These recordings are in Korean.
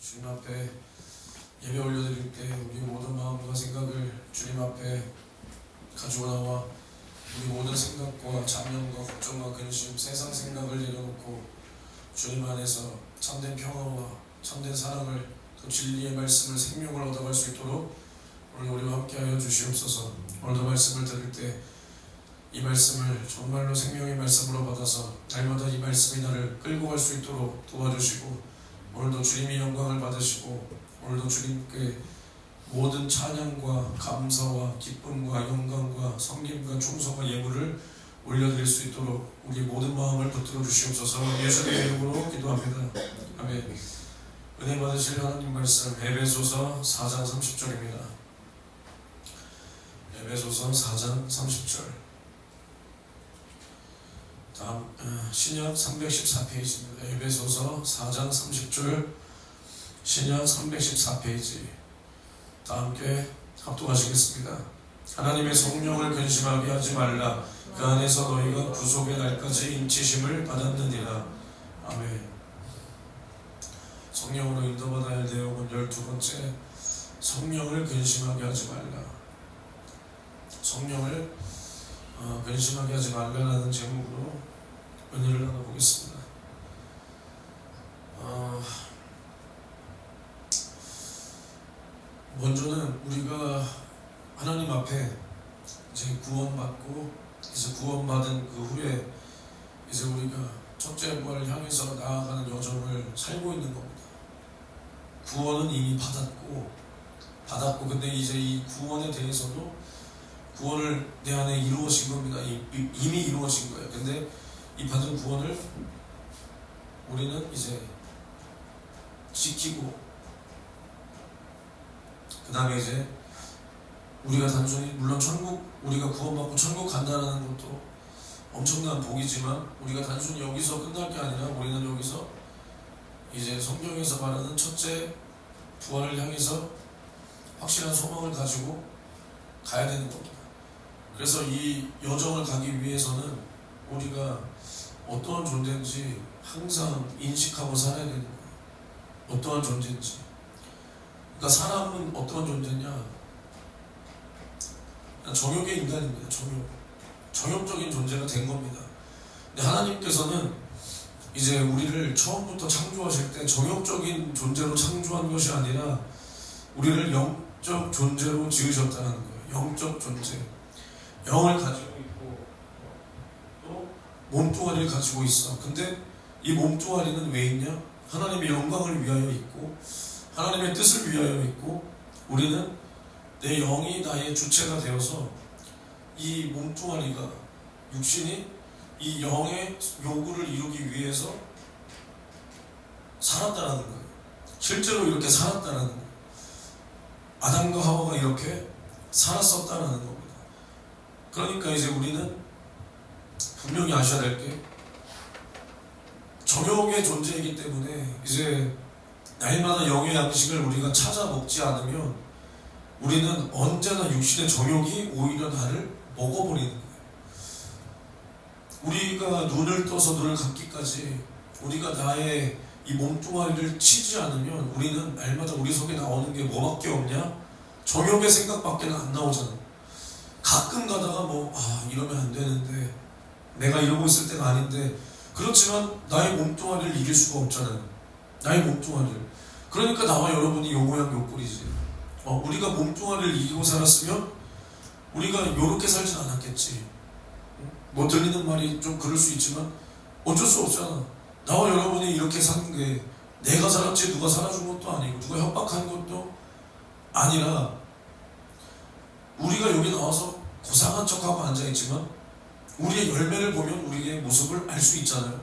주님 앞에 예배 올려드릴 때 우리 모든 마음과 생각을 주님 앞에 가지고 나와 우리 모든 생각과 잡념과 걱정과 근심, 세상 생각을 내려놓고 주님 안에서 참된 평화와 참된 사랑을 또 진리의 말씀을 생명을 얻어갈 수 있도록 오늘 우리와 함께하여 주시옵소서. 오늘도 말씀을 들을 때 이 말씀을 정말로 생명의 말씀으로 받아서 날마다 이 말씀이 나를 끌고 갈 수 있도록 도와주시고, 오늘도 주님이 영광을 받으시고 오늘도 주님께 모든 찬양과 감사와 기쁨과 영광과 섬김과 충성과 예물을 올려드릴 수 있도록 우리 모든 마음을 붙들어 주시옵소서. 예수님의 이름으로 기도합니다. 아멘. 은혜 받으실 하나님 말씀 에베소서 4장 30절입니다. 에베소서 4장 30절. 다음 신약 314페이지입니다. 에베소서 4장 30절 신약 314페이지. 다 함께 합독하시겠습니다. 하나님의 성령을 근심하게 하지 말라. 그 안에서 너희가 구속의 날까지 인치심을 받았느니라. 아멘. 성령으로 인도받아야 할 내용은 12번째, 성령을 근심하게 하지 말라. 성령을 근심하게 하지 말라라는 제목으로 은혜를 나눠보겠습니다. 먼저는 우리가 하나님 앞에 이제 구원받고 이제 구원받은 그 후에 이제 우리가 첫째 부활을 향해서 나아가는 여정을 살고 있는 겁니다. 구원은 이미 받았고 근데 이제 이 구원에 대해서도 구원을 내 안에 이루어진 겁니다. 이미 이루어진 거예요. 근데 이 받은 구원을 우리는 이제 지키고, 그 다음에 이제 우리가 단순히 물론 우리가 구원받고 천국 간다는 것도 엄청난 복이지만 우리가 단순히 여기서 끝날 게 아니라 우리는 여기서 이제 성경에서 말하는 첫째 부활을 향해서 확실한 소망을 가지고 가야 되는 겁니다. 그래서 이 여정을 가기 위해서는 우리가 어떠한 존재인지 항상 인식하고 살아야 되는 거예요. 어떠한 존재인지. 그러니까 사람은 어떠한 존재냐? 정욕의 인간입니다. 정욕적인 존재가 된 겁니다. 근데 하나님께서는 이제 우리를 처음부터 창조하실 때 정욕적인 존재로 창조한 것이 아니라 우리를 영적 존재로 지으셨다는 거예요. 영적 존재. 영을 가지고 있고 또 몸뚱아리를 가지고 있어. 근데 이 몸뚱아리는 왜 있냐? 하나님의 영광을 위하여 있고 하나님의 뜻을 위하여 있고, 우리는 내 영이 나의 주체가 되어서 이 몸뚱아리가, 육신이 이 영의 요구를 이루기 위해서 살았다는 거예요. 실제로 이렇게 살았다는 거예요. 아담과 하와가 이렇게 살았었다는 겁니다. 그러니까 이제 우리는 분명히 아셔야 될 게, 정욕의 존재이기 때문에 이제 날마다 영의 양식을 우리가 찾아 먹지 않으면 우리는 언제나 육신의 정욕이 오히려 나를 먹어버리는 거예요. 우리가 눈을 떠서 눈을 감기까지 우리가 나의 이 몸뚱아리를 치지 않으면 우리는 날마다 우리 속에 나오는 게 뭐밖에 없냐? 정욕의 생각밖에 안 나오잖아. 가끔 가다가 이러면 안 되는데, 내가 이러고 있을 때가 아닌데, 그렇지만 나의 몸뚱아리를 이길 수가 없잖아요. 나의 몸뚱아리를. 그러니까 나와 여러분이 요 모양 요 꼴이지. 우리가 몸뚱아리를 이기고 살았으면 우리가 요렇게 살진 않았겠지. 들리는 말이 좀 그럴 수 있지만 어쩔 수 없잖아. 나와 여러분이 이렇게 사는 게 내가 살았지 누가 살아준 것도 아니고 누가 협박한 것도 아니라, 우리가 여기 나와서 고상한 척하고 앉아있지만 우리의 열매를 보면 우리의 모습을 알 수 있잖아요.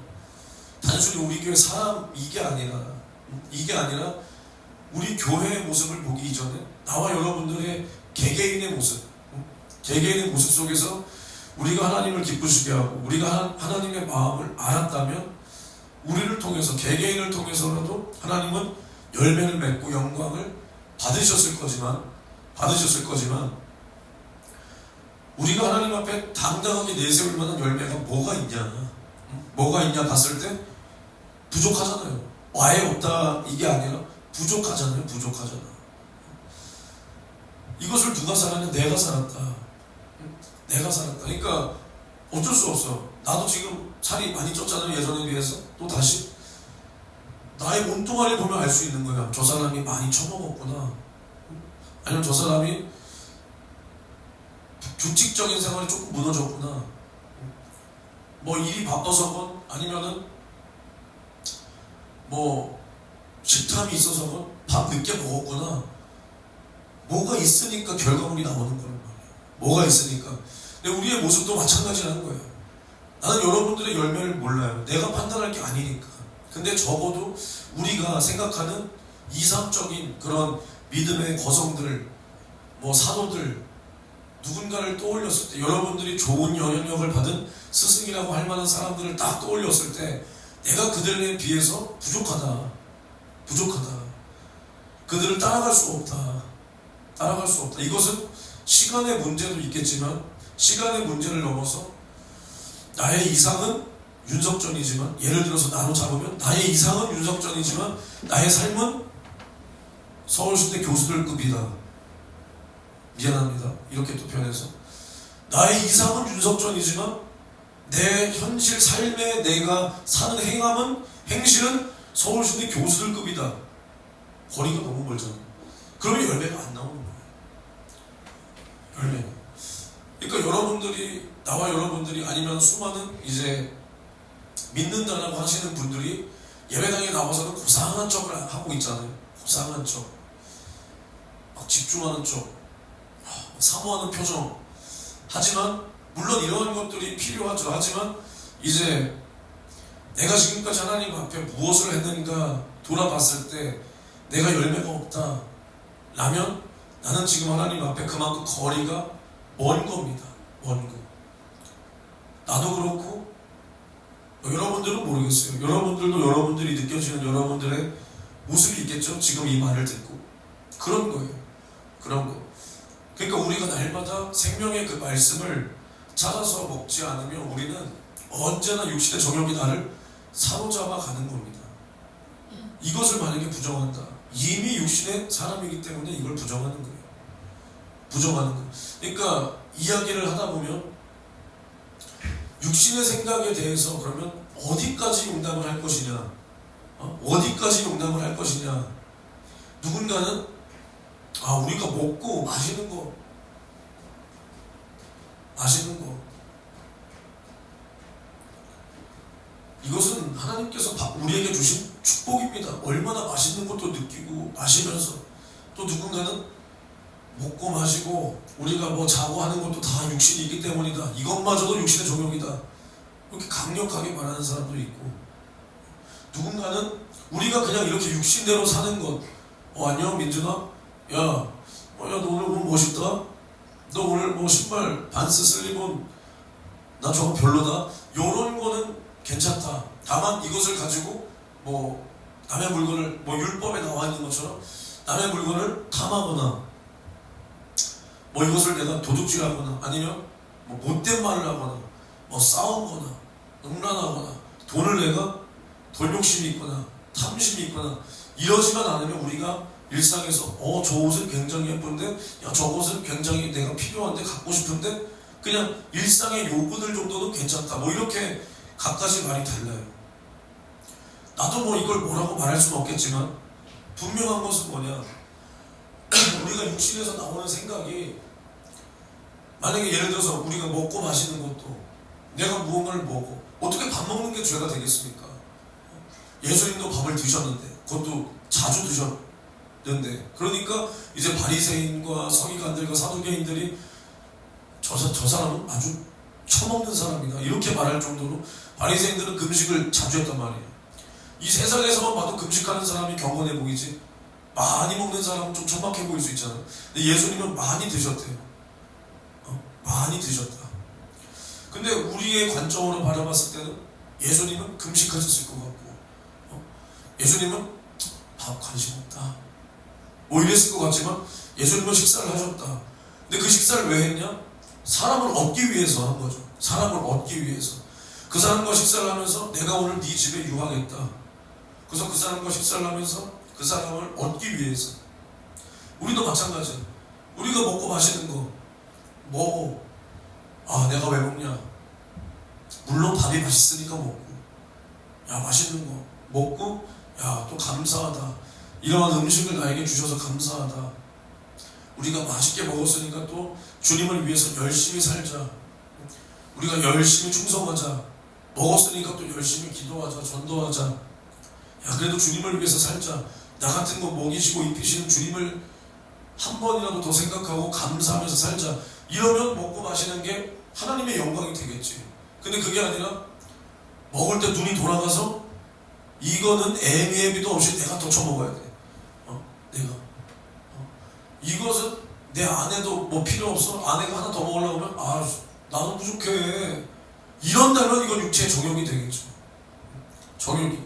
단순히 우리 교회 사람 이게 아니라 우리 교회의 모습을 보기 이전에 나와 여러분들의 개개인의 모습 속에서 우리가 하나님을 기쁘시게 하고 우리가 하나님의 마음을 알았다면, 우리를 통해서 개개인을 통해서라도 하나님은 열매를 맺고 영광을 받으셨을 거지만 우리가 하나님 앞에 당당하게 내세울 만한 열매가 뭐가 있냐 봤을 때 부족하잖아요. 아예 없다 이게 아니라 부족하잖아요. 부족하잖아. 이것을 누가 살았냐? 내가 살았다. 내가 살았다. 그러니까 어쩔 수 없어. 나도 지금 살이 많이 쪘잖아요. 예전에 비해서. 또 다시 나의 몸뚱아리 보면 알 수 있는 거야. 저 사람이 많이 처먹었구나. 아니면 저 사람이 규칙적인 생활이 조금 무너졌구나. 뭐 일이 바빠서건 아니면은 뭐 식탐이 있어서건 밥 늦게 먹었구나. 뭐가 있으니까 결과물이 나오는 거란 말이야. 뭐가 있으니까. 근데 우리의 모습도 마찬가지라는 거예요. 나는 여러분들의 열매를 몰라요. 내가 판단할 게 아니니까. 근데 적어도 우리가 생각하는 이상적인 그런 믿음의 거성들, 뭐 사도들, 누군가를 떠올렸을 때, 여러분들이 좋은 영향력을 받은 스승이라고 할 만한 사람들을 딱 떠올렸을 때 내가 그들에 비해서 부족하다. 부족하다. 그들을 따라갈 수 없다. 따라갈 수 없다. 이것은 시간의 문제도 있겠지만 시간의 문제를 넘어서 나의 이상은 윤석전이지만, 예를 들어서 나로 잡으면 나의 이상은 윤석전이지만 나의 삶은 서울시대 교수들급이다. 미안합니다. 이렇게 또 표현해서 나의 이상은 윤석전이지만 내 현실 삶에 내가 사는 행실은 서울시대 교수들급이다. 거리가 너무 멀잖아. 그러면 열매가 안 나오는 거예요. 열매가. 그러니까 여러분들이, 나와 여러분들이, 아니면 수많은 이제 믿는다라고 하시는 분들이 예배당에 나와서는 고상한 척을 하고 있잖아요. 고상한 척, 막 집중하는 척, 사모하는 표정. 하지만 물론 이러한 것들이 필요하죠. 하지만 이제 내가 지금까지 하나님 앞에 무엇을 했는가 돌아봤을 때 내가 열매가 없다 라면 나는 지금 하나님 앞에 그만큼 거리가 먼 겁니다. 먼 거. 나도 그렇고 여러분들은 모르겠어요. 여러분들도 여러분들이 느껴지는 여러분들의 모습이 있겠죠. 지금 이 말을 듣고. 그런 거예요. 그런 거. 그러니까 우리가 날마다 생명의 그 말씀을 찾아서 먹지 않으면 우리는 언제나 육신의 정욕이 나를 사로잡아 가는 겁니다. 이것을 만약에 부정한다. 이미 육신의 사람이기 때문에 이걸 부정하는 거예요. 부정하는 거예요. 그러니까 이야기를 하다 보면 육신의 생각에 대해서 그러면 어디까지 용납을 할 것이냐, 어디까지 용납을 할 것이냐. 누군가는 우리가 먹고 마시는 거 이것은 하나님께서 우리에게 주신 축복입니다. 얼마나 맛있는 것도 느끼고 마시면서, 또 누군가는 먹고 마시고 우리가 뭐 자고 하는 것도 다 육신이기 때문이다. 이것마저도 육신의 종용이다. 이렇게 강력하게 말하는 사람도 있고, 누군가는 우리가 그냥 이렇게 육신대로 사는 것. 안녕 민준아. 야, 너 오늘 너무 멋있다. 너 오늘 뭐 신발 반스 슬립온 나 저거 별로다. 요런 거는 괜찮다. 다만 이것을 가지고 뭐 남의 물건을, 뭐 율법에 나와 있는 것처럼 남의 물건을 탐하거나, 뭐 이것을 내가 도둑질하거나, 아니면 뭐 못된 말을 하거나, 뭐 싸우거나, 음란하거나, 돈을 내가 돈 욕심이 있거나 탐심이 있거나 이러지만 않으면 우리가 일상에서 저 옷은 굉장히 예쁜데, 야, 저 옷은 굉장히 내가 필요한데 갖고 싶은데, 그냥 일상의 요구들 정도는 괜찮다. 뭐 이렇게 각가지 말이 달라요. 나도 뭐 이걸 뭐라고 말할 수는 없겠지만 분명한 것은 뭐냐, 우리가 육신에서 나오는 생각이, 만약에 예를 들어서 우리가 먹고 마시는 것도, 내가 무언가를 먹고, 어떻게 밥 먹는 게 죄가 되겠습니까? 예수님도 밥을 드셨는데, 그것도 자주 드셨는데, 그러니까 이제 바리새인과 서기관들과 사두개인들이 저 사람은 아주 처먹는 사람이다 이렇게 말할 정도로 바리새인들은 금식을 자주 했단 말이에요. 이 세상에서만 봐도 금식하는 사람이 경건해 보이지, 많이 먹는 사람은 좀 천박해 보일 수 있잖아요. 근데 예수님은 많이 드셨대요. 많이 드셨다. 근데 우리의 관점으로 바라봤을 때는 예수님은 금식하셨을 것 같고, 예수님은 밥 관심 없다 뭐 이랬을 것 같지만 예수님은 식사를 하셨다. 근데 그 식사를 왜 했냐? 사람을 얻기 위해서 한 거죠. 사람을 얻기 위해서. 그 사람과 식사를 하면서 내가 오늘 네 집에 유하겠다. 그래서 그 사람과 식사를 하면서 그 사람을 얻기 위해서. 우리도 마찬가지야. 우리가 먹고 마시는 거 뭐, 내가 왜 먹냐? 물론 밥이 맛있으니까 먹고, 야 맛있는 거 먹고, 야 또 감사하다. 이러한 음식을 나에게 주셔서 감사하다. 우리가 맛있게 먹었으니까 또 주님을 위해서 열심히 살자. 우리가 열심히 충성하자. 먹었으니까 또 열심히 기도하자, 전도하자. 야 그래도 주님을 위해서 살자. 나 같은 거 먹이시고 입히시는 주님을 한 번이라도 더 생각하고 감사하면서 살자. 이러면 먹고 마시는 게 하나님의 영광이 되겠지. 근데 그게 아니라 먹을 때 눈이 돌아가서 이거는 애미애비도 없이 내가 더 쳐먹어야 돼. 내가 이것은 내 아내도 뭐 필요 없어. 아내가 하나 더 먹으려고 하면 나도 부족해. 이런다면 이건 육체의 정욕이 되겠죠. 정욕이.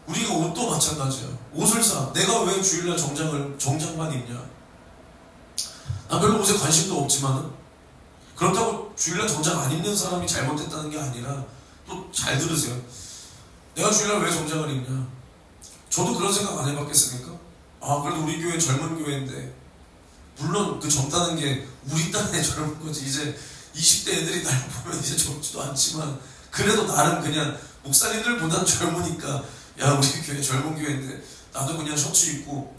우리가 옷도 마찬가지야. 옷을 사. 내가 왜 주일날 정장만 입냐? 난 별로 옷에 관심도 없지만 그렇다고 주일날 정장 안 입는 사람이 잘못했다는 게 아니라 또 잘 들으세요. 내가 주일날 왜 정장을 입냐? 저도 그런 생각 안 해봤겠습니까? 그래도 우리 교회 젊은 교회인데 물론 그 젊다는 게 우리 딴에 젊은 거지. 이제 20대 애들이 날 보면 이제 젊지도 않지만 그래도 나름 그냥 목사님들보단 젊으니까 야 우리 교회 젊은 교회인데 나도 그냥 셔츠 입고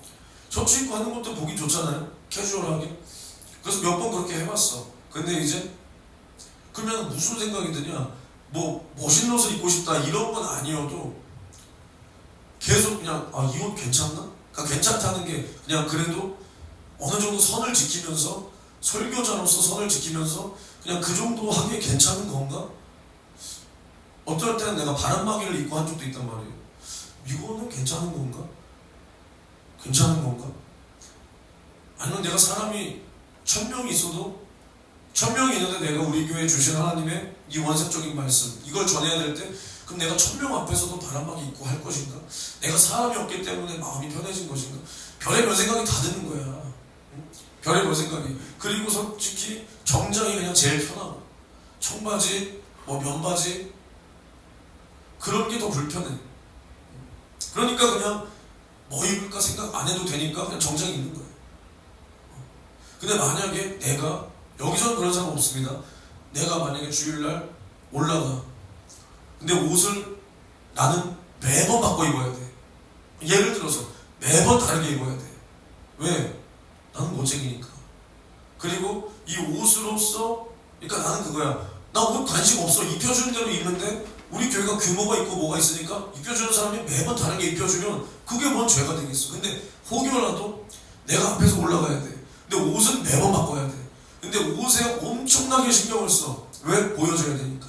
하는 것도 보기 좋잖아요. 캐주얼하게. 그래서 몇 번 그렇게 해봤어. 근데 이제 그러면 무슨 생각이 드냐? 뭐 멋있는 옷을 입고 싶다 이런 건 아니어도 계속 그냥 이 옷 괜찮나? 그러니까 괜찮다는 게 그냥 그래도 어느 정도 선을 지키면서 설교자로서 선을 지키면서 그냥 그 정도 하기에 괜찮은 건가? 어떨 때는 내가 바람막이를 입고 한 적도 있단 말이에요. 이거는 괜찮은 건가? 괜찮은 건가? 아니면 내가 사람이 1000명이 있어도 1000명이 있는데 내가 우리 교회에 주신 하나님의 이 원색적인 말씀 이걸 전해야 될 때 그럼 내가 1000명 앞에서도 바람막이 입고 할 것인가? 내가 사람이 없기 때문에 마음이 편해진 것인가? 별의별 생각이 다 드는 거야. 별의별 생각이. 그리고 솔직히 정장이 그냥 제일 편하고 청바지, 뭐 면바지 그런 게 더 불편해. 그러니까 그냥 뭐 입을까 생각 안 해도 되니까 그냥 정장 입는 거야. 근데 만약에 내가 여기서는 그런 사람 없습니다. 내가 만약에 주일날 올라가. 근데 옷을 나는 매번 바꿔 입어야 돼. 예를 들어서 매번 다르게 입어야 돼. 왜? 나는 멋쟁이니까. 그리고 이 옷으로서 그러니까 나는 그거야. 나 옷 관심 없어. 입혀주는 대로 입는데 우리 교회가 규모가 있고 뭐가 있으니까 입혀주는 사람이 매번 다르게 입혀주면 그게 뭔 죄가 되겠어. 근데 혹여라도 내가 앞에서 올라가야 돼. 근데 옷은 매번 바꿔야 돼. 근데 옷에 엄청나게 신경을 써. 왜? 보여줘야 되니까.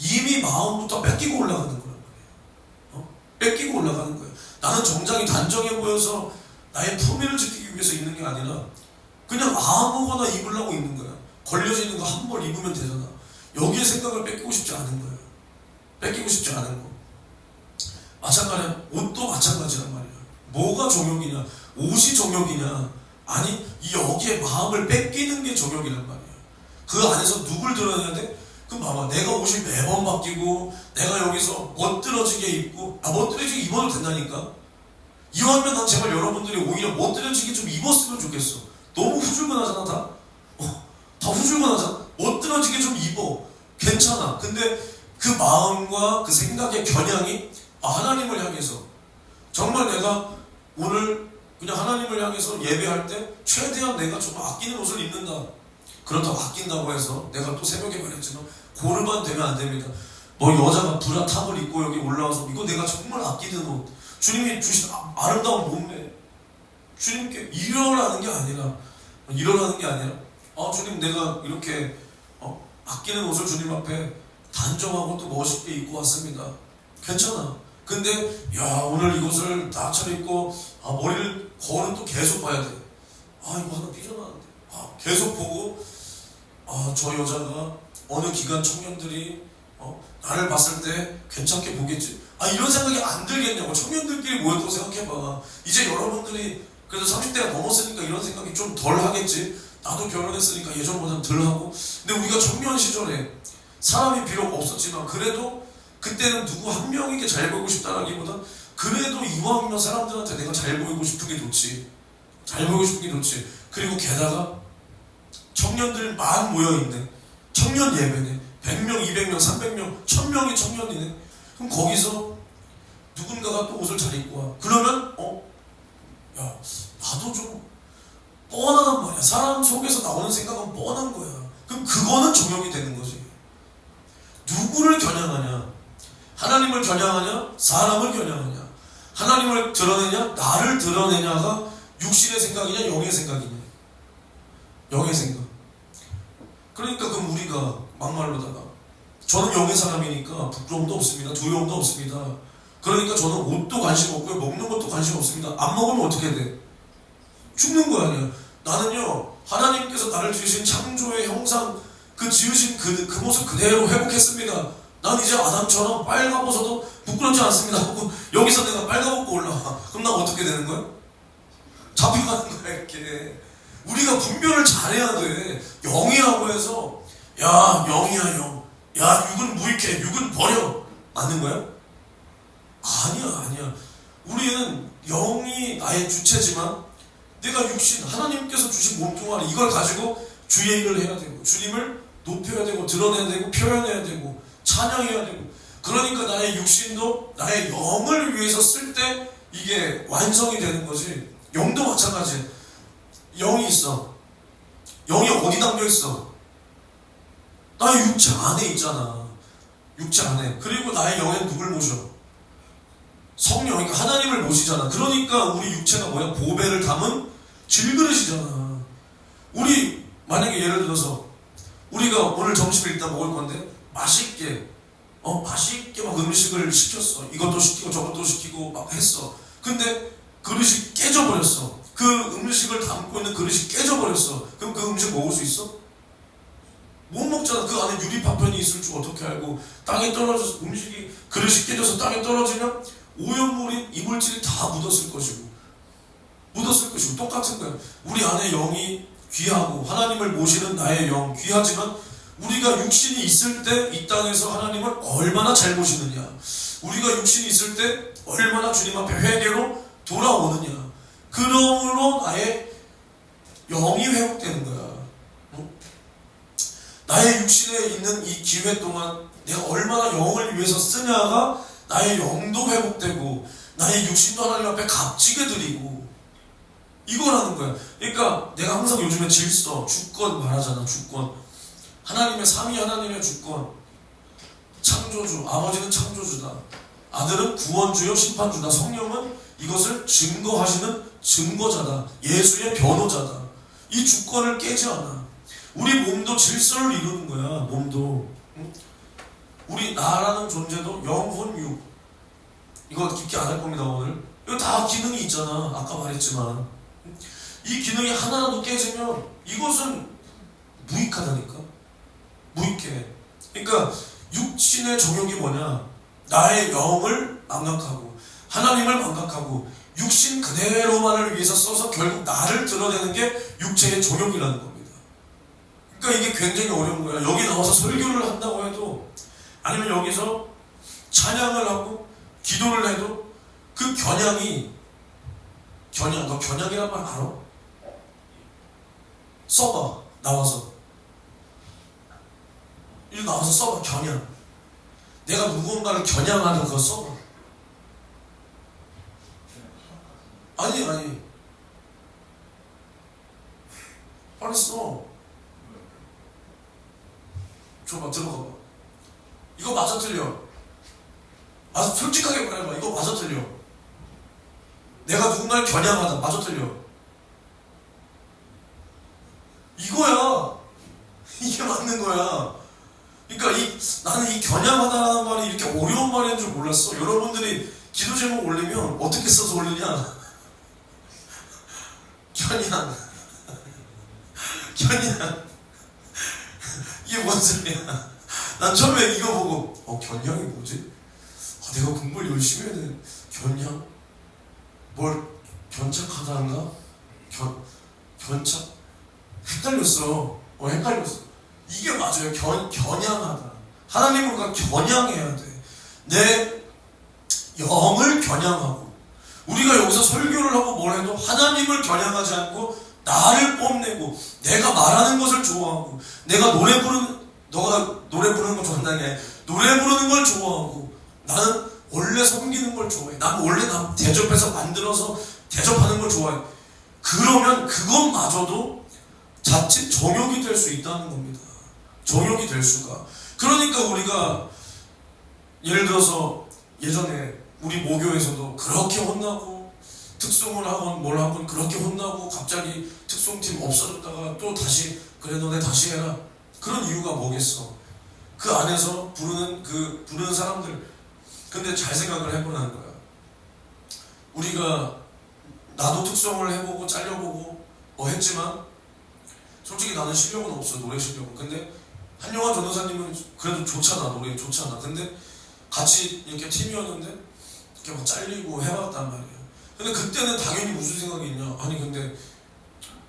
이미 마음부터 뺏기고 올라가는 거란 말이에요. 뺏기고 올라가는 거예요. 나는 정장이 단정해 보여서 나의 품위를 지키기 위해서 입는 게 아니라 그냥 아무거나 입으려고 입는 거야. 걸려져 있는 거 한 벌 입으면 되잖아. 여기에 생각을 뺏기고 싶지 않은 거예요. 뺏기고 싶지 않은 거. 마찬가지야. 옷도 마찬가지란 말이야. 뭐가 정욕이냐? 옷이 정욕이냐? 아니, 이 여기에 마음을 뺏기는 게 정욕이란 말이야. 그 안에서 누굴 드러내야 돼? 그럼 봐봐. 내가 옷이 매번 바뀌고 내가 여기서 멋들어지게 입고 멋들어지게 입어도 된다니까? 이왕이면 난 제발 여러분들이 오히려 멋들어지게 좀 입었으면 좋겠어. 너무 후줄근하잖아 다? 다 후줄근하잖아. 멋들어지게 좀 입어. 괜찮아. 근데 그 마음과 그 생각의 겨냥이 하나님을 향해서 정말 내가 오늘 그냥 하나님을 향해서 예배할 때 최대한 내가 정말 아끼는 옷을 입는다. 그렇다고 아낀다고 해서 내가 또 새벽에 말했지만 고르반 되면 안 됩니다. 뭐 여자가 브라 탑을 입고 여기 올라와서 이거 내가 정말 아끼는 옷 주님이 주신 아름다운 몸매 주님께 이러라는 게 아니라 주님 내가 이렇게 아끼는 옷을 주님 앞에 단정하고 또 멋있게 입고 왔습니다. 괜찮아. 근데 오늘 이것을 딱 차려입고 머리를 거울은 또 계속 봐야 돼. 이거 하나 삐져나왔는데 계속 보고 저 여자가 어느 기관 청년들이 나를 봤을 때 괜찮게 보겠지. 이런 생각이 안 들겠냐고. 청년들끼리 모였다고 생각해봐. 이제 여러분들이 그래도 30대가 넘었으니까 이런 생각이 좀 덜 하겠지. 나도 결혼했으니까 예전보다는 덜 하고. 근데 우리가 청년 시절에 사람이 비록 없었지만 그래도 그때는 누구 한 명에게 잘 보이고 싶다라기보다 그래도 이왕이면 사람들한테 내가 잘 보이고 싶은 게 좋지. 잘 보이고 싶은 게 좋지. 그리고 게다가 청년들 만 모여있네. 청년 예배네. 100명, 200명, 300명, 1000명이 청년이네. 그럼 거기서 누군가가 또 옷을 잘 입고 와. 그러면 야, 나도 좀 뻔하단 말이야. 사람 속에서 나오는 생각은 뻔한 거야. 그럼 그거는 적용이 되는 거지. 누구를 겨냥하냐? 하나님을 겨냥하냐? 사람을 겨냥하냐? 하나님을 드러내냐? 나를 드러내냐가 육신의 생각이냐? 영의 생각이냐? 영의 생각. 그러니까 그럼 우리가 막말로다가 저는 영의 사람이니까 부끄러움도 없습니다. 두려움도 없습니다. 그러니까 저는 옷도 관심 없고요. 먹는 것도 관심 없습니다. 안 먹으면 어떻게 돼? 죽는 거 아니야. 나는요, 하나님께서 나를 지으신 창조의 형상, 그 지으신 그 모습 그대로 회복했습니다. 난 이제 아담처럼 빨가벗어도 부끄럽지 않습니다 하고 여기서 내가 빨가벗고 올라와. 그럼 나 어떻게 되는 거야? 잡혀가는 거야 이렇게. 우리가 분별을 잘해야 돼. 영이라고 해서 야 영이야 영. 야 육은 무익해. 육은 버려. 맞는 거야? 아니야. 우리는 영이 나의 주체지만 내가 육신, 하나님께서 주신 몸뚱아리 이걸 가지고 주의 일을 해야 되고 주님을 높여야 되고 드러내야 되고 표현해야 되고 찬양해야 되고 그러니까 나의 육신도 나의 영을 위해서 쓸 때 이게 완성이 되는 거지. 영도 마찬가지야. 영이 있어. 영이 어디 담겨 있어? 나의 육체 안에 있잖아. 육체 안에. 그리고 나의 영에 누굴 모셔? 성령, 그러니까 하나님을 모시잖아. 그러니까 우리 육체가 뭐야? 보배를 담은 질그릇이잖아. 우리 만약에 예를 들어서 우리가 오늘 점심을 일단 먹을 건데 맛있게 막 음식을 시켰어. 이것도 시키고 저것도 시키고 막 했어. 근데 그릇이 깨져버렸어. 그 음식을 담고 있는 그릇이 깨져버렸어. 그럼 그 음식 먹을 수 있어? 못 먹잖아. 그 안에 유리 파편이 있을 줄 어떻게 알고. 땅에 떨어져서 음식이 그릇이 깨져서 땅에 떨어지면 오염물인 이물질이 다 묻었을 것이고 똑같은 거야. 우리 안에 영이 귀하고 하나님을 모시는 나의 영 귀하지만 우리가 육신이 있을 때 이 땅에서 하나님을 얼마나 잘 모시느냐, 우리가 육신이 있을 때 얼마나 주님 앞에 회개로 돌아오느냐, 그러므로 나의 영이 회복되는 거야. 나의 육신에 있는 이 기회 동안 내가 얼마나 영을 위해서 쓰냐가 나의 영도 회복되고 나의 육신도 하나님 앞에 값지게 드리고 이거라는 거야. 그러니까 내가 항상 요즘에 질서, 주권 말하잖아. 주권. 하나님의 삼위 하나님의 주권. 창조주, 아버지는 창조주다. 아들은 구원주요 심판주다. 성령은 이것을 증거하시는 증거자다. 예수의 변호자다. 이 주권을 깨지 않아. 우리 몸도 질서를 이루는 거야. 몸도. 우리 나라는 존재도 영혼 육. 이거 깊게 안 할 겁니다 오늘. 이거 다 기능이 있잖아. 아까 말했지만 이 기능이 하나라도 깨지면 이것은 무익하다니까. 무익해. 그러니까 육신의 정욕이 뭐냐? 나의 영을 망각하고 하나님을 망각하고 육신 그대로만을 위해서 써서 결국 나를 드러내는 게 육체의 정욕이라는 겁니다. 그러니까 이게 굉장히 어려운 거야. 여기 나와서 설교를 한다고 해도 아니면 여기서 찬양을 하고 기도를 해도 그 겨냥이 너 겨냥이란 말 알아? 써봐. 나와서 이리 나와서 써봐. 겨냥. 내가 누군가를 겨냥하는 거 써봐. 아니 빨리 써. 줘봐. 들어가봐. 이거 맞아 틀려? 솔직하게 말해봐. 이거 맞아 틀려? 내가 누군가를 겨냥하다. 맞아 틀려? 이거야. 이게 맞는 거야. 그러니까 나는 이 겨냥하다라는 말이 이렇게 어려운 말인 줄 몰랐어. 여러분들이 기도 제목 올리면 어떻게 써서 올리냐? 겨냥. 이게 뭔 소리야? 난 처음에 이거 보고 겨냥이 뭐지? 내가 공부를 열심히 해야 되는 겨냥? 뭘 견착하다는가? 견착? 헷갈렸어. 헷갈렸어. 이게 맞아요. 겨냥하다. 하나님과 겨냥해야 돼. 영을 겨냥하고, 우리가 여기서 설교를 하고 뭘 해도 하나님을 겨냥하지 않고 나를 뽐내고, 내가 말하는 것을 좋아하고, 너가 노래 부르는 거 좋아한다는 게 아니라 노래 부르는 걸 좋아하고, 나는 원래 섬기는 걸 좋아해. 난 원래 대접해서 만들어서 대접하는 걸 좋아해. 그러면 그것마저도 자칫 정욕이 될 수 있다는 겁니다. 정욕이 될 수가. 그러니까 우리가 예를 들어서 예전에 우리 모교에서도 그렇게 혼나고, 특송을 하건 뭘 하건 그렇게 혼나고, 갑자기 특송팀 없어졌다가 또 다시 그래 너네 다시 해라. 그런 이유가 뭐겠어. 그 안에서 부르는 사람들. 근데 잘 생각을 해보라는 거야. 우리가 나도 특송을 해보고 잘려보고 했지만 솔직히 나는 실력은 없어. 노래 실력은. 근데 한영환 전도사님은 그래도 좋잖아. 노래 좋잖아. 근데 같이 이렇게 팀이었는데 이렇게 막 잘리고 해봤단 말이야. 근데 그때는 당연히 무슨 생각이 있냐. 아니 근데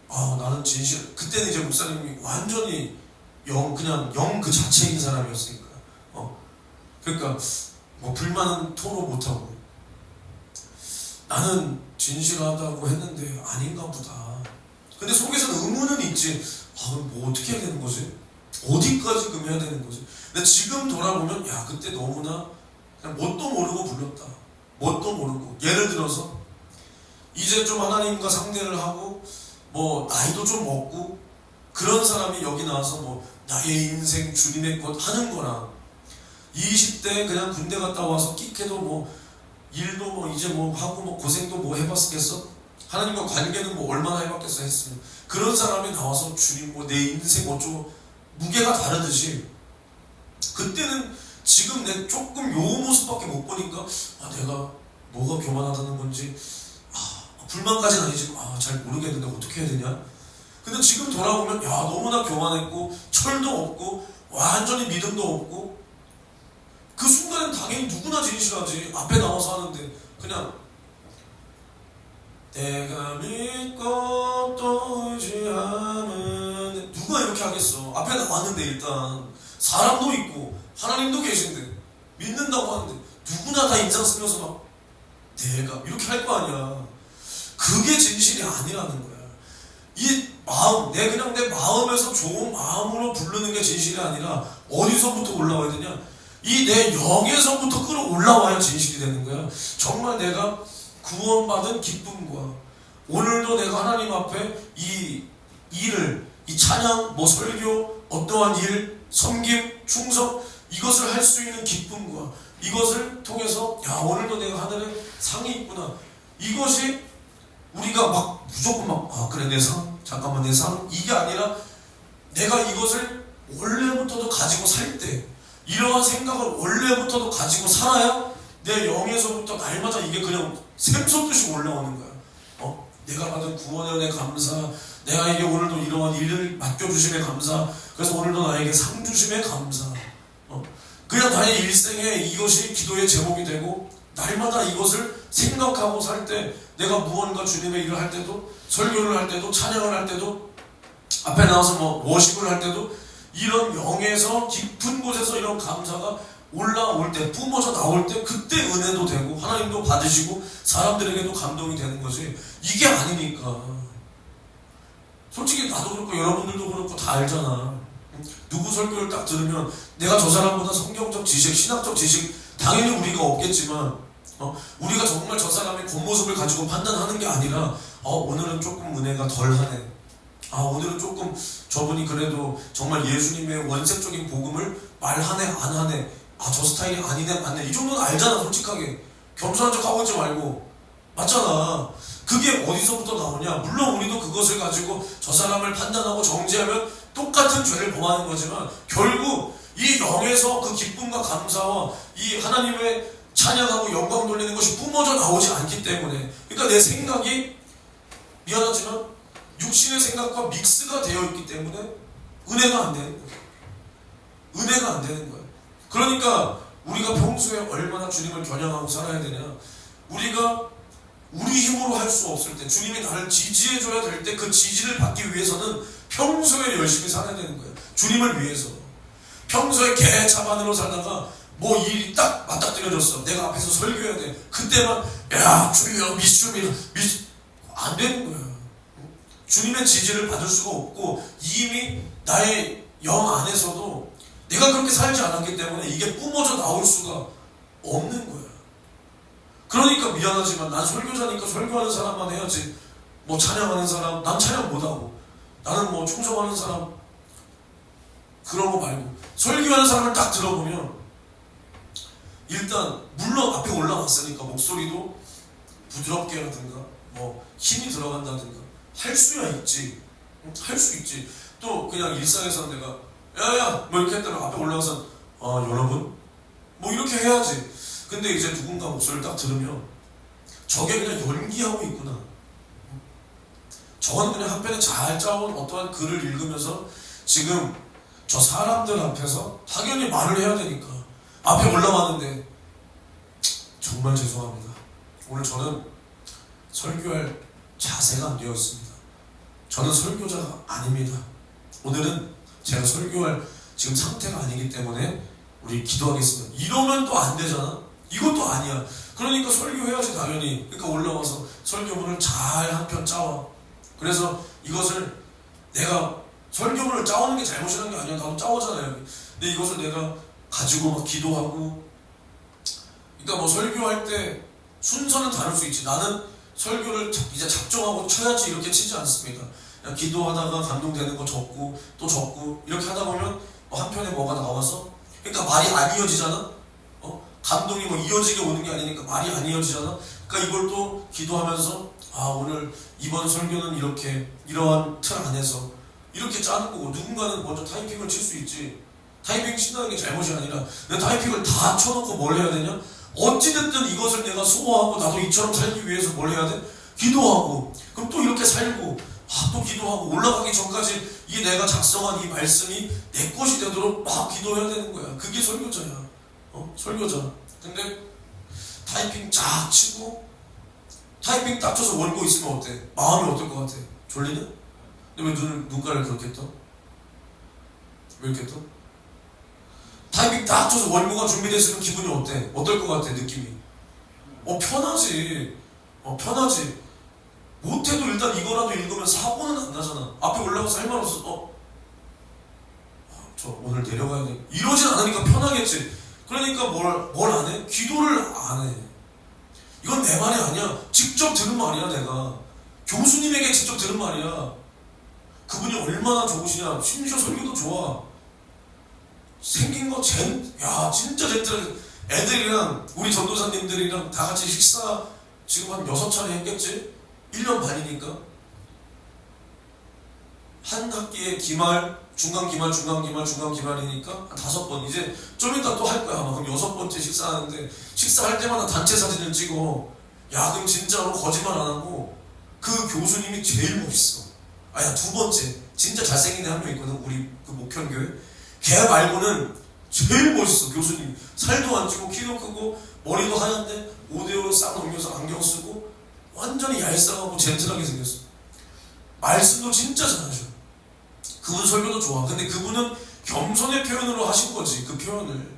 나는 진실. 그때는 이제 목사님이 완전히 그냥 영 그 자체인 사람이었으니까. 그러니까 뭐 불만은 토로 못하고, 나는 진실하다고 했는데 아닌가 보다. 근데 속에서는 의문은 있지. 뭐 어떻게 해야 되는 거지? 어디까지 그럼 해야 되는 거지? 근데 지금 돌아보면 그때 너무나 그냥 뭣도 모르고 불렀다. 뭣도 모르고. 예를 들어서 이제 좀 하나님과 상대를 하고 뭐 나이도 좀 먹고 그런 사람이 여기 나와서 뭐 나의 인생 주님의 것 하는 거랑 20대 그냥 군대 갔다 와서 끽해도 뭐 일도 뭐 이제 뭐 하고 뭐 고생도 뭐 해봤겠어? 하나님과 관계는 뭐 얼마나 해봤겠어 했으면, 그런 사람이 나와서 주님 뭐 내 인생 어쩌고 무게가 다르듯이, 그때는 지금 내 조금 요 모습밖에 못 보니까 내가 뭐가 교만하다는 건지 불만까지는 아니지 잘 모르겠는데 어떻게 해야 되냐. 근데 지금 돌아보면 너무나 교만했고 철도 없고 완전히 믿음도 없고, 그 순간엔 당연히 누구나 진실하지. 앞에 나와서 하는데 그냥 내가 믿고 또 의지하면 누가 이렇게 하겠어. 앞에 나왔는데 일단 사람도 있고 하나님도 계신데 믿는다고 하는데 누구나 다 인상 쓰면서 막 내가 이렇게 할 거 아니야. 그게 진실이 아니라는 거야. 이 마음, 그냥 내 마음에서 좋은 마음으로 부르는 게 진실이 아니라 어디서부터 올라와야 되냐? 이 내 영에서부터 끌어올라와야 진실이 되는 거야. 정말 내가 구원받은 기쁨과 오늘도 내가 하나님 앞에 이 일을, 이 찬양, 뭐 설교, 어떠한 일, 섬김, 충성, 이것을 할 수 있는 기쁨과 이것을 통해서 오늘도 내가 하늘에 상이 있구나. 이것이 우리가 막 무조건 그래 내 상, 잠깐만 내 상, 이게 아니라 내가 이것을 원래부터도 가지고 살 때, 이러한 생각을 원래부터도 가지고 살아야 내 영에서부터 날마다 이게 그냥 샘솟듯이 올라오는 거야. 내가 받은 구원의 은혜 감사, 내가 이게 오늘도 이러한 일을 맡겨주심에 감사, 그래서 오늘도 나에게 상 주심에 감사. 그냥 나의 일생에 이것이 기도의 제목이 되고, 날마다 이것을 생각하고 살 때, 내가 무언가 주님의 일을 할 때도, 설교를 할 때도, 찬양을 할 때도, 앞에 나와서 뭐 워십을 할 때도 이런 영에서 깊은 곳에서 이런 감사가 올라올 때, 뿜어져 나올 때, 그때 은혜도 되고 하나님도 받으시고 사람들에게도 감동이 되는 거지. 이게 아니니까. 솔직히 나도 그렇고 여러분들도 그렇고 다 알잖아. 누구 설교를 딱 들으면 내가 저 사람보다 성경적 지식, 신학적 지식 당연히 우리가 없겠지만 우리가 정말 저 사람의 겉모습을 가지고 판단하는 게 아니라 오늘은 조금 은혜가 덜하네. 오늘은 조금 저분이 그래도 정말 예수님의 원색적인 복음을 말하네 안 하네, 저 스타일이 아니네 맞네, 이 정도는 알잖아. 솔직하게 겸손한 척 하고 있지 말고. 맞잖아. 그게 어디서부터 나오냐. 물론 우리도 그것을 가지고 저 사람을 판단하고 정죄하면 똑같은 죄를 범하는 거지만, 결국 이 영에서 그 기쁨과 감사와 이 하나님의 찬양하고 영광 돌리는 것이 뿜어져 나오지 않기 때문에, 그러니까 내 생각이 미안하지만 육신의 생각과 믹스가 되어 있기 때문에 은혜가 안 되는 거예요. 은혜가 안 되는 거예요. 그러니까 우리가 평소에 얼마나 주님을 겨냥하고 살아야 되냐. 우리가 우리 힘으로 할 수 없을 때, 주님이 나를 지지해줘야 될 때, 그 지지를 받기 위해서는 평소에 열심히 살아야 되는 거예요. 주님을 위해서. 평소에 개차반으로 살다가 뭐 일이 딱 맞닥뜨려졌어. 내가 앞에서 설교해야 돼. 그때만 야 주여 미수미 안 되는 거야. 주님의 지지를 받을 수가 없고 이미 나의 영 안에서도 내가 그렇게 살지 않았기 때문에 이게 뿜어져 나올 수가 없는 거야. 그러니까 미안하지만 난 설교자니까 설교하는 사람만 해야지. 뭐 찬양하는 사람 난 찬양 못하고 나는 뭐 충성하는 사람 그런 거 말고 설교하는 사람을 딱 들어보면 일단 물론 앞에 올라왔으니까 목소리도 부드럽게라든가 뭐 힘이 들어간다든가 할 수야 있지. 할 수 있지. 또 그냥 일상에서 내가 야야 뭐 이렇게 했다가 앞에 올라와서 여러분 뭐 이렇게 해야지. 근데 이제 누군가 목소리를 딱 들으면 저게 그냥 연기하고 있구나. 저건 그냥 한편에 잘 짜온 어떠한 글을 읽으면서 지금 저 사람들 앞에서 당연히 말을 해야 되니까 앞에 올라왔는데 정말 죄송합니다. 오늘 저는 설교할 자세가 안 되어 있습니다. 저는 설교자가 아닙니다. 오늘은 제가 설교할 지금 상태가 아니기 때문에 우리 기도하겠습니다. 이러면 또 안 되잖아. 이것도 아니야. 그러니까 설교해야지 당연히. 그러니까 올라와서 설교문을 잘 한 편 짜와. 그래서 이것을 내가 설교문을 짜오는 게 잘못이라는 게 아니야. 나도 짜오잖아요. 근데 이것을 내가 가지고 막 기도하고. 그러니까 뭐 설교할 때 순서는 다를 수 있지. 나는 설교를 이제 작정하고 쳐야지 이렇게 치지 않습니다. 그냥 기도하다가 감동되는 거 적고 또 적고 이렇게 하다 보면 뭐 한편에 뭐가 나와서 그러니까 말이 안 이어지잖아. 감동이 뭐 이어지게 오는 게 아니니까 말이 안 이어지잖아. 그러니까 이걸 또 기도하면서 오늘 이번 설교는 이렇게 이러한 틀 안에서 이렇게 짜는 거고 누군가는 먼저 타이핑을 칠 수 있지. 타이핑 친다는 게 잘못이 아니라 내가 타이핑을 다 쳐놓고 뭘 해야 되냐? 어찌됐든 이것을 내가 소화하고 나도 이처럼 살기 위해서 뭘 해야 돼? 기도하고 그럼 또 이렇게 살고 또 기도하고 올라가기 전까지 이 내가 작성한 이 말씀이 내 것이 되도록 막 기도해야 되는 거야. 그게 설교자야. 설교자. 근데 타이핑 쫙 치고 타이핑 딱 쳐서 원고 있으면 어때? 마음이 어떨 것 같아? 졸리냐? 근데 왜 눈가를 그렇게 떠? 왜 이렇게 떠? 타이핑 딱 쳐서 원고가 준비됐으면 기분이 어때? 어떨 것 같아? 느낌이? 편하지. 편하지. 못해도 일단 이거라도 읽으면 사고는 안 나잖아. 앞에 올라가서 할 말 없어. 저 오늘 내려가야 돼. 이러진 않으니까 편하겠지. 그러니까 뭘 안 해? 기도를 안 해. 이건 내 말이 아니야. 직접 들은 말이야, 내가. 교수님에게 직접 들은 말이야. 그분이 얼마나 좋으시냐. 심지어 설교도 좋아. 생긴 거 진짜 젠틀하게. 애들이랑 우리 전도사님들이랑 다 같이 식사 지금 한 6차례 했겠지? 1년 반이니까. 한 학기에 기말, 중간기말, 중간기말이니까 한 5번. 이제 좀 이따 또 할 거야. 아마 그럼 6번째 식사하는데 식사할 때마다 단체 사진을 찍어. 야, 그럼 진짜로 거짓말 안 하고 그 교수님이 제일 멋있어. 야, 2번째. 진짜 잘생긴 애 한 명 있거든. 우리 그 목현교회. 걔 말고는 제일 멋있어. 교수님. 살도 안 찌고 키도 크고 머리도 하얀데 5대5로 싹 넘겨서 안경 쓰고 완전히 얄쌍하고 젠틀하게 생겼어. 말씀도 진짜 잘하셔. 그분 설교도 좋아. 근데 그분은 겸손의 표현으로 하신 거지. 그 표현을.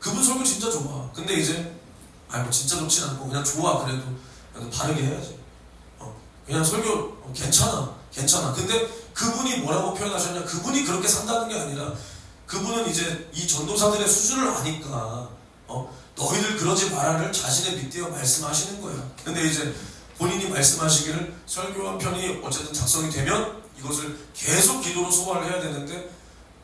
그분 설교 진짜 좋아. 근데 이제 뭐 진짜 좋진 않고 그냥 좋아. 그래도 바르게 해야지. 그냥 설교 괜찮아. 근데 그분이 뭐라고 표현하셨냐? 그분이 그렇게 산다는 게 아니라 그분은 이제 이 전도사들의 수준을 아니까 너희들 그러지 말아를 자신의 빗대어 말씀하시는 거야. 근데 이제 본인이 말씀하시기를 설교 한 편이 어쨌든 작성이 되면 이것을 계속 기도로 소화를 해야 되는데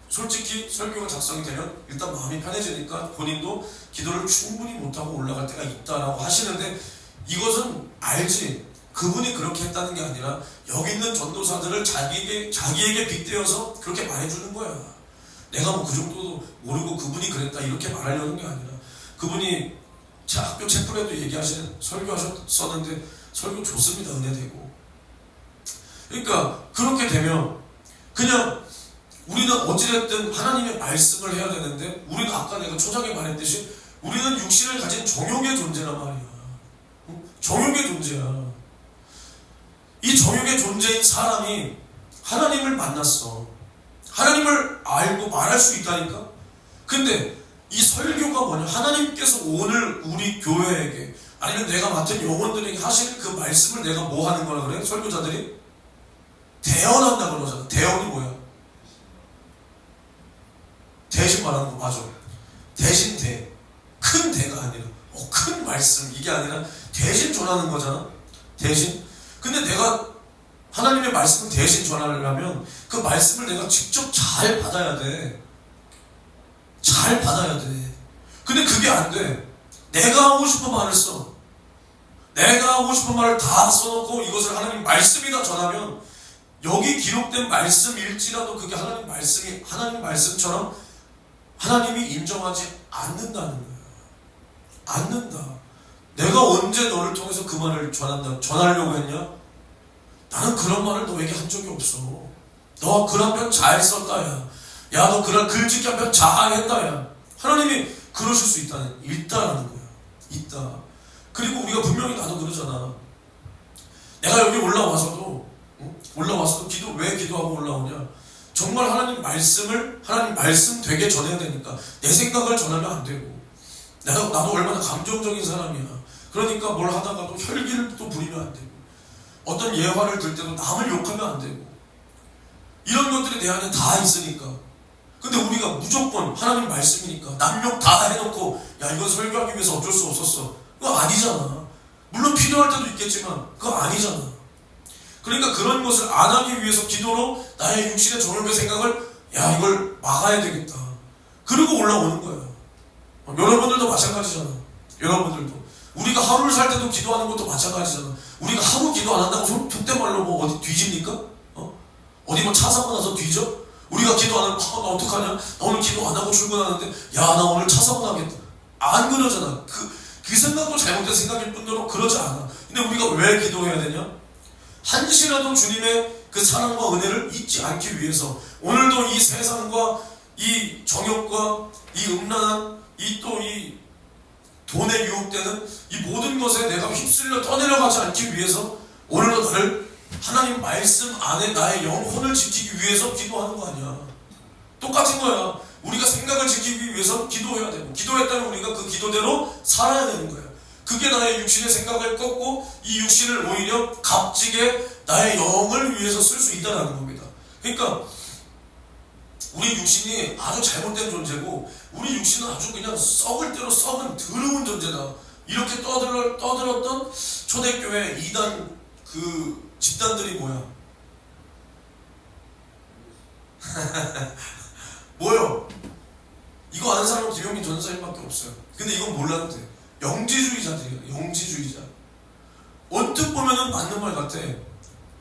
솔직히 설교가 작성이 되면 일단 마음이 편해지니까 본인도 기도를 충분히 못하고 올라갈 때가 있다라고 하시는데 이것은 알지. 그분이 그렇게 했다는 게 아니라 여기 있는 전도사들을 자기에게 빗대어서 그렇게 말해주는 거야. 내가 뭐 그 정도도 모르고 그분이 그랬다 이렇게 말하려는 게 아니라 그분이 학교 책플에도 얘기하시는 설교하셨었는데 설교 좋습니다. 은혜되고. 그러니까 그렇게 되면 그냥 우리는 어찌됐든 하나님의 말씀을 해야 되는데 우리는 아까 내가 초장에 말했듯이 우리는 육신을 가진 정욕의 존재란 말이야. 정욕의 존재야. 이 정욕의 존재인 사람이 하나님을 만났어. 하나님을 알고 말할 수 있다니까. 근데 이 설교가 뭐냐? 하나님께서 오늘 우리 교회에게 아니면 내가 맡은 영혼들에게 하시는 그 말씀을 내가 뭐 하는 거라 그래? 설교자들이 대언한다 그러잖아. 대언이 뭐야? 대신 말하는 거 맞아. 대신 대. 큰 대가 아니라 큰 말씀 이게 아니라 대신 전하는 거잖아. 대신. 근데 내가 하나님의 말씀을 대신 전하려면 그 말씀을 내가 직접 잘 받아야 돼. 잘 받아야 돼. 근데 그게 안 돼. 내가 하고 싶은 말을 써. 내가 하고 싶은 말을 다 써놓고 이것을 하나님 말씀이다 전하면 여기 기록된 말씀일지라도 그게 하나님 말씀이 하나님 말씀처럼 하나님이 인정하지 않는다는 거야. 않는다. 내가 언제 너를 통해서 그 말을 전하려고 했냐? 나는 그런 말을 너에게 한 적이 없어. 너 글 한 편 잘 썼다 야. 야 너 그런 글짓기 한 편 잘 했다 야. 하나님이 그러실 수 있다는 거야. 있다. 그리고 우리가 분명히 나도 그러잖아. 내가 여기 올라와서도 왜 기도하고 올라오냐? 정말 하나님 말씀 되게 전해야 되니까 내 생각을 전하면 안 되고 나도 얼마나 감정적인 사람이야. 그러니까 뭘 하다가도 혈기를 또 부리면 안 되고 어떤 예화를 들 때도 남을 욕하면 안 되고 이런 것들이 내 안에 다 있으니까. 근데 우리가 무조건 하나님 말씀이니까 남 욕 다 해놓고 야 이건 설교하기 위해서 어쩔 수 없었어. 그거 아니잖아. 물론 필요할 때도 있겠지만 그거 아니잖아. 그러니까 그런 것을 안 하기 위해서 기도로 나의 육신의 정욕의 생각을 야 이걸 막아야 되겠다. 그리고 올라오는 거야. 여러분들도 마찬가지잖아. 여러분들도 우리가 하루를 살 때도 기도하는 것도 마찬가지잖아. 우리가 하루 기도 안 한다고 속된 말로 뭐 어디 뒤집니까? 어디 뭐 차 사고 나서 뒤져? 우리가 기도 안 하면 나 어떡하냐? 나 오늘 기도 안 하고 출근하는데 야 나 오늘 차 사고 나겠다. 안 그러잖아. 그 생각도 잘못된 생각일 뿐더러 그러지 않아. 근데 우리가 왜 기도해야 되냐? 한시라도 주님의 그 사랑과 은혜를 잊지 않기 위해서 오늘도 이 세상과 이 정욕과 이 음란한 이 돈에 유혹되는 이 모든 것에 내가 휩쓸려 떠내려가지 않기 위해서 오늘도 너를 하나님 말씀 안에 나의 영혼을 지키기 위해서 기도하는 거 아니야. 똑같은 거야. 우리가 생각을 지키기 위해서 기도해야 되고 기도했다면 우리가 그 기도대로 살아야 되는 거야. 그게 나의 육신의 생각을 꺾고 이 육신을 오히려 값지게 나의 영을 위해서 쓸 수 있다는 겁니다. 그러니까 우리 육신이 아주 잘못된 존재고 우리 육신은 아주 그냥 썩을 대로 썩은 더러운 존재다. 이렇게 떠들었던 초대교회 이단 그 집단들이 뭐야? 뭐요? 이거 아는 사람은 김용민 전사님밖에 없어요. 근데 이건 몰라도 돼. 영지주의자들이야. 영지주의자. 언뜻 보면은 맞는 말 같아.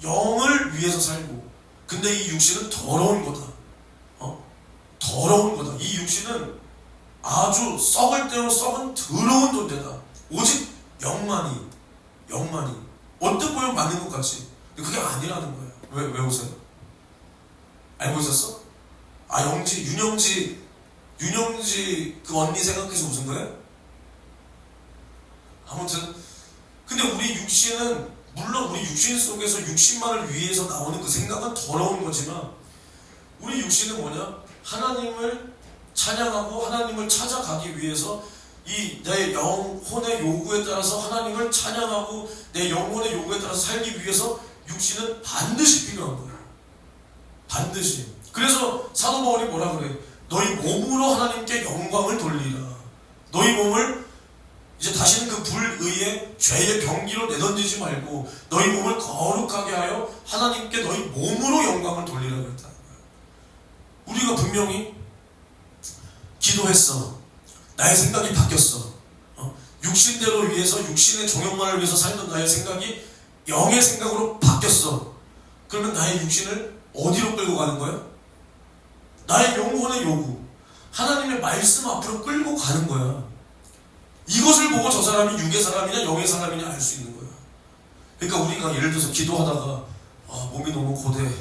영을 위해서 살고 근데 이 육신은 더러운 거다. 더러운 거다. 이 육신은 아주 썩을 대로 썩은 더러운 존재다. 오직 영만이 언뜻 보면 맞는 것 같지. 근데 그게 아니라는 거야. 왜 웃어요? 알고 있었어? 아 윤영지 그 언니 생각해서 웃은 거예요? 아무튼 근데 우리 육신은 물론 우리 육신 속에서 육신만을 위해서 나오는 그 생각은 더러운 거지만 우리 육신은 뭐냐? 하나님을 찬양하고 하나님을 찾아가기 위해서 이 내 영혼의 요구에 따라서 하나님을 찬양하고 내 영혼의 요구에 따라서 살기 위해서 육신은 반드시 필요한 거예요. 반드시. 그래서 사도 바울이 뭐라 그래? 너희 몸으로 하나님께 영광을 돌리라. 너희 몸을 이제 다시는 그 불의의 죄의 병기로 내던지지 말고 너희 몸을 거룩하게 하여 하나님께 너희 몸으로 영광을 돌리라고 했다는 거예요. 우리가 분명히 기도했어. 나의 생각이 바뀌었어. 육신대로 위해서 육신의 종용만을 위해서 살던 나의 생각이 영의 생각으로 바뀌었어. 그러면 나의 육신을 어디로 끌고 가는 거야? 나의 영혼의 요구, 하나님의 말씀 앞으로 끌고 가는 거야. 이것을 보고 저 사람이 육의 사람이냐 영의 사람이냐 알 수 있는 거야. 그러니까 우리가 예를 들어서 기도하다가 몸이 너무 고돼.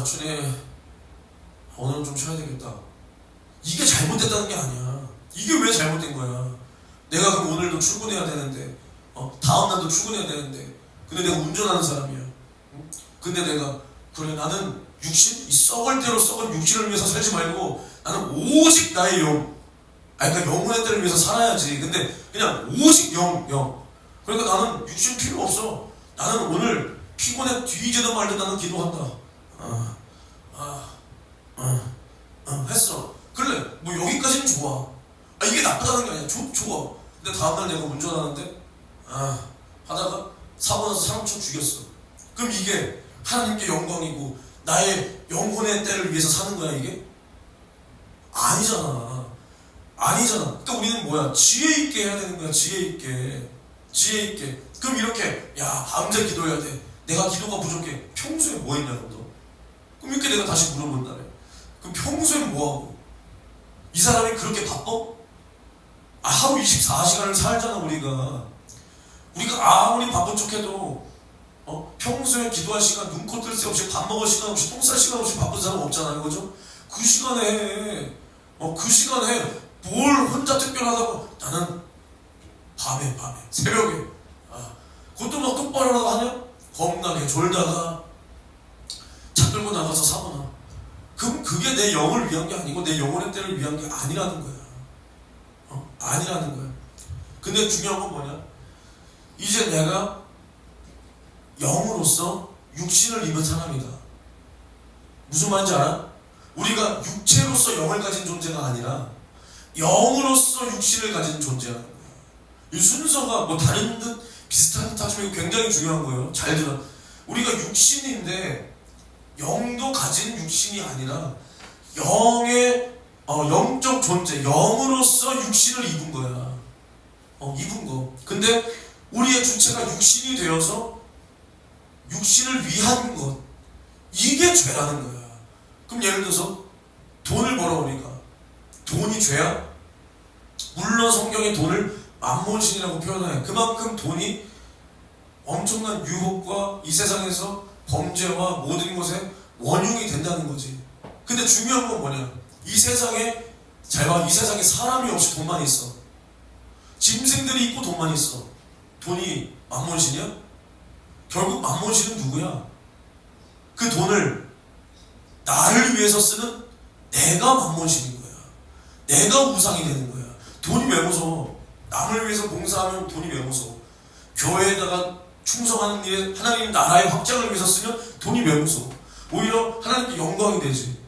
주님 오늘은 좀 쉬어야 되겠다. 이게 잘못됐다는 게 아니야. 이게 왜 잘못된 거야? 내가 그럼 오늘도 출근해야 되는데 다음날도 출근해야 되는데 근데 내가 운전하는 사람이야. 근데 내가 그래 나는 육신? 이 썩을 대로 썩은 육신을 위해서 살지 말고 나는 오직 나의 그러니까 영혼의 때를 위해서 살아야지. 근데 그냥 오직 영. 그러니까 나는 육신 필요 없어. 나는 오늘 피곤해 뒤지든 말든 나는 기도한다. 했어. 그래, 뭐 여기까지는 좋아. 이게 나쁘다는 게 아니야. 좋아. 근데 다음날 내가 운전하는데 하다가 사고 나서 사람 쳐 죽였어. 그럼 이게 하나님께 영광이고 나의 영혼의 때를 위해서 사는 거야 이게? 아니잖아. 그러니까 우리는 뭐야? 지혜 있게 해야 되는 거야. 지혜 있게. 그럼 이렇게 밤새 기도해야 돼. 내가 기도가 부족해. 평소에 뭐 했냐 너? 그럼 이렇게 내가 다시 물어본다며. 그럼 평소에 뭐 하고? 이 사람이 그렇게 바빠? 하루 24시간을 살잖아 우리가 아무리 바쁜 척해도 평소에 기도할 시간, 눈코 뜰 새 없이 밥 먹을 시간 없이 똥 쌀 시간 없이 바쁜 사람 없잖아요, 그죠? 그 시간에 뭘 혼자 특별하다고. 나는 밤에 새벽에 그것도 막 똑바로 하냐? 겁나게 졸다가 차 끌고 나가서 사고 나. 그럼 그게 내 영을 위한 게 아니고 내 영혼의 때를 위한 게 아니라는 거야. 아니라는 거야. 근데 중요한 건 뭐냐? 이제 내가 영으로서 육신을 입은 사람이다. 무슨 말인지 알아? 우리가 육체로서 영을 가진 존재가 아니라 영으로서 육신을 가진 존재라는 거야. 이 순서가 뭐 다른 듯 비슷한 듯 하지만 이거 굉장히 중요한 거예요. 잘 들어. 우리가 육신인데 영도 가진 육신이 아니라 영적 존재, 영으로서 육신을 입은 거야. 입은 거. 근데 우리의 주체가 육신이 되어서 육신을 위한 것, 이게 죄라는 거야. 그럼 예를 들어서 돈을 벌어 우리가 돈이 죄야? 물론 성경이 돈을 만몬신이라고 표현해. 그만큼 돈이 엄청난 유혹과 이 세상에서 범죄와 모든 것에 원흉이 된다는 거지. 근데 중요한 건 뭐냐? 이 세상에 잘 봐. 이 세상에 사람이 없이 돈만 있어. 짐승들이 있고 돈만 있어. 돈이 만몬신이야? 결국 만몬신은 누구야? 그 돈을 나를 위해서 쓰는 내가 만몬신인 거야. 내가 우상이 되는 거야. 돈이 왜 무서워? 남을 위해서 봉사하면 돈이 왜 무서워? 교회에다가 충성하는 일에 하나님 나라의 확장을 위해서 쓰면 돈이 왜 무서워? 오히려 하나님께 영광이 되지.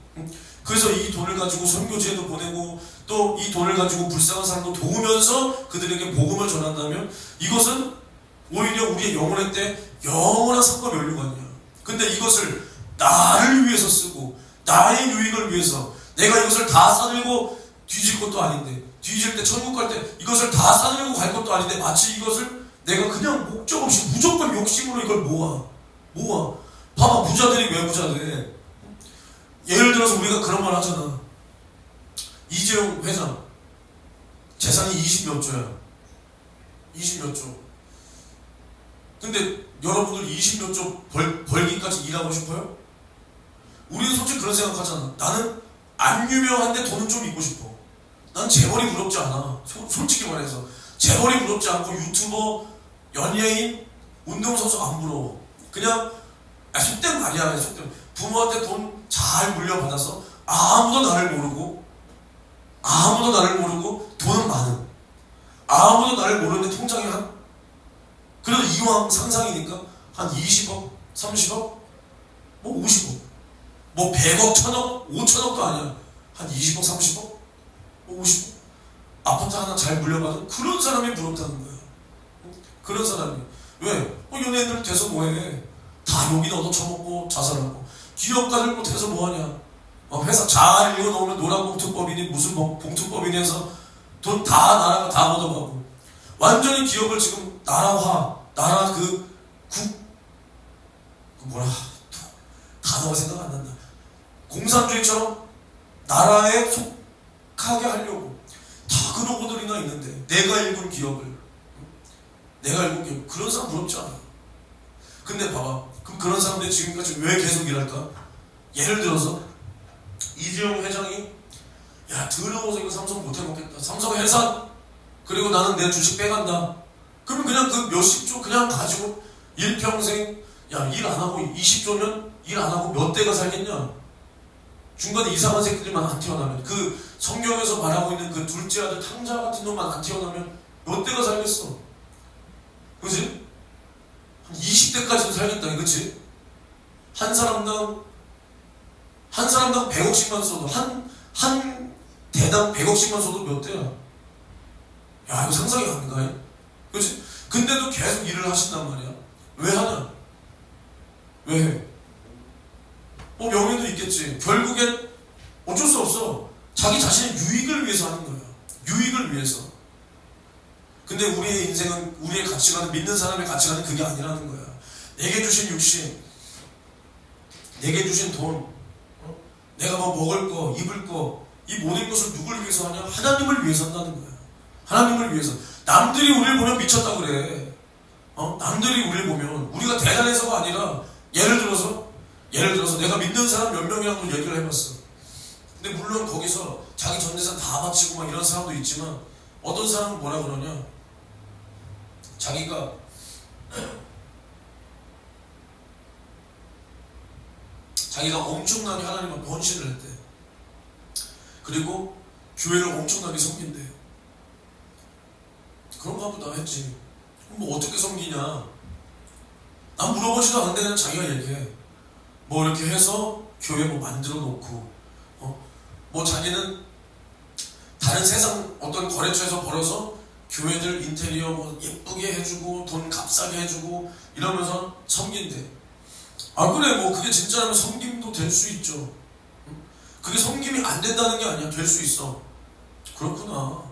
그래서 이 돈을 가지고 선교지에도 보내고 또 이 돈을 가지고 불쌍한 사람도 도우면서 그들에게 복음을 전한다면 이것은 오히려 우리의 영혼의 때 영원한 상과 면류관이야. 근데 이것을 나를 위해서 쓰고 나의 유익을 위해서 내가 이것을 다 싸들고 뒤질 것도 아닌데, 뒤질 때 천국 갈 때 이것을 다 싸들고 갈 것도 아닌데 마치 이것을 내가 그냥 목적 없이 무조건 욕심으로 이걸 모아. 봐봐, 부자들이 왜 부자 돼? 예를 들어서 우리가 그런 말 하잖아. 이재용 회장 재산이 20몇 조야. 20몇 조. 근데 여러분들 20몇 조 벌기까지 일하고 싶어요? 우리는 솔직히 그런 생각하잖아. 나는 안 유명한데 돈은 좀 있고 싶어. 난 재벌이 부럽지 않아. 솔직히 말해서 재벌이 부럽지 않고 유튜버, 연예인, 운동선수 안 부러워. 그냥 속된 말이야. 속된. 부모한테 돈 잘 물려받아서 아무도 나를 모르고 돈은 많은, 아무도 나를 모르는데 통장에 그래도 이왕 상상이니까 한 20억, 30억, 뭐 50억, 뭐 100억, 1000억, 5천억도 아니야. 한 20억, 30억, 뭐 50억. 아파트 하나 잘 물려받은 그런 사람이 부럽다는 거야. 그런 사람이. 왜? 연예인들 돼서 뭐해? 다 여기다 얻어쳐먹고 자살하고. 기업가들 못해서 뭐하냐? 회사 잘 이어놓으면 노란봉투법이니 무슨 봉투법이니 해서 돈 다 나라가 다 얻어가고. 완전히 기업을 지금 나라 단어가 생각 안 난다. 공산주의처럼 나라에 속하게 하려고 다 그러고들이나 있는데 내가 일군 기업 그런 사람 부럽지 않아. 근데 봐봐, 그럼 그런 사람들이 지금까지 왜 계속 일할까? 예를 들어서 이재용 회장이 더러워서 이거 삼성 못 해먹겠다, 삼성 해산, 그리고 나는 내 주식 빼간다. 그러면 그냥 그 몇십 조 그냥 가지고 일평생 일 안 하고 20조면 일 안 하고 몇 대가 살겠냐? 중간에 이상한 새끼들만 안 태어나면, 그 성경에서 말하고 있는 그 둘째 아들 탕자 같은 놈만 안 태어나면 몇 대가 살겠어? 그치? 한 20대까지는 살겠다, 그치? 한 사람당 100억씩만 써도, 한 대당 100억씩만 써도 몇 대야? 야, 이거 상상이 안 가요? 그치? 근데도 계속 일을 하신단 말이야. 왜 하냐? 왜 해? 뭐 명예도 있겠지. 결국엔 어쩔 수 없어. 자기 자신의 유익을 위해서 하는 거야. 유익을 위해서. 근데 우리의 인생은, 우리의 가치관은, 믿는 사람의 가치관은 그게 아니라는 거야. 내게 주신 육신, 내게 주신 돈, 내가 뭐 먹을 거, 입을 거, 이 모든 것을 누굴 위해서 하냐? 하나님을 위해서 한다는 거야. 하나님을 위해서. 남들이 우리를 보면 미쳤다 그래. 남들이 우리를 보면 우리가 대단해서가 아니라, 예를 들어서 내가 믿는 사람 몇 명이랑도 얘기를 해봤어. 근데 물론 거기서 자기 전 재산 다 바치고 막 이런 사람도 있지만, 어떤 사람은 뭐라 그러냐? 자기가 엄청나게 하나님 앞에 헌신을 했대. 그리고 교회를 엄청나게 섬긴대. 그런가 보다 했지. 그럼 뭐 어떻게 섬기냐? 난 물어보지도 않는데 그냥 자기가 얘기해. 뭐 이렇게 해서 교회 뭐 만들어 놓고, 뭐 자기는 다른 세상 어떤 거래처에서 벌어서 교회들 인테리어 뭐 예쁘게 해주고 돈 값싸게 해주고 이러면서 섬긴대. 아 그래, 뭐 그게 진짜라면 섬김도 될 수 있죠. 그게 섬김이 안 된다는 게 아니야. 될 수 있어. 그렇구나.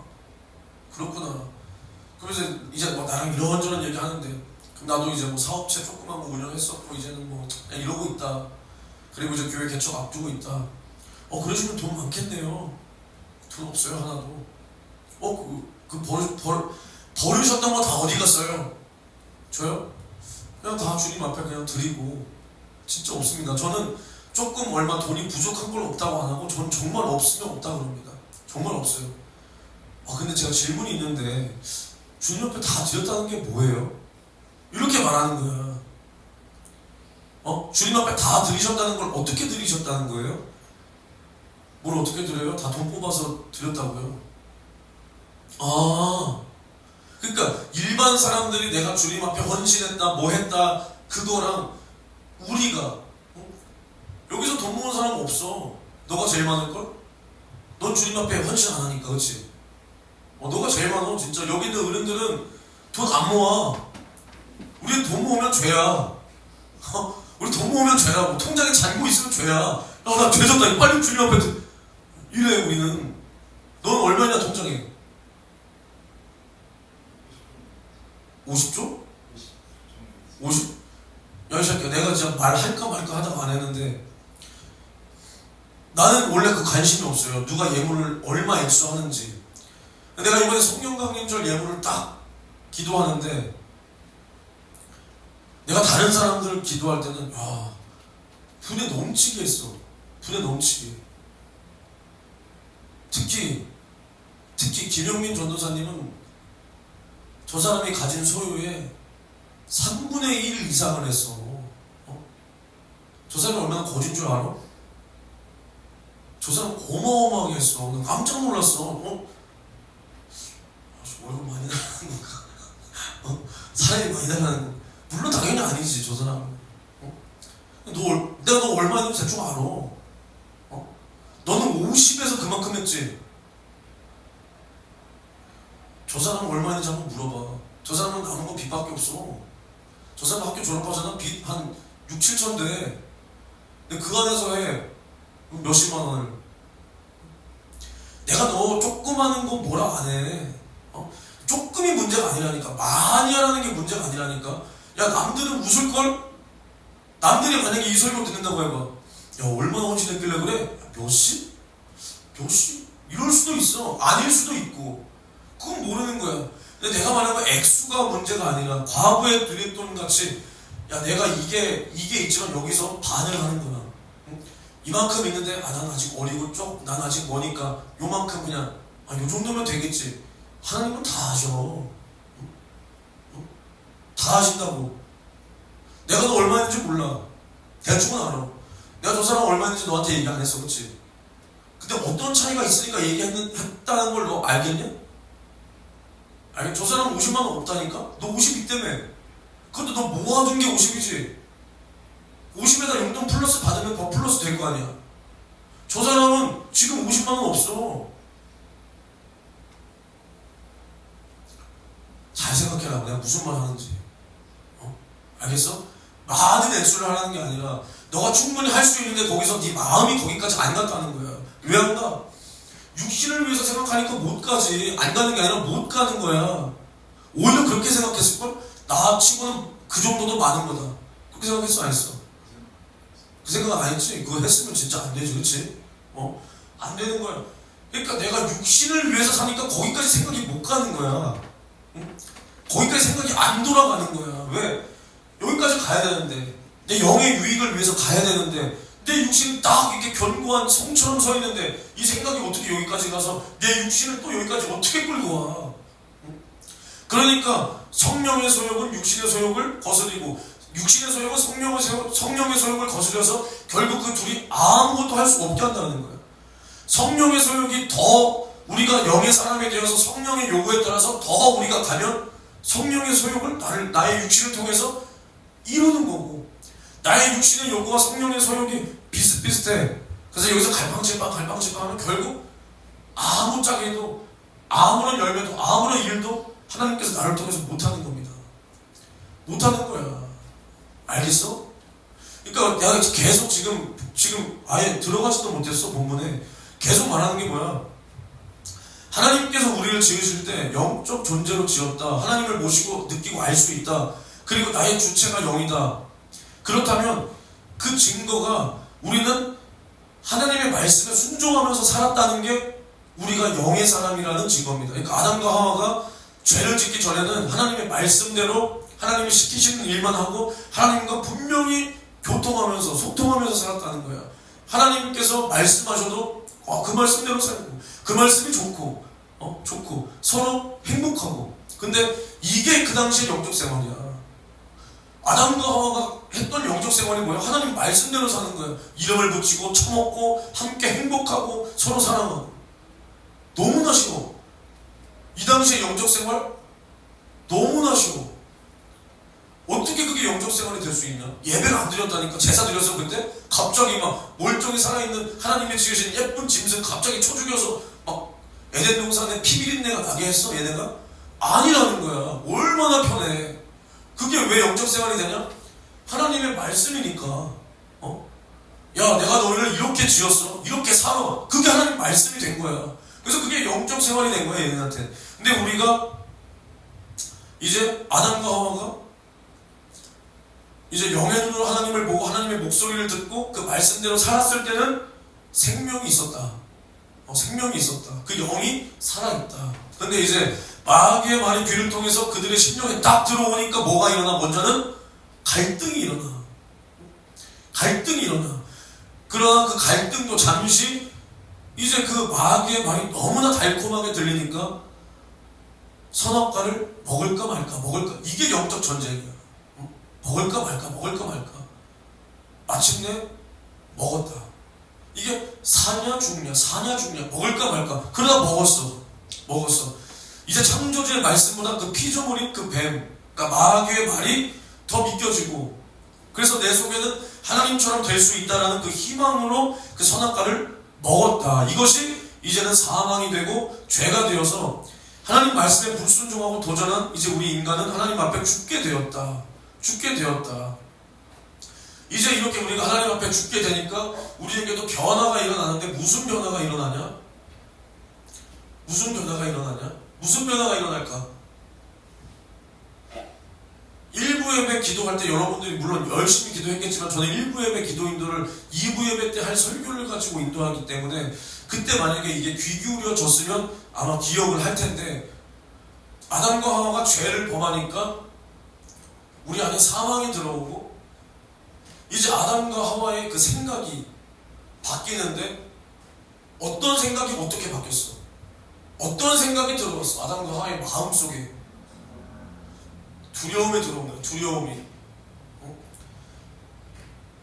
그래서 이제 뭐 나랑 이런저런 얘기 하는데, 그럼 나도 이제 뭐 사업체 조그만 거 운영했었고 이제는 뭐 그냥 이러고 있다. 그리고 이제 교회 개척 앞두고 있다. 그러시면 돈 많겠네요. 돈 없어요, 하나도. 버리셨던 거 다 어디 갔어요? 저요? 그냥 다 주님 앞에 그냥 드리고. 진짜 없습니다. 저는 조금 얼마 돈이 부족한 걸 없다고 안 하고, 저는 정말 없으면 없다 그럽니다. 정말 없어요. 근데 제가 질문이 있는데, 주님 앞에 다 드렸다는 게 뭐예요? 이렇게 말하는 거야. 주님 앞에 다 드리셨다는 걸 어떻게 드리셨다는 거예요? 뭘 어떻게 드려요? 다 돈 뽑아서 드렸다고요? 그러니까 일반 사람들이 내가 주님 앞에 헌신했다, 뭐 했다, 그거랑 우리가, 여기서 돈 모은 사람 없어. 너가 제일 많을걸? 넌 주님 앞에 헌신 안 하니까, 그치? 너가 제일 많어. 진짜 여기 있는 어른들은 돈 안 모아. 우리 돈 모으면 죄야. 우리 돈 모으면 죄라고. 통장에 잔고 있으면 죄야. 나 죄졌다. 빨리 주님 앞에 이래. 우리는. 넌 얼마냐 통장에? 50조? 50? 야, 이 새끼야, 내가 진짜 말할까 말까 하다가 안 했는데, 나는 원래 그 관심이 없어요. 누가 예물을 얼마 액수 하는지. 내가 이번에 성령강림절 예물을 딱 기도하는데, 내가 다른 사람들 기도할 때는 분에 넘치게 했어. 분에 넘치게. 특히 김영민 전도사님은 저 사람이 가진 소유의 3분의 1 이상을 했어. 저 사람이 얼마나 거진 줄 알아? 저 사람 어마어마하게 했어. 나 깜짝 놀랐어. 월급 많이 달라는 건가? 사람이 많이 달라는 거. 물론 당연히 아니지, 저 사람은. 내가 너 얼마 했는지 대충 알아. 너는 50에서 그만큼 했지? 저 사람은 얼마 했는지 한번 물어봐. 저 사람은 남은 거 빚밖에 없어. 저 사람 학교 졸업하잖아. 빚 한 6, 7천 돼. 근데 그 안에서 해. 몇십만 원을. 내가 너 조금 하는 건 뭐라 안 해. 조금이 문제가 아니라니까. 많이 하라는 게 문제가 아니라니까. 야, 남들은 웃을걸? 남들이 만약에 이 설교 듣는다고 해봐. 야, 얼마나 헌신했길래 그래? 야, 몇 시? 몇 시? 이럴 수도 있어. 아닐 수도 있고. 그건 모르는 거야. 근데 내가 말하는 건 액수가 문제가 아니라, 과부의 드렸던 같이, 야, 내가 이게 있지만 여기서 반을 하는 거야. 응? 이만큼 있는데, 난 아직 어리고 난 아직 뭐니까 요만큼 그냥, 요 정도면 되겠지. 하나님은 다 하셔. 다 하신다고. 내가 너 얼마 있는지 몰라. 대충은 알아. 내가 저 사람 얼마 있는지 너한테 얘기 안 했어, 그치? 근데 어떤 차이가 있으니까 얘기했다는 걸 너 알겠냐? 아니, 저 사람은 50만 원 없다니까? 너 50 있다며. 그것도 너 모아둔 게 50이지. 50에다 용돈 플러스 받으면 더 플러스 될 거 아니야. 저 사람은 지금 50만 원 없어. 잘 생각해라. 내가 무슨 말 하는지. 알겠어? 많은 액수를 하라는 게 아니라 너가 충분히 할 수 있는데 거기서 네 마음이 거기까지 안 갔다는 거야. 왜 안 가? 육신을 위해서 생각하니까 못 가지. 안 가는 게 아니라 못 가는 거야. 오히려 그렇게 생각했을걸? 나 치고는 그 정도도 많은 거다. 그렇게 생각했어, 안 했어? 그 생각 안 했지? 그거 했으면 진짜 안 되지, 그치? 안 되는 거야. 그러니까 내가 육신을 위해서 사니까 거기까지 생각이 못 가는 거야. 응? 거기까지 생각이 안 돌아가는 거야. 왜? 여기까지 가야 되는데, 내 영의 유익을 위해서 가야 되는데, 내 육신이 딱 이렇게 견고한 성처럼 서 있는데 이 생각이 어떻게 여기까지 가서 내 육신을 또 여기까지 어떻게 끌고 와? 그러니까 성령의 소욕은 육신의 소욕을 거스리고 육신의 소욕은 성령의 소욕을 거스려서 결국 그 둘이 아무것도 할 수 없게 한다는 거야. 성령의 소욕이 더 우리가 영의 사람이 되어서 성령의 요구에 따라서 더 우리가 가면 성령의 소욕을 나의 육신을 통해서 이루는 거고, 나의 육신의 요구와 성령의 소욕이 비슷비슷해. 그래서 여기서 갈팡질팡 하면 결국 아무 짝에도 아무런 열매도 아무런 일도 하나님께서 나를 통해서 못하는 겁니다. 못하는 거야. 알겠어? 그러니까 내가 계속 지금 아예 들어가지도 못했어. 본문에 계속 말하는 게 뭐야? 하나님께서 우리를 지으실 때 영적 존재로 지었다. 하나님을 모시고 느끼고 알 수 있다. 그리고 나의 주체가 영이다. 그렇다면 그 증거가 우리는 하나님의 말씀에 순종하면서 살았다는 게 우리가 영의 사람이라는 증거입니다. 그러니까 아담과 하와가 죄를 짓기 전에는 하나님의 말씀대로 하나님이 시키시는 일만 하고 하나님과 분명히 교통하면서 소통하면서 살았다는 거야. 하나님께서 말씀하셔도 그 말씀대로 살고 그 말씀이 좋고 서로 행복하고. 근데 이게 그 당시의 영적 생활이야. 아담과 하와가 했던 영적 생활이 뭐야? 하나님 말씀대로 사는 거야. 이름을 붙이고 처먹고 함께 행복하고 서로 사랑하고. 너무나 쉬워. 이 당시의 영적 생활 너무나 쉬워. 어떻게 그게 영적 생활이 될 수 있냐? 예배를 안 드렸다니까. 제사 드려서 그때 갑자기 막 멀쩡히 살아있는 하나님의 지으신 예쁜 짐승 갑자기 쳐 죽여서 막 에덴 동산에 피 비린내가 나게 했어? 얘네가? 아니라는 거야. 얼마나 편해. 그게 왜 영적 생활이 되냐? 하나님의 말씀이니까. 야, 내가 너희를 이렇게 지었어. 이렇게 살아. 그게 하나님 말씀이 된 거야. 그래서 그게 영적 생활이 된 거야, 얘네한테. 근데 우리가 이제 아담과 하와가 이제 영의 눈으로 하나님을 보고 하나님의 목소리를 듣고 그 말씀대로 살았을 때는 생명이 있었다. 생명이 있었다. 그 영이 살아있다. 근데 이제 마귀의 말이 귀를 통해서 그들의 심령에 딱 들어오니까 뭐가 일어나? 먼저는 갈등이 일어나. 갈등이 일어나. 그러나 그 갈등도 잠시 이제 그 마귀의 말이 너무나 달콤하게 들리니까 선악과를 먹을까 말까 먹을까. 이게 영적 전쟁이야. 먹을까 말까 먹을까 말까. 마침내 먹었다. 이게 사냐 죽냐 사냐 죽냐 먹을까 말까. 그러다 먹었어. 이제 창조주의 말씀보다 그 피조물인 그 뱀, 그러니까 마귀의 말이 더 믿겨지고, 그래서 내 속에는 하나님처럼 될 수 있다라는 그 희망으로 그 선악과를 먹었다. 이것이 이제는 사망이 되고 죄가 되어서 하나님 말씀에 불순종하고 도전한 이제 우리 인간은 하나님 앞에 죽게 되었다. 이제 이렇게 우리가 하나님 앞에 죽게 되니까 우리에게도 변화가 일어나는데 무슨 변화가 일어나냐? 무슨 변화가 일어날까? 일부 예배 기도할 때 여러분들이 물론 열심히 기도했겠지만 저는 일부 예배 기도인도를 2부 예배 때 할 설교를 가지고 인도하기 때문에 그때 만약에 이게 귀 기울여졌으면 아마 기억을 할 텐데, 아담과 하와가 죄를 범하니까 우리 안에 사망이 들어오고 이제 아담과 하와의 그 생각이 바뀌는데, 어떤 생각이 어떻게 바뀌었어? 어떤 생각이 들어왔어? 아담과 하와의 마음속에 두려움이 들어온 거야. 두려움이.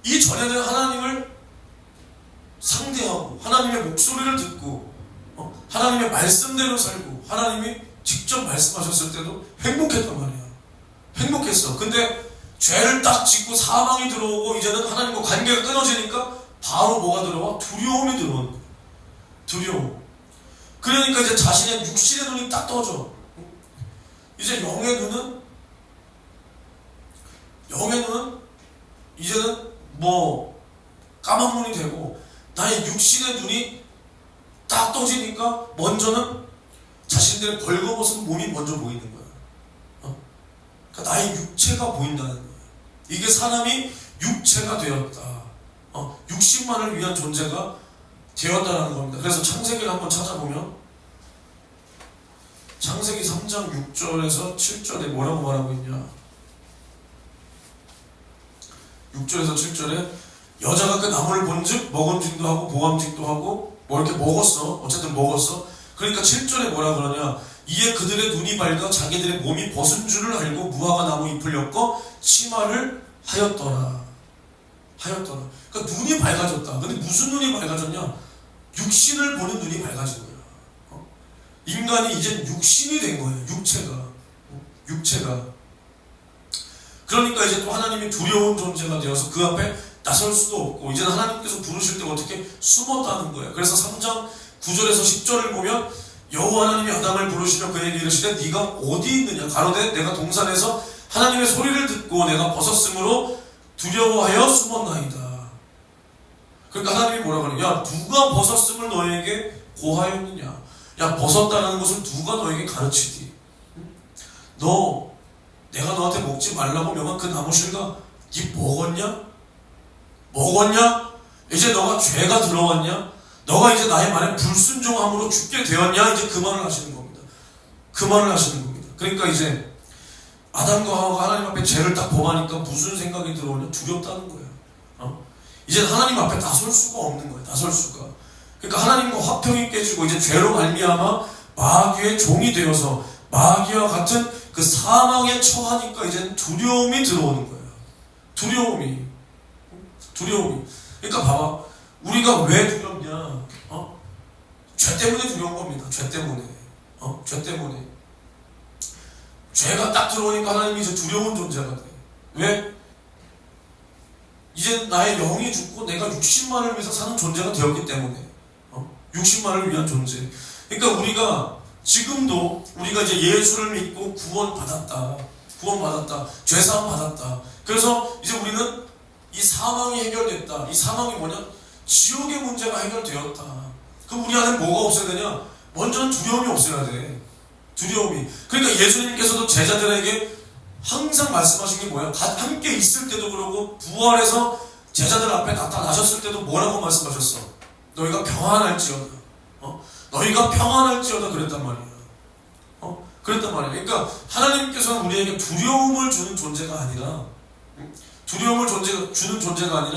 이전에는 하나님을 상대하고 하나님의 목소리를 듣고 하나님의 말씀대로 살고 하나님이 직접 말씀하셨을 때도 행복했단 말이야. 행복했어. 근데 죄를 딱 짓고 사망이 들어오고 이제는 하나님과 관계가 끊어지니까 바로 뭐가 들어와? 두려움이 들어오는 거야. 두려움. 그러니까 이제 자신의 육신의 눈이 딱 떠져. 이제 영의 눈은 이제는 뭐 까만 눈이 되고 나의 육신의 눈이 딱 떠지니까 먼저는 자신들의 벌거벗은 몸이 먼저 보이는 거야. 그러니까 나의 육체가 보인다는 거야. 이게 사람이 육체가 되었다. 육신만을 위한 존재가 되었다는 겁니다. 그래서 창세기를 한번 찾아보면 창세기 3장 6절에서 7절에 뭐라고 말하고 있냐. 6절에서 7절에 여자가 그 나무를 본즉 먹음직도 하고 보암직도 하고 뭐 이렇게 먹었어. 어쨌든 먹었어. 그러니까 7절에 뭐라 그러냐. 이에 그들의 눈이 밝아 자기들의 몸이 벗은 줄을 알고 무화과 나무 잎을 엮어 치마를 하였더라. 그러니까 눈이 밝아졌다. 근데 무슨 눈이 밝아졌냐? 육신을 보는 눈이 밝아진 거야. 인간이 이제 육신이 된 거예요. 육체가. 그러니까 이제 또 하나님이 두려운 존재가 되어서 그 앞에 나설 수도 없고 이제는 하나님께서 부르실 때 어떻게 숨었다는 거예요. 그래서 3장 9절에서 10절을 보면 여호와 하나님이 아담을 부르시며 그에게 이르시되 네가 어디 있느냐 가로되 내가 동산에서 하나님의 소리를 듣고 내가 벗었으므로 두려워하여 숨었나이다. 그러니까 하나님이 뭐라 그래요? 야 누가 벗었음을 너에게 고하였느냐. 야 벗었다는 것을 누가 너에게 가르치디. 내가 너한테 먹지 말라고 명한 그 나무실과 니 먹었냐? 이제 너가 죄가 들어왔냐? 너가 이제 나의 말에 불순종함으로 죽게 되었냐? 이제 그 말을 하시는 겁니다. 그러니까 이제 아담과 하와가 하나님 앞에 죄를 딱 범하니까 무슨 생각이 들어오냐? 두렵다는 거예요. 이제 하나님 앞에 나설 수가 없는 거예요. 그러니까 하나님과 화평이 깨지고 이제 죄로 말미암아 마귀의 종이 되어서 마귀와 같은 그 사망에 처하니까 이제 두려움이 들어오는 거예요. 두려움이. 그러니까 봐봐. 우리가 왜 두렵냐? 죄 때문에 두려운 겁니다. 죄 때문에. 죄가 딱 들어오니까 하나님이 이제 두려운 존재가 돼. 왜? 이제 나의 영이 죽고 내가 육신만을 위해서 사는 존재가 되었기 때문에. 육신만을 위한 존재. 그러니까 우리가 지금도 우리가 이제 예수를 믿고 구원받았다. 죄사함 받았다. 그래서 이제 우리는 이 사망이 해결됐다. 이 사망이 뭐냐? 지옥의 문제가 해결되었다. 그럼 우리 안에 뭐가 없어야 되냐? 먼저는 두려움이 없어야 돼. 두려움이. 그러니까 예수님께서도 제자들에게 항상 말씀하신 게 뭐야? 함께 있을 때도 그러고 부활해서 제자들 앞에 나타나셨을 때도 뭐라고 말씀하셨어? 너희가 평안할지어다. 너희가 평안할지어다 그랬단 말이야. 그러니까 하나님께서는 우리에게 두려움을 주는 존재가 아니라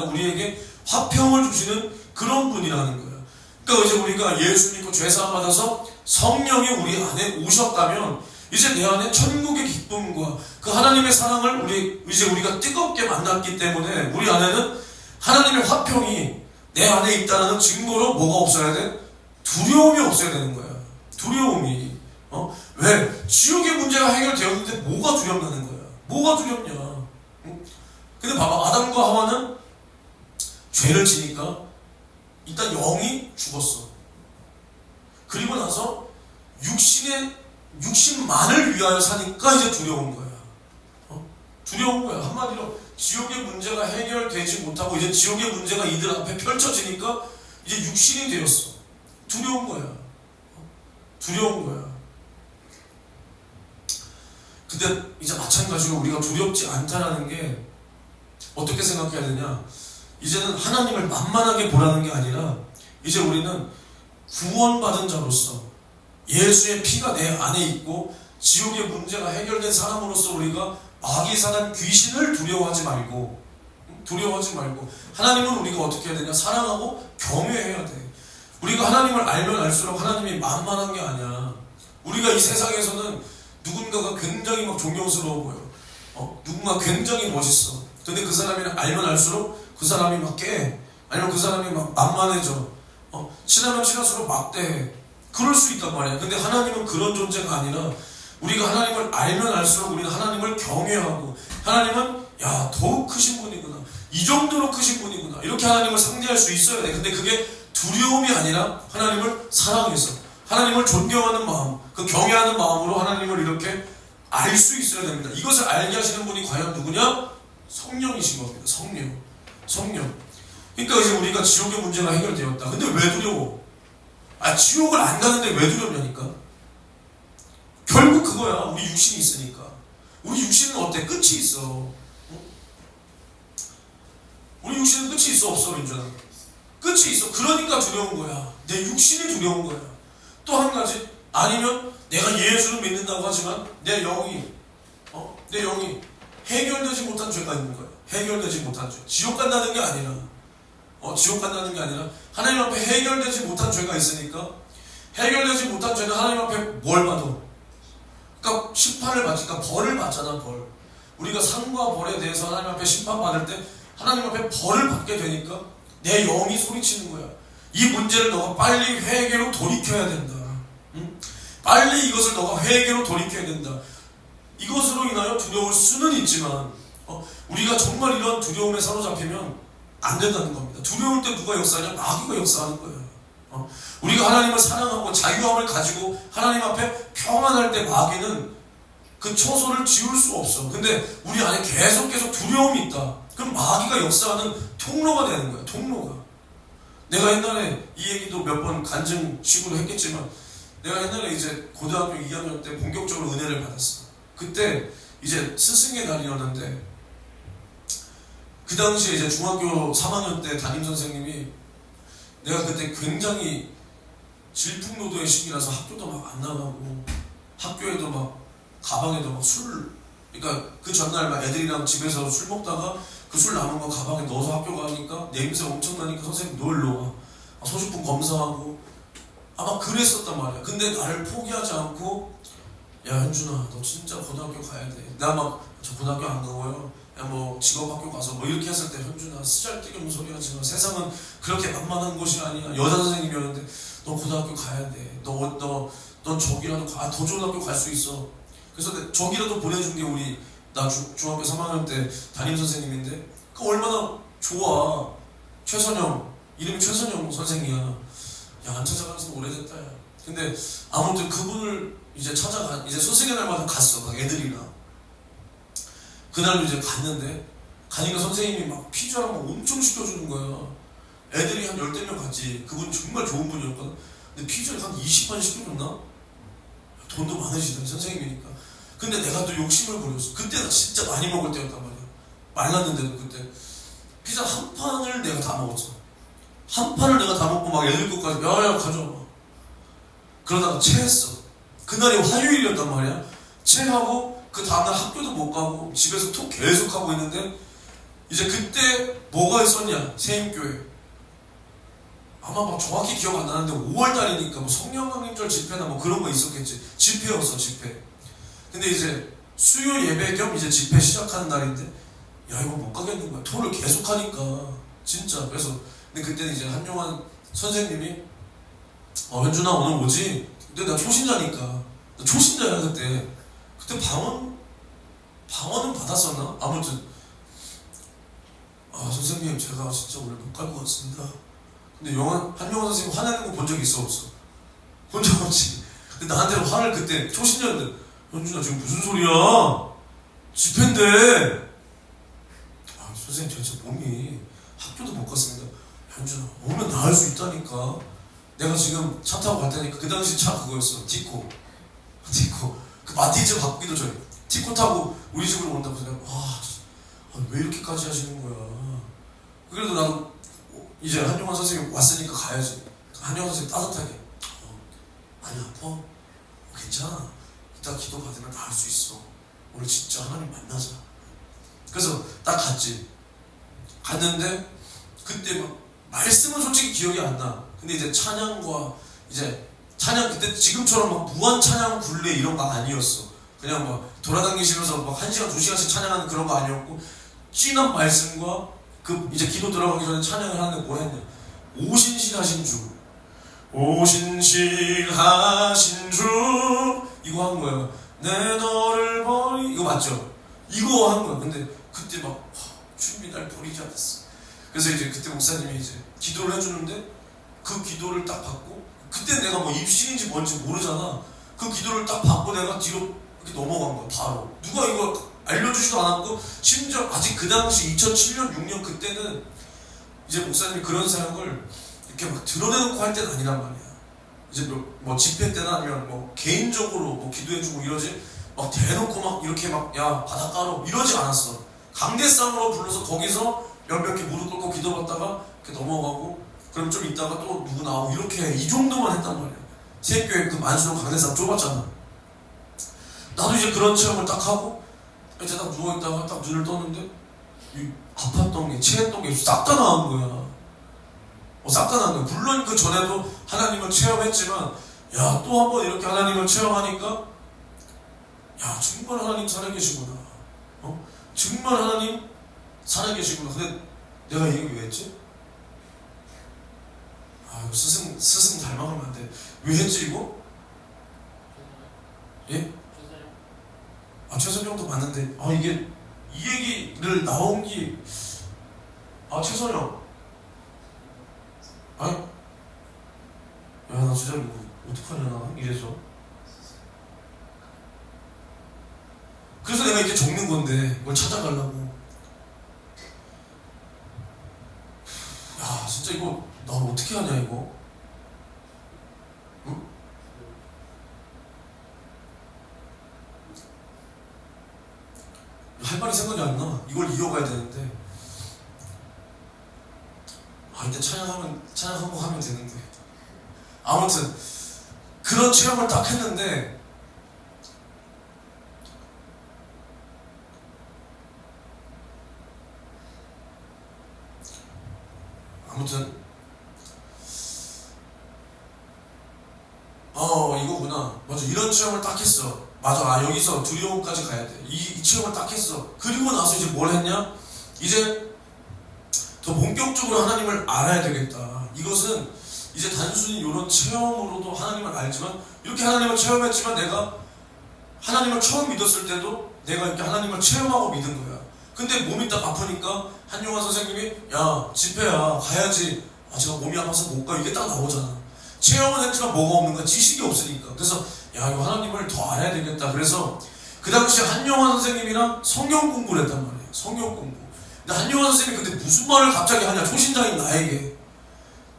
우리에게 화평을 주시는 그런 분이라는 거예요. 그러니까 이제 우리가 예수 믿고 죄사함 받아서 성령이 우리 안에 오셨다면 이제 내 안에 천국의 기쁨과 그 하나님의 사랑을 우리가 뜨겁게 만났기 때문에 우리 안에는 하나님의 화평이 내 안에 있다는 증거로 뭐가 없어야 돼? 두려움이 없어야 되는 거야. 두려움이. 왜? 지옥의 문제가 해결되었는데 뭐가 두렵다는 거야. 뭐가 두렵냐. 근데 봐봐. 아담과 하와는 죄를 지니까 일단 영이 죽었어. 그리고 나서 육신만을 위하여 사니까 이제 두려운 거야. 두려운 거야. 한마디로 지옥의 문제가 해결되지 못하고 이제 지옥의 문제가 이들 앞에 펼쳐지니까 이제 육신이 되었어. 두려운 거야. 근데 이제 마찬가지로 우리가 두렵지 않다라는 게 어떻게 생각해야 되냐? 이제는 하나님을 만만하게 보라는 게 아니라 이제 우리는 구원받은 자로서 예수의 피가 내 안에 있고 지옥의 문제가 해결된 사람으로서 우리가 마귀 사단 귀신을 두려워하지 말고 하나님은 우리가 어떻게 해야 되냐? 사랑하고 경외해야 돼. 우리가 하나님을 알면 알수록 하나님이 만만한 게 아니야. 우리가 이 세상에서는 누군가가 굉장히 막 존경스러워 보여. 누군가 굉장히 멋있어. 근데 그 사람이 알면 알수록 그 사람이 막 깨. 아니면 그 사람이 막 만만해져. 친하면 친할수록 막대해. 그럴 수 있단 말이야. 근데 하나님은 그런 존재가 아니라 우리가 하나님을 알면 알수록 우리는 하나님을 경외하고 하나님은 야 더욱 크신 분이구나. 이 정도로 크신 분이구나. 이렇게 하나님을 상대할 수 있어야 돼. 근데 그게 두려움이 아니라 하나님을 사랑해서 하나님을 존경하는 마음, 그 경외하는 마음으로 하나님을 이렇게 알 수 있어야 됩니다. 이것을 알게 하시는 분이 과연 누구냐? 성령이신 겁니다. 성령. 그러니까 이제 우리가 지옥의 문제가 해결되었다. 근데 왜 두려워? 지옥을 안 가는데 왜 두렵냐니까. 결국 그거야. 우리 육신이 있으니까. 우리 육신은 어때? 끝이 있어. 우리 육신은 끝이 있어 없어 민준아? 끝이 있어. 그러니까 두려운 거야. 내 육신이 두려운 거야. 또 한 가지 아니면 내가 예수를 믿는다고 하지만 내 영이 해결되지 못한 죄가 있는 거야. 해결되지 못한 죄. 지옥 간다는 게 아니라 하나님 앞에 해결되지 못한 죄가 있으니까 해결되지 못한 죄는 하나님 앞에 뭘 받아? 그러니까 심판을 받으니까 벌을 받잖아. 벌. 우리가 상과 벌에 대해서 하나님 앞에 심판받을 때 하나님 앞에 벌을 받게 되니까 내 영이 소리치는 거야. 이 문제를 너가 빨리 회개로 돌이켜야 된다. 응? 빨리 이것을 너가 회개로 돌이켜야 된다. 이것으로 인하여 두려울 수는 있지만 우리가 정말 이런 두려움에 사로잡히면 안 된다는 겁니다. 두려울 때 누가 역사하냐? 마귀가 역사하는 거예요. 우리가 하나님을 사랑하고 자유함을 가지고 하나님 앞에 평안할 때 마귀는 그 처소를 지울 수 없어. 근데 우리 안에 계속 두려움이 있다. 그럼 마귀가 역사하는 통로가 되는 거야. 통로가. 내가 옛날에 이 얘기도 몇 번 간증식으로 했겠지만 내가 옛날에 이제 고등학교 2학년 때 본격적으로 은혜를 받았어. 그때 이제 스승의 날이었는데 그 당시에 이제 중학교 3학년 때 담임 선생님이 내가 그때 굉장히 질풍노도의 시기라서 학교도 막 안 나가고 학교에도 막 가방에도 막 술, 그러니까 그 전날 막 애들이랑 집에서 술 먹다가 그 술 남은 거 가방에 넣어서 학교 가니까 냄새 엄청 나니까 선생님 너 일로 와. 소지품 검사하고 아마 그랬었단 말이야. 근데 나를 포기하지 않고 야 현준아 너 진짜 고등학교 가야 돼. 나 막 저 고등학교 안 가고요. 야 뭐 직업학교 가서 뭐 이렇게 했을 때 현준아 쓰잘데기 소리 하지 마. 세상은 그렇게 만만한 곳이 아니야. 여자 선생님이었는데 너 고등학교 가야 돼. 넌 저기라도 더 좋은 학교 갈 수 있어. 그래서 저기라도 보내준 게 우리 나 중학교 3학년 때 담임 선생님인데 그 얼마나 좋아. 최선영 이름이 최선영 선생이야. 야 안 찾아가서 오래됐다 야. 근데 아무튼 그분을 이제 이제 스승의 날마다 갔어. 막 애들이랑 그날도 이제 갔는데 가니까 선생님이 막 피자랑 막 엄청 시켜주는 거야. 애들이 한 10대 명 갔지. 그분 정말 좋은 분이었거든. 근데 피자를 한 20판 시켜줬나? 돈도 많으시더니 선생님이니까. 근데 내가 또 욕심을 부렸어. 그때 나 진짜 많이 먹을 때였단 말이야. 말랐는데도 그때 피자 한 판을 내가 다 먹었어. 한 판을 내가 다 먹고 막 애들 것까지 야야 가져와. 그러다가 체했어. 그날이 화요일이었단 말이야. 체하고 그 다음날 학교도 못 가고 집에서 톡 계속 하고 있는데 이제 그때 뭐가 있었냐? 세임교회. 아마 막 정확히 기억 안 나는데 5월달이니까 뭐 성령강림절 집회나 뭐 그런 거 있었겠지. 집회였어 집회. 근데 이제 수요 예배 겸 이제 집회 시작하는 날인데 야 이거 못 가겠는 거야. 토를 계속 하니까 진짜. 그래서 근데 그때는 이제 한용환 선생님이 현준아 오늘 오지? 근데 나 초신자니까. 나 초신자야 그때 방언은 받았었나? 아무튼 선생님 제가 진짜 오늘 못 갈 것 같습니다. 근데 한용환 선생님 화내는 거 본 적 있어 없어? 본 적 없지. 근데 나한테 화를 그때 초신자인데 현준아 지금 무슨 소리야? 집회인데 선생님 저 진짜 몸이 학교도 못 갔습니다. 현준아 오면 나을 수 있다니까. 내가 지금 차 타고 갈 테니까. 그 당시 차 그거였어. 티코 그 마티즈 바꾸기도 전에 티코 타고 우리 집으로 온다고 내가 왜 이렇게까지 하시는 거야. 그래도 나도 이제 한용환 선생님 왔으니까 가야지. 한용환 선생님 따뜻하게 많이 아파? 괜찮아. 이따 기도 받으면 나을 수 있어. 오늘 진짜 하나님 만나자. 그래서 딱 갔는데 그때 막 말씀은 솔직히 기억이 안 나. 근데 이제 찬양 그때 지금처럼 막 무한 찬양 굴레 이런 거 아니었어. 그냥 막 돌아다니시면서 막 1시간 2시간씩 찬양하는 그런 거 아니었고 진한 말씀과 그 이제 기도 들어가기 전에 찬양을 하는데 뭐 했냐? 오신신 하신 주 오신실하신 주 이거 한 거예요. 내 너를 버리 이거 맞죠? 이거 한 거야. 근데 그때 막 주님이 날 버리지 않았어. 그래서 이제 그때 목사님이 이제 기도를 해주는데 그 기도를 딱 받고 그때 내가 뭐 입신인지 뭔지 모르잖아. 그 기도를 딱 받고 내가 뒤로 이렇게 넘어간 거야. 바로 누가 이거 알려주지도 않았고 심지어 아직 그 당시 2007년 6년 그때는 이제 목사님이 그런 사역을 이렇게 막 드러내놓고 할 때는 아니란 말이야. 이제 뭐 집회 때나 아니면 뭐 개인적으로 뭐 기도해주고 이러지 막 대놓고 막 이렇게 막 야 바닷가로 이러지 않았어. 강대상으로 불러서 거기서 몇몇 개 무릎 꿇고 기도받다가 이렇게 넘어가고 그럼 좀 있다가 또 누구 나오고 이렇게 이 정도만 했단 말이야. 세교회 그 만수동 강대상 좁았잖아. 나도 이제 그런 체험을 딱 하고 이제 딱 누워있다가 딱 눈을 떴는데 이 아팠던 게 체했던 게 싹 다 나은 거야. 싹 다 나은 거야. 물론 그 전에도 하나님을 체험했지만 야 또 한 번 이렇게 하나님을 체험하니까 야 정말 하나님 살아계시구나. 정말 하나님 살아계시구나. 근데 내가 이 얘기 왜 했지? 이거 스승 닮아가면 안 돼. 왜 했지 이거? 예? 최선영도 봤는데 이게 이 얘기를 나온 게 최선영 야 나 진짜 이거 어떡하냐 나 이래서 그래서 내가 이렇게 적는 건데 뭘 찾아가려고 야 진짜 이거 나 어떻게 하냐 이거 응? 할 말이 생각이 안 나. 이걸 이어가야 되는데 이때 찬양 한곡 하면 되는데 아무튼 그런 체험을 딱 했는데 아무튼 이거구나. 맞아 이런 체험을 딱 했어. 맞아 여기서 두려움까지 가야 돼. 이 체험을 딱 했어. 그리고 나서 이제 뭘 했냐? 이제 더 본격적으로 하나님을 알아야 되겠다. 이것은 이제 단순히 이런 체험으로도 하나님을 알지만 이렇게 하나님을 체험했지만 내가 하나님을 처음 믿었을 때도 내가 이렇게 하나님을 체험하고 믿은 거야. 근데 몸이 딱 아프니까 한용화 선생님이 야 집회야 가야지. 제가 몸이 아파서 못 가. 이게 딱 나오잖아. 체험은 했지만 뭐가 없는 거야. 지식이 없으니까. 그래서 야 이거 하나님을 더 알아야 되겠다. 그래서 그 당시 한용화 선생님이랑 성경 공부를 했단 말이에요. 성경 공부. 근데 한용화 선생님이 근데 무슨 말을 갑자기 하냐. 초신자인 나에게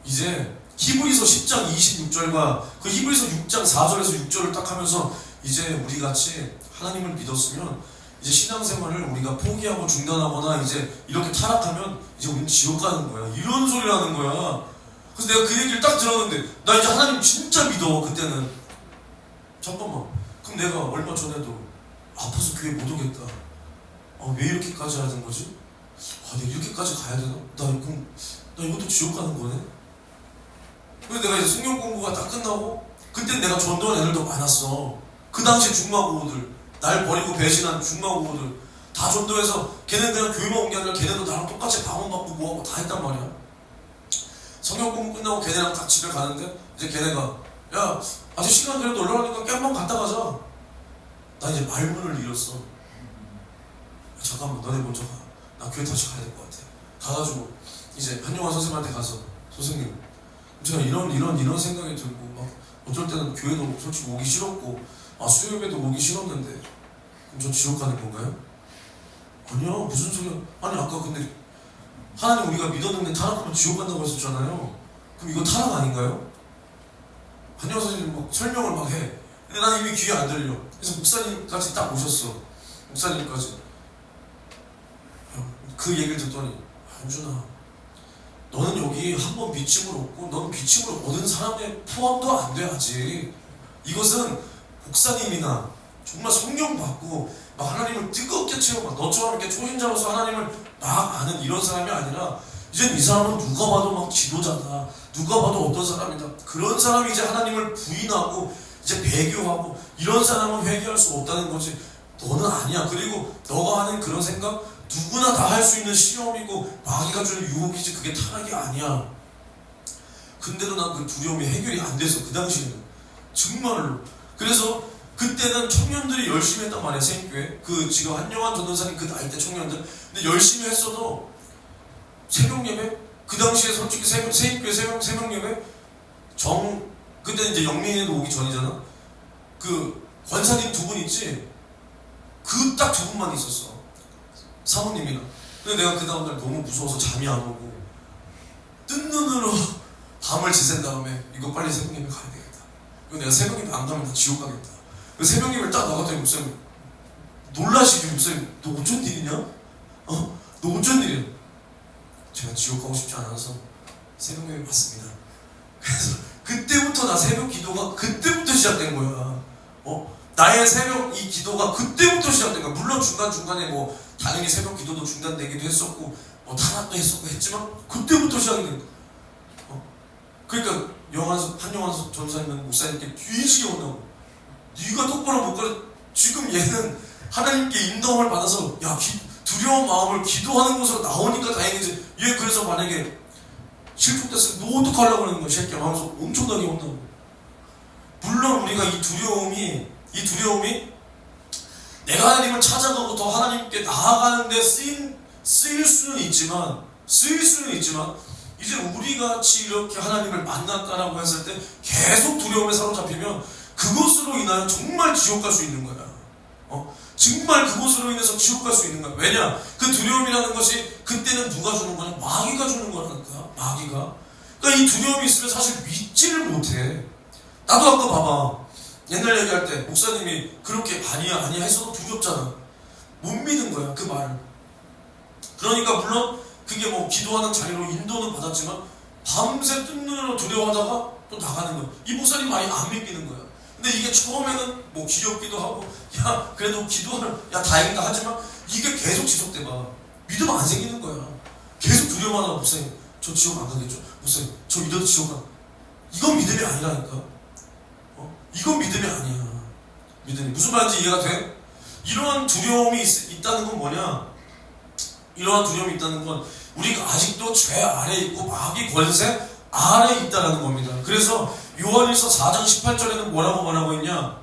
이제 히브리서 10장 26절과 그 히브리서 6장 4절에서 6절을 딱 하면서 이제 우리 같이 하나님을 믿었으면 이제 신앙생활을 우리가 포기하고 중단하거나 이제 이렇게 타락하면 이제 우리는 지옥 가는 거야. 이런 소리를 하는 거야. 그래서 내가 그 얘기를 딱 들었는데 나 이제 하나님 진짜 믿어. 그때는 잠깐만 그럼 내가 얼마 전에도 아파서 교회 못 오겠다. 왜 이렇게까지 하는 거지? 내가 이렇게까지 가야 되나? 나 이것도 지옥 가는 거네? 그래서 내가 이제 성경 공부가 딱 끝나고 그때 내가 전도한 애들도 많았어. 그 당시 중마고우들 날 버리고 배신한 중마고우들 다 전도해서 걔네 그냥 교회만 온 게 아니라 걔네도 나랑 똑같이 방언받고 뭐하고 다 했단 말이야. 성경 공부 끝나고 걔네랑 딱 집에 가는데 이제 걔네가 야 아직 시간 되면 놀러 가니까 깸방 갔다 가자. 나 이제 말문을 잃었어. 잠깐만 너네 먼저 가. 나 교회 다시 가야 될 것 같아. 가가지고 이제 한용화 선생님한테 가서 선생님 제가 이런 생각이 들고 막 어쩔 때는 교회도 솔직히 오기 싫었고 수요예배도 오기 싫었는데 그럼 저 지옥 가는 건가요? 아니야 무슨 소리야. 아니 아까 근데 하나님 우리가 믿었는데 타락하면 지옥 간다고 했었잖아요. 그럼 이거 타락 아닌가요? 한용화 선생님 막 설명을 막 해. 근데 난 이미 귀에 안 들려. 그래서 목사님까지 딱 오셨어. 목사님까지 그 얘기를 듣더니 한준아 너는 여기 한 번 비침을 얻고 너는 비침을 얻은 사람의 포함도 안 돼야지. 이것은 목사님이나 정말 성령 받고 막 하나님을 뜨겁게 체험한 너처럼 이렇게 초신자로서 하나님을 막 아는 이런 사람이 아니라 이젠 이 사람은 누가 봐도 막 지도자다. 누가 봐도 어떤 사람이다. 그런 사람이 이제 하나님을 부인하고 이제 배교하고 이런 사람은 회개할 수 없다는 거지. 너는 아니야. 그리고 너가 하는 그런 생각 누구나 다 할 수 있는 시험이고 마귀가 주는 유혹이지 그게 타락이 아니야. 근데도 난 그 두려움이 해결이 안 돼서 그 당시에는 정말로. 그래서 그때는 청년들이 열심히 했단 말이에요. 새인교회 그 지금 한영환 전도사님 그 나이 때 청년들 근데 열심히 했어도 새벽 예배 그 당시에 솔직히 새인교회 새벽 예배 그때 이제 영민이도 오기 전이잖아. 그 권사님 두 분 있지 그 딱 두 분만 있었어. 사모님이랑. 근데 내가 그 다음날 너무 무서워서 잠이 안 오고 뜬 눈으로 밤을 지샌 다음에 이거 빨리 새벽 예배 가야 되겠다. 이거 내가 새벽 예배 안 가면 나 지옥 가겠다. 그 새벽 예배를 딱 나갔더니 목사님 놀라시기 목사님 너 어쩐 일이냐? 너 어쩐 일이야? 제가 지옥 가고 싶지 않아서 새벽 예배 봤습니다. 그래서 그때부터 나 새벽 기도가 그때부터 시작된 거야. 나의 새벽 이 기도가 그때부터 시작된 거야. 물론 중간중간에 뭐 당연히 새벽 기도도 중단되기도 했었고 뭐 탄압도 했었고 했지만 그때부터 시작이 된 거야. 그러니까 한영환 전사님은 목사님께 뒤지게 온다고. 네가 똑바로 못 가르쳐. 지금 얘는 하나님께 인도함을 받아서 두려운 마음을 기도하는 곳으로 나오니까 다행이지. 얘 그래서 만약에 실족됐으면 너 어떡하려고 하는 거야 새끼야 하면서 엄청나게 혼나고. 물론 우리가 이 두려움이 내가 하나님을 찾아가고 더 하나님께 나아가는데 쓰일 수는 있지만 이제 우리같이 이렇게 하나님을 만났다라고 했을 때 계속 두려움에 사로잡히면 그것으로 인하여 정말 지옥 갈 수 있는 거야. 정말 그것으로 인해서 지옥 갈 수 있는 거야. 왜냐? 그 두려움이라는 것이 그때는 누가 주는 거냐? 마귀가 주는 거라니까. 마귀가. 그러니까 이 두려움이 있으면 사실 믿지를 못해. 나도 아까 봐봐. 옛날 얘기할 때 목사님이 그렇게 아니야 했어도 두렵잖아. 못 믿은 거야 그 말을. 그러니까 물론 그게 뭐 기도하는 자리로 인도는 받았지만 밤새 뜬 눈으로 두려워하다가 또 나가는 거야. 이 목사님 말이 안 믿기는 거야. 근데 이게 처음에는 뭐 귀엽기도 하고 그래도 기도를 다행이다 하지만 이게 계속 지속돼봐. 믿음 안 생기는 거야. 계속 두려워만 하고 목사님 저 지옥 안 가겠죠? 목사님 저 이래도 지옥 가. 이건 믿음이 아니라니까. 이건 믿음이 아니야. 믿음이 무슨 말인지 이해가 돼? 이러한 두려움이 있다는 건 뭐냐? 이러한 두려움이 있다는 건 우리가 아직도 죄 아래 있고 마귀 권세 아래 있다는 겁니다. 그래서 요한일서 4장 18절에는 뭐라고 말하고 있냐?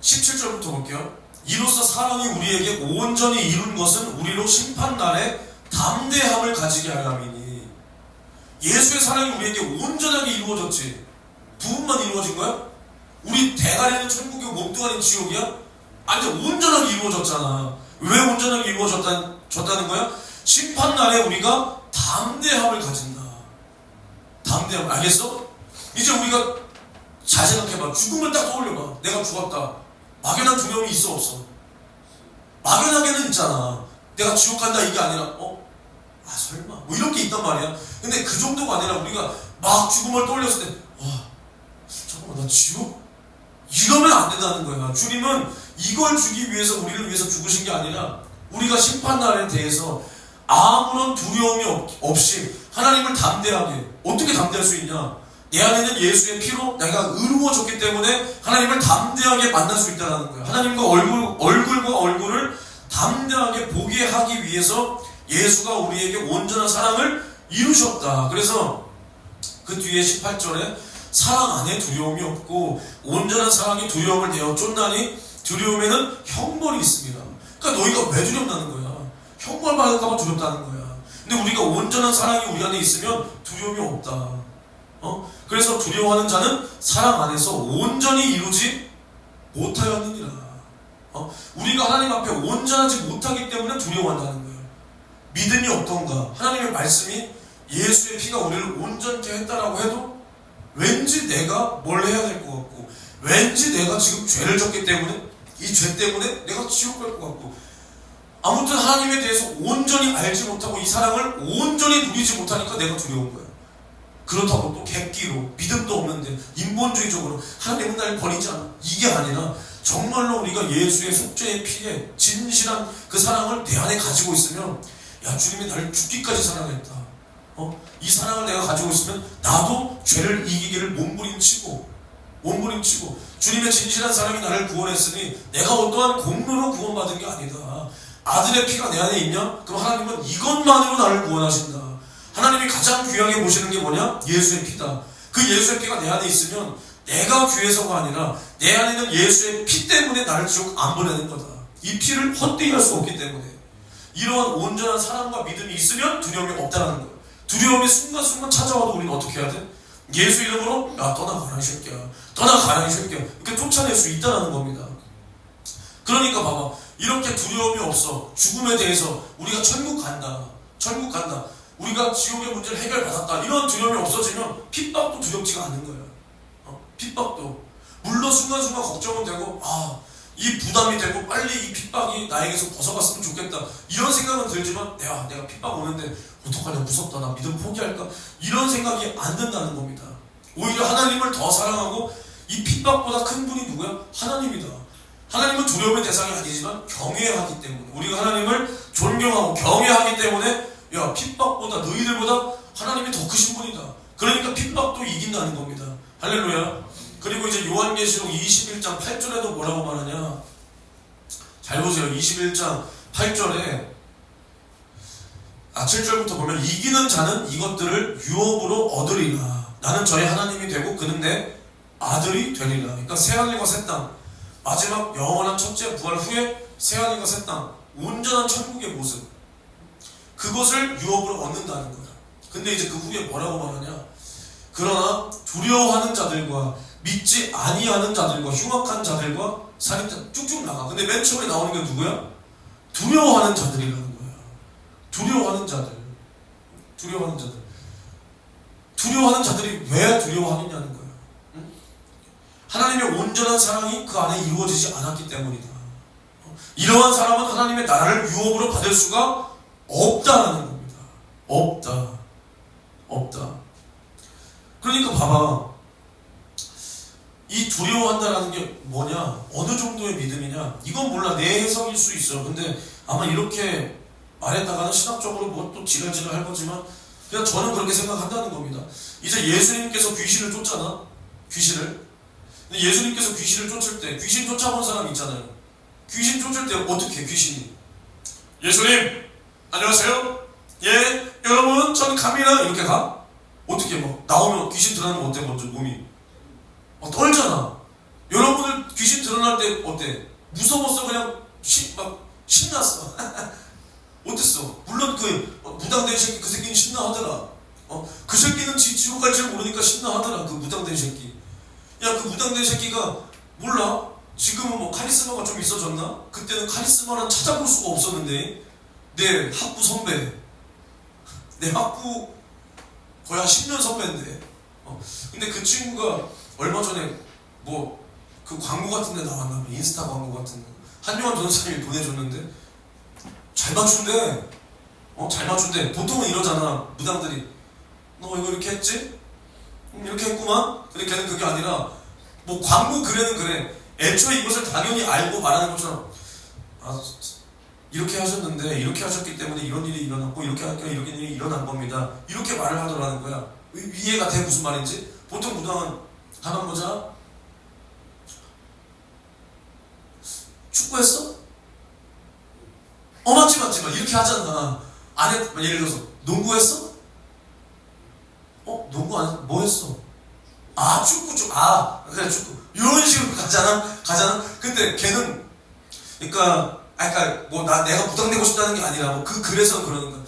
17절부터 볼게요. 이로써 사랑이 우리에게 온전히 이룬 것은 우리로 심판날에 담대함을 가지게 하려 함이니. 예수의 사랑이 우리에게 온전하게 이루어졌지. 부분만 이루어진 거야? 우리 대가리는 천국이고 몸뚱아리는 지옥이야? 아니 온전하게 이루어졌잖아. 왜 온전하게 이루어졌다는 거야? 심판날에 우리가 담대함을 가진다. 담대함. 알겠어? 이제 우리가 잘 생각해봐. 죽음을 딱 떠올려봐. 내가 죽었다. 막연한 두려움이 있어 없어? 막연하게는 있잖아. 내가 지옥 간다 이게 아니라 설마 뭐 이렇게 있단 말이야. 근데 그 정도가 아니라 우리가 막 죽음을 떠올렸을 때 잠깐만 나 지옥? 이러면 안 된다는 거야. 주님은 이걸 주기 위해서 우리를 위해서 죽으신 게 아니라 우리가 심판날에 대해서 아무런 두려움이 없이 하나님을 담대하게. 어떻게 담대할 수 있냐? 내 안에는 예수의 피로 내가 의로워졌기 때문에 하나님을 담대하게 만날 수 있다는 거야. 하나님과 얼굴과 얼굴을 담대하게 보게 하기 위해서 예수가 우리에게 온전한 사랑을 이루셨다. 그래서 그 뒤에 18절에 사랑 안에 두려움이 없고 온전한 사랑이 두려움을 내어 쫓나니 두려움에는 형벌이 있습니다. 그러니까 너희가 왜 두렵다는 거야? 형벌 받을까 봐 두렵다는 거야. 근데 우리가 온전한 사랑이 우리 안에 있으면 두려움이 없다. 그래서 두려워하는 자는 사랑 안에서 온전히 이루지 못하였느니라. 우리가 하나님 앞에 온전하지 못하기 때문에 두려워한다는 거예요. 믿음이 없던가? 하나님의 말씀이 예수의 피가 우리를 온전케 했다라고 해도 왠지 내가 뭘 해야 될 것 같고 왠지 내가 지금 죄를 졌기 때문에 이 죄 때문에 내가 지옥 갈 것 같고 아무튼 하나님에 대해서 온전히 알지 못하고 이 사랑을 온전히 누리지 못하니까 내가 두려운 거야. 그렇다고 또 객기로 믿음도 없는데 인본주의적으로 하나님은 날 버리지 않아. 이게 아니라 정말로 우리가 예수의 속죄의 피에 진실한 그 사랑을 내 안에 가지고 있으면 주님이 나를 죽기까지 사랑했다. 이 사랑을 내가 가지고 있으면 나도 죄를 이기기를 몸부림치고 주님의 진실한 사랑이 나를 구원했으니 내가 어떠한 공로로 구원받은 게 아니다. 아들의 피가 내 안에 있냐? 그럼 하나님은 이것만으로 나를 구원하신다. 하나님이 가장 귀하게 보시는 게 뭐냐? 예수의 피다. 그 예수의 피가 내 안에 있으면 내가 귀해서가 아니라 내 안에 있는 예수의 피 때문에 나를 지옥 안 보내는 거다. 이 피를 헛되이 할 수 없기 때문에 이러한 온전한 사랑과 믿음이 있으면 두려움이 없다는 거예요. 두려움이 순간순간 찾아와도 우리는 어떻게 해야 돼? 예수 이름으로 야 떠나가라 이 새끼야, 떠나가라 이 새끼야, 이렇게 쫓아낼 수 있다는 겁니다. 그러니까 봐봐, 이렇게 두려움이 없어. 죽음에 대해서 우리가 천국 간다, 천국 간다, 우리가 지옥의 문제를 해결받았다, 이런 두려움이 없어지면 핍박도 두렵지가 않은 거예요. 핍박도 물론 순간순간 걱정은 되고 이 부담이 되고 빨리 이 핍박이 나에게서 벗어갔으면 좋겠다 이런 생각은 들지만 내가 핍박 오는데 어떡하냐, 무섭다, 나 믿음 포기할까, 이런 생각이 안 든다는 겁니다. 오히려 하나님을 더 사랑하고 이 핍박보다 큰 분이 누구야? 하나님이다. 하나님은 두려움의 대상이 아니지만 경외하기 때문에, 우리가 하나님을 존경하고 경외하기 때문에 야 핍박보다 너희들보다 하나님이 더 크신 분이다. 그러니까 핍박도 이긴다는 겁니다. 할렐루야. 그리고 이제 요한계시록 21장 8절에도 뭐라고 말하냐, 잘 보세요. 21장 8절에 7절부터 보면 이기는 자는 이것들을 유업으로 얻으리라. 나는 저의 하나님이 되고 그는 내 아들이 되리라. 그러니까 새하늘과 새 땅, 마지막 영원한 첫째 부활 후에 새하늘과 새 땅, 온전한 천국의 모습, 그것을 유업으로 얻는다는 거야. 근데 이제 그 후에 뭐라고 말하냐, 그러나 두려워하는 자들과 믿지 아니하는 자들과 흉악한 자들과 살인자, 쭉쭉 나가. 근데 맨 처음에 나오는 게 누구야? 두려워하는 자들이라는 거야. 두려워하는 자들, 두려워하는 자들. 두려워하는 자들이 왜 두려워하느냐는 거야. 응? 하나님의 온전한 사랑이 그 안에 이루어지지 않았기 때문이다. 이러한 사람은 하나님의 나라를 유업으로 받을 수가 없다는 겁니다. 없다. 그러니까 봐봐, 이 두려워한다라는 게 뭐냐, 어느 정도의 믿음이냐, 이건 몰라, 내 해석일 수 있어. 근데 아마 이렇게 말했다가는 신학적으로 뭐 또 지랄지랄 할 거지만 그냥 저는 그렇게 생각한다는 겁니다. 이제 예수님께서 귀신을 쫓잖아, 귀신을. 근데 예수님께서 귀신을 쫓을 때, 귀신 쫓아본 사람 있잖아요. 귀신 쫓을 때 어떻게 해, 귀신이? 예수님 안녕하세요, 예 여러분 전 갑니다, 이렇게 가? 어떻게 막 나오면 귀신 드러나면 어때? 먼저 몸이 막 떨잖아. 여러분들 귀신 드러날 때 어때? 무서웠어? 그냥 막 신났어? 어땠어? 물론 그 무당된 새끼, 그 새끼는 신나하더라. 그 새끼는 지옥 갈 줄 모르니까 신나하더라. 그 무당된 새끼. 야, 그 무당된 새끼가 몰라? 지금은 뭐 카리스마가 좀 있어졌나? 그때는 카리스마는 찾아볼 수가 없었는데, 내 학부 선배, 내 학부 거의 한 10년 선배인데, 근데 그 친구가 얼마 전에 뭐 그 광고 같은 데 나왔나 봐. 인스타 광고 같은 거 한요한 전사님이 보내줬는데 잘 맞춘대. 잘 맞춘대. 보통은 이러잖아, 무당들이. 너 이거 이렇게 했지? 이렇게 했구만. 근데 걔는 그게 아니라 뭐 광고 글에는 그래. 애초에 이것을 당연히 알고 말하는 것처럼, 이렇게 하셨는데 이렇게 하셨기 때문에 이런 일이 일어났고 이렇게 하니까 이렇게 일이 일어난 겁니다, 이렇게 말을 하더라는 거야. 이해가 돼 무슨 말인지? 보통 무당은 가만 보자, 축구했어? 맞지 이렇게 하잖아. 안 했, 예를 들어서 농구했어? 농구 안 했어? 뭐 했어? 축구 그래 축구, 이런 식으로 가잖아. 근데 걔는 그러니까 뭐 내가 무당되고 싶다는 게 아니라 뭐 그 글에서 그러는 거야.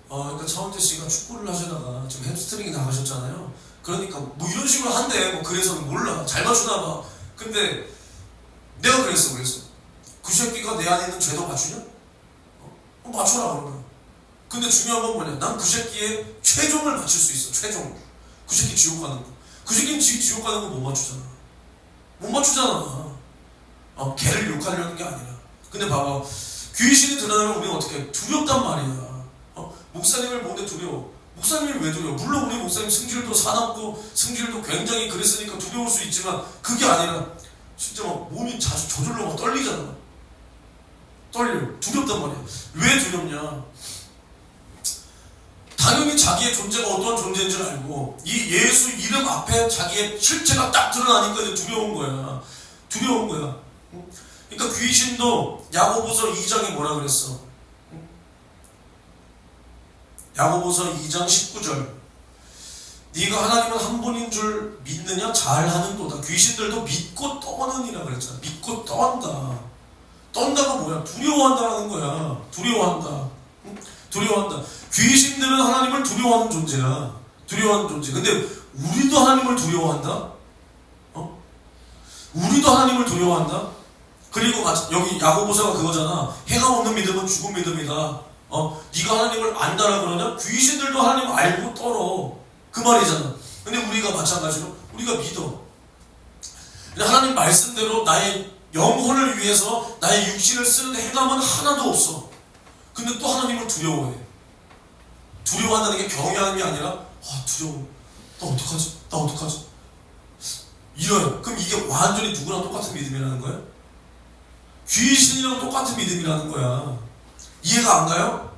그러니까 차은태 씨가 축구를 하시다가 지금 햄스트링이 나가셨잖아요. 그러니까 뭐 이런 식으로 한대. 뭐 그래서는 몰라, 잘 맞추나 봐. 근데 내가 그랬어. 그 새끼가 내 안에 있는 죄도 맞추냐? 맞춰라 그러면. 근데 중요한 건 뭐냐, 난 그 새끼의 최종을 맞출 수 있어. 최종. 그 새끼 지옥 가는 거. 그 새끼는 지옥 가는 거 못 맞추잖아. 걔를 욕하려는 게 아니라. 근데 봐봐, 귀신이 드러나면 우리는 어떻게 해? 두렵단 말이야. 목사님을 보는데 두려워. 목사님이 왜 두려워? 물론 우리 목사님 승질도 사납고 승질도 굉장히 그랬으니까 두려울 수 있지만 그게 아니라 진짜 막 몸이 저절로 막 떨리잖아. 두렵단 말이야. 왜 두렵냐? 당연히 자기의 존재가 어떠한 존재인지를 알고 이 예수 이름 앞에 자기의 실체가 딱 드러나니까 이제 두려운 거야. 그러니까 귀신도 야고보서 2장에 뭐라 그랬어? 야고보서 2장 19절. 네가 하나님은 한 분인 줄 믿느냐? 잘하는도다. 귀신들도 믿고 떠느니라 그랬잖아. 믿고 떤다. 떤다가 뭐야? 두려워한다라는 거야. 두려워한다. 응? 두려워한다. 귀신들은 하나님을 두려워하는 존재야. 두려워하는 존재. 근데 우리도 하나님을 두려워한다? 우리도 하나님을 두려워한다? 그리고 여기 야고보서가 그거잖아. 행함 없는 믿음은 죽은 믿음이다. 네가 하나님을 안다라 그러냐? 귀신들도 하나님을 알고 떨어. 그 말이잖아. 근데 우리가 마찬가지로 우리가 믿어. 근데 하나님 말씀대로 나의 영혼을 위해서 나의 육신을 쓰는 행함은 하나도 없어. 근데 또 하나님을 두려워해. 두려워한다는 게 경외함이 아니라 두려워. 나 어떡하지? 나 어떡하지? 이래요. 그럼 이게 완전히 누구랑 똑같은 믿음이라는 거야? 귀신이랑 똑같은 믿음이라는 거야. 이해가 안 가요?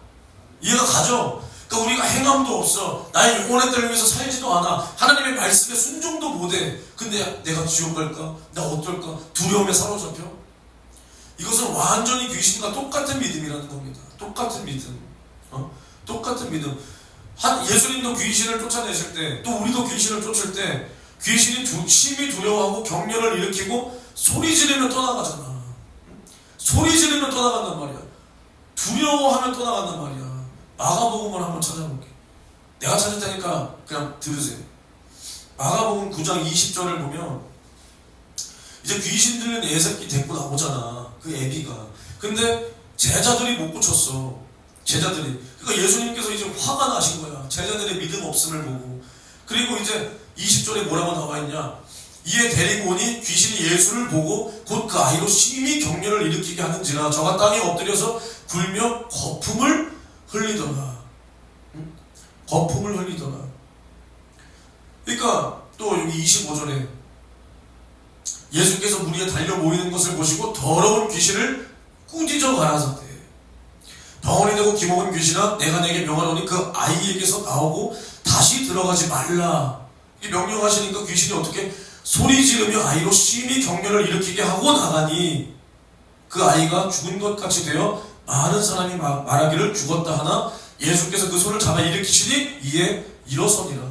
이해가 가죠? 그러니까 우리가 행함도 없어. 나의 영혼의 딸을 위해서 살지도 않아. 하나님의 말씀에 순종도 못해. 근데 내가 지옥 갈까? 나 어떨까? 두려움에 사로잡혀? 이것은 완전히 귀신과 똑같은 믿음이라는 겁니다. 똑같은 믿음. 똑같은 믿음. 예수님도 귀신을 쫓아내실 때, 또 우리도 귀신을 쫓을 때 귀신이 심히 두려워하고 경련을 일으키고 소리 지르면 떠나가잖아. 소리 지르면 떠나간단 말이야. 두려워하면 떠나간단 말이야. 마가복음을 한번 찾아볼게. 내가 찾을 테니까 그냥 들으세요. 마가복음 9장 20절을 보면 이제 귀신 들린 애새끼 데리고 나오잖아. 그 애비가. 근데 제자들이 못 고쳤어. 제자들이. 그러니까 예수님께서 이제 화가 나신 거야. 제자들의 믿음 없음을 보고. 그리고 이제 20절에 뭐라고 나와 있냐? 이에 데리고 오니 귀신이 예수를 보고 곧 그 아이로 심히 경련을 일으키게 하는지라 저가 땅에 엎드려서 굴며 거품을 흘리더라. 거품을 흘리더라. 그러니까 또 여기 25절에 예수께서 무리에 달려 모이는 것을 보시고 더러운 귀신을 꾸짖어 가라사대. 덩어리 되고 기먹은 귀신아 내가 내게 명하노니 그 아이에게서 나오고 다시 들어가지 말라. 이 명령하시니까 귀신이 어떻게 소리 지르며 아이로 심히 경련을 일으키게 하고 나가니 그 아이가 죽은 것 같이 되어 많은 사람이 말하기를 죽었다 하나 예수께서 그 손을 잡아 일으키시니 이에 일어서니라.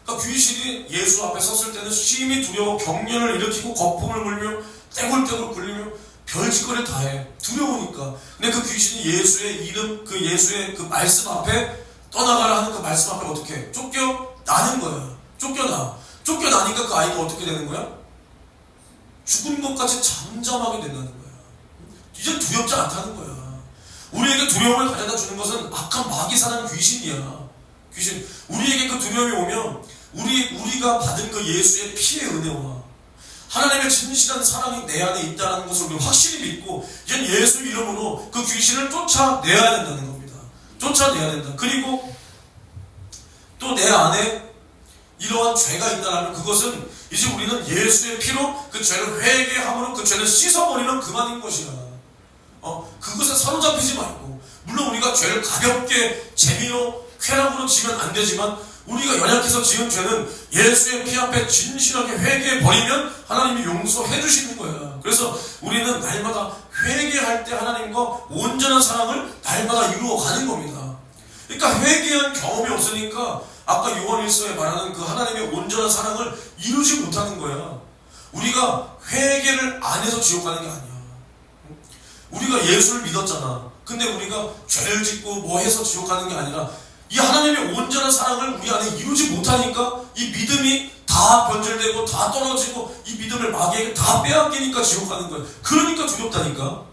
그러니까 귀신이 예수 앞에 섰을 때는 심히 두려워 경련을 일으키고 거품을 물며 떼굴떼굴 굴리며 별짓거리를 다해. 두려우니까. 근데 그 귀신이 예수의 이름, 그 예수의 그 말씀 앞에 떠나가라 하는 그 말씀 앞에 어떻게 해? 쫓겨나는 거야. 쫓겨나니까 그 아이가 어떻게 되는 거야? 죽은 것 같이 잠잠하게 된다는 거야. 이제 두렵지 않다는 거야. 우리에게 두려움을 가져다 주는 것은 악한 마귀 사는 귀신이야. 귀신. 우리에게 그 두려움이 오면 우리가 받은 그 예수의 피의 은혜와 하나님의 진실한 사랑이 내 안에 있다는 것을 우리 확실히 믿고 이제 예수 이름으로 그 귀신을 쫓아내야 된다는 겁니다. 쫓아내야 된다. 그리고 또 내 안에 이러한 죄가 있다라면 그것은 이제 우리는 예수의 피로 그 죄를 회개함으로 그 죄를 씻어버리는 그만인 것이야. 그것에 사로잡히지 말고, 물론 우리가 죄를 가볍게 재미로 쾌락으로 지면 안 되지만 우리가 연약해서 지은 죄는 예수의 피 앞에 진실하게 회개해버리면 하나님이 용서해 주시는 거야. 그래서 우리는 날마다 회개할 때 하나님과 온전한 사랑을 날마다 이루어가는 겁니다. 그러니까 회개한 경험이 없으니까 아까 요한 1서에 말하는 그 하나님의 온전한 사랑을 이루지 못하는 거야. 우리가 회개를 안 해서 지옥 가는 게 아니야. 우리가 예수를 믿었잖아. 근데 우리가 죄를 짓고 뭐 해서 지옥 가는 게 아니라 이 하나님의 온전한 사랑을 우리 안에 이루지 못하니까 이 믿음이 다 변질되고 다 떨어지고 이 믿음을 마귀에게 다 빼앗기니까 지옥 가는 거야. 그러니까 두렵다니까.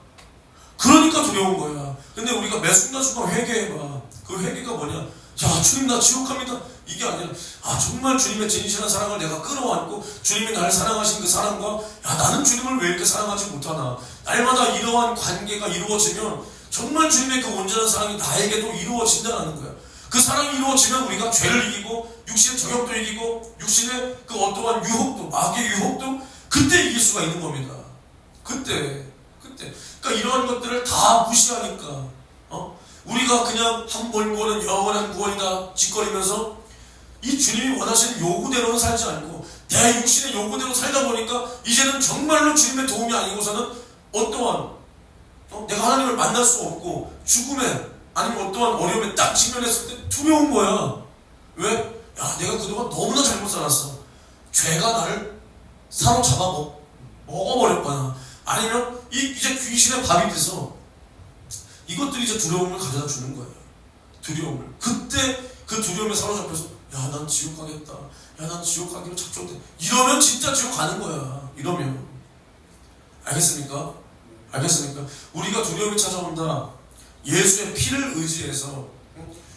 그러니까 두려운 거야. 근데 우리가 매 순간순간 회개해봐. 그 회개가 뭐냐? 야, 주님 나 지옥 갑니다. 이게 아니라 정말 주님의 진실한 사랑을 내가 끌어안고 주님이 나를 사랑하신 그 사랑과 나는 주님을 왜 이렇게 사랑하지 못하나. 날마다 이러한 관계가 이루어지면 정말 주님의 그 온전한 사랑이 나에게도 이루어진다는 거야. 그 사랑이 이루어지면 우리가 죄를 이기고 육신의 정욕도 이기고 육신의 그 어떠한 유혹도 마귀의 유혹도 그때 이길 수가 있는 겁니다. 그때 그러니까 이러한 것들을 다 무시하니까 우리가 그냥 한 번 구원은 영원한 구원이다 짓거리면서 이 주님이 원하시는 요구대로는 살지 않고 내 육신의 요구대로 살다 보니까 이제는 정말로 주님의 도움이 아니고서는 어떠한 내가 하나님을 만날 수 없고 죽음에 아니면 어떠한 어려움에 딱 직면했을 때 두려운 거야. 왜? 야, 내가 그동안 너무나 잘못 살았어. 죄가 나를 사로잡아 먹어버렸거나 아니면 이제 귀신의 밥이 돼서 이것들이 이제 두려움을 가져다 주는 거예요. 두려움을. 그때 그 두려움에 사로잡혀서 야, 난 지옥 가겠다. 야, 난 지옥 가기로 작정돼. 이러면 진짜 지옥 가는 거야. 이러면. 알겠습니까? 알겠습니까? 우리가 두려움이 찾아온다. 예수의 피를 의지해서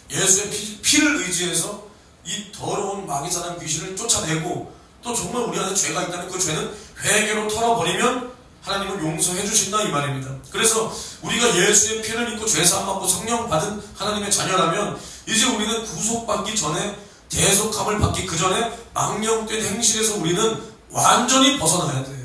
예수의 피를 의지해서 이 더러운 마귀 사단 귀신을 쫓아내고 또 정말 우리 안에 죄가 있다는 그 죄는 회개로 털어버리면 하나님은 용서해 주신다 이 말입니다. 그래서 우리가 예수의 피를 믿고 죄사함 받고 성령 받은 하나님의 자녀라면 이제 우리는 구속받기 전에 대속함을 받기 그 전에 망령된 행실에서 우리는 완전히 벗어나야 돼.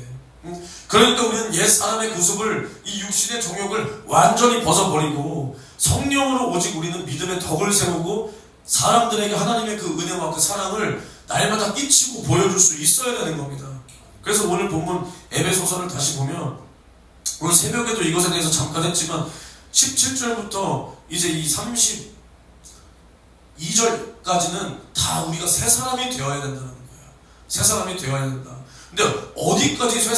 그러니까 우리는 옛 사람의 구습을 이 육신의 정욕을 완전히 벗어버리고 성령으로 오직 우리는 믿음의 덕을 세우고 사람들에게 하나님의 그 은혜와 그 사랑을 날마다 끼치고 보여줄 수 있어야 되는 겁니다. 그래서 오늘 본문 에베소서를 다시 보면 오늘 새벽에도 이것에 대해서 잠깐 했지만 17절부터 이제 이 32절까지는 다 우리가 새 사람이 되어야 된다는 거예요. 새 사람이 되어야 된다. 근데 어디까지 새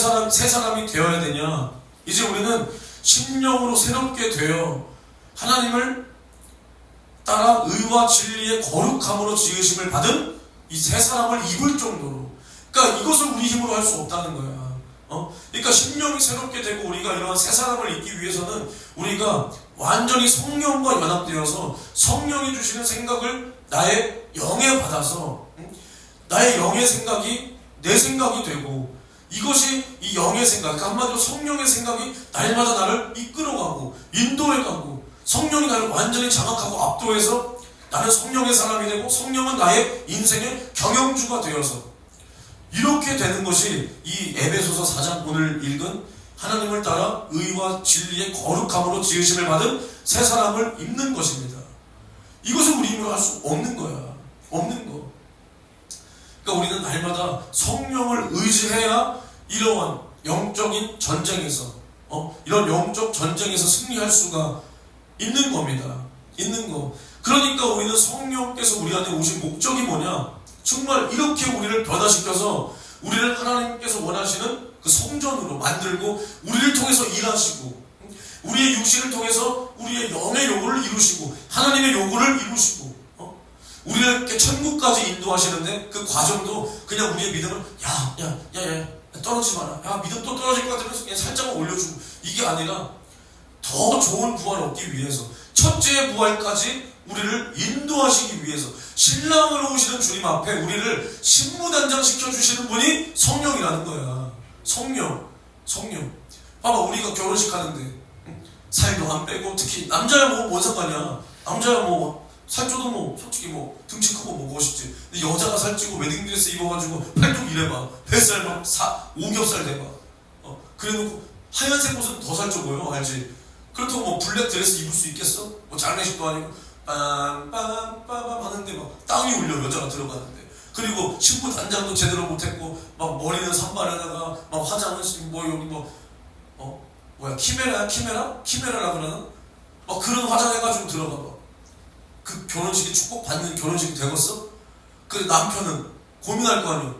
사람이 되어야 되냐? 이제 우리는 심령으로 새롭게 되어 하나님을 따라 의와 진리의 거룩함으로 지으심을 받은 이 새 사람을 입을 정도로, 그러니까 이것을 우리 힘으로 할 수 없다는 거야. 그러니까 심령이 새롭게 되고 우리가 이러한 새 사람을 입기 위해서는 우리가 완전히 성령과 연합되어서 성령이 주시는 생각을 나의 영에 받아서 나의 영의 생각이 내 생각이 되고 이것이 이 영의 생각, 그러니까 한마디로 성령의 생각이 날마다 나를 이끌어가고 인도해가고 성령이 나를 완전히 장악하고 압도해서 나는 성령의 사람이 되고 성령은 나의 인생의 경영주가 되어서 이렇게 되는 것이 이 에베소서 4장 오늘 읽은 하나님을 따라 의와 진리의 거룩함으로 지으심을 받은 새 사람을 입는 것입니다. 이것을 우리 힘으로 할 수 없는 거야. 없는 거. 그러니까 우리는 날마다 성령을 의지해야 이러한 영적인 전쟁에서 이런 영적 전쟁에서 승리할 수가 있는 겁니다. 있는 거. 그러니까 우리는 성령께서 우리 안에 오신 목적이 뭐냐? 정말 이렇게 우리를 변화시켜서 우리를 하나님께서 원하시는 그 성전으로 만들고 우리를 통해서 일하시고 우리의 육신을 통해서 우리의 영의 요구를 이루시고 하나님의 요구를 이루시고 우리를 이렇게 천국까지 인도하시는데 그 과정도 그냥 우리의 믿음을 야 떨어지지 마라. 야, 믿음 또 떨어질 것 같으면 그냥 살짝만 올려주고 이게 아니라 더 좋은 부활을 얻기 위해서 첫째의 부활까지 우리를 인도하시기 위해서 신랑으로 오시는 주님 앞에 우리를 신부단장 시켜주시는 분이 성령이라는 거야. 성령. 봐봐, 우리가 결혼식 하는데 살도 안 빼고 특히 남자야 뭐 뭔 상관이야. 남자야 뭐 살쪄도 뭐 솔직히 뭐 등치 크고 뭐 멋있지. 근데 여자가 살찌고 웨딩드레스 입어가지고 팔뚝 이래봐. 뱃살 막 5겹살 돼봐. 그래놓고 하얀색 옷은 더 살쪄 보여. 알지? 그렇다고 뭐 블랙 드레스 입을 수 있겠어? 뭐 장례식도 아니고 빰빰빰빰 하는데 막 땀이 울려. 여자가 들어가는데. 그리고 신부 단장도 제대로 못했고 막 머리는 산발에다가 막 화장은 뭐 여기 뭐야 키메라라 그러나? 막 그런 화장해가지고 들어가봐. 그 결혼식이 축복받는 결혼식이 되겠어? 그 남편은 고민할 거 아니야. 야,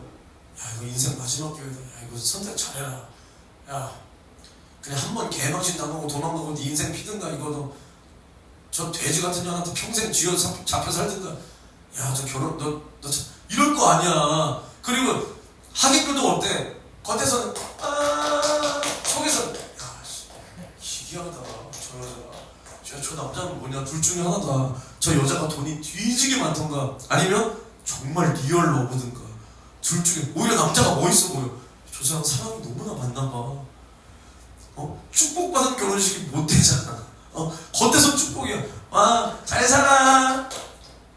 이거 인생 마지막 기회다. 야, 이거 선택 잘해라. 야, 그냥 한 번 개망신 당하고 도망가고 네 인생 피든가. 이거 저 돼지 같은 년한테 평생 쥐어 잡혀 살든가. 야, 저 결혼 너 이럴 거 아니야. 그리고 하객들도 어때? 겉에서는 속에서는 야, 희귀하다 저 여자. 저 남자는 뭐냐? 둘 중에 하나다. 저 여자가 돈이 뒤지게 많던가 아니면 정말 리얼 러브든가. 둘 중에 오히려 남자가 멋있어 보여. 저 사람 사람이 너무나 많나봐. 축복받은 결혼식이 못 되잖아. 겉에서 축복이야. 잘 살아.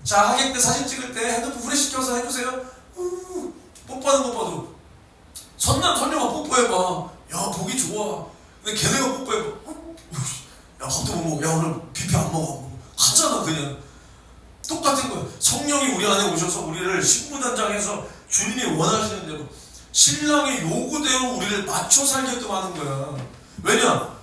자, 하객 때 사진 찍을 때 핸드폰 후레쉬 켜서 해주세요. 뽀뽀하는 거 봐도 선남 선녀가 뽀뽀해봐. 야, 보기 좋아. 근데 걔네가 뽀뽀해봐. 야, 밥도 못 먹어. 야, 오늘 뷔페 안 먹어. 하잖아. 그냥 똑같은 거야. 성령이 우리 안에 오셔서 우리를 신부단장해서 주님이 원하시는 대로 신랑의 요구대로 우리를 맞춰 살게끔 하는 거야. 왜냐?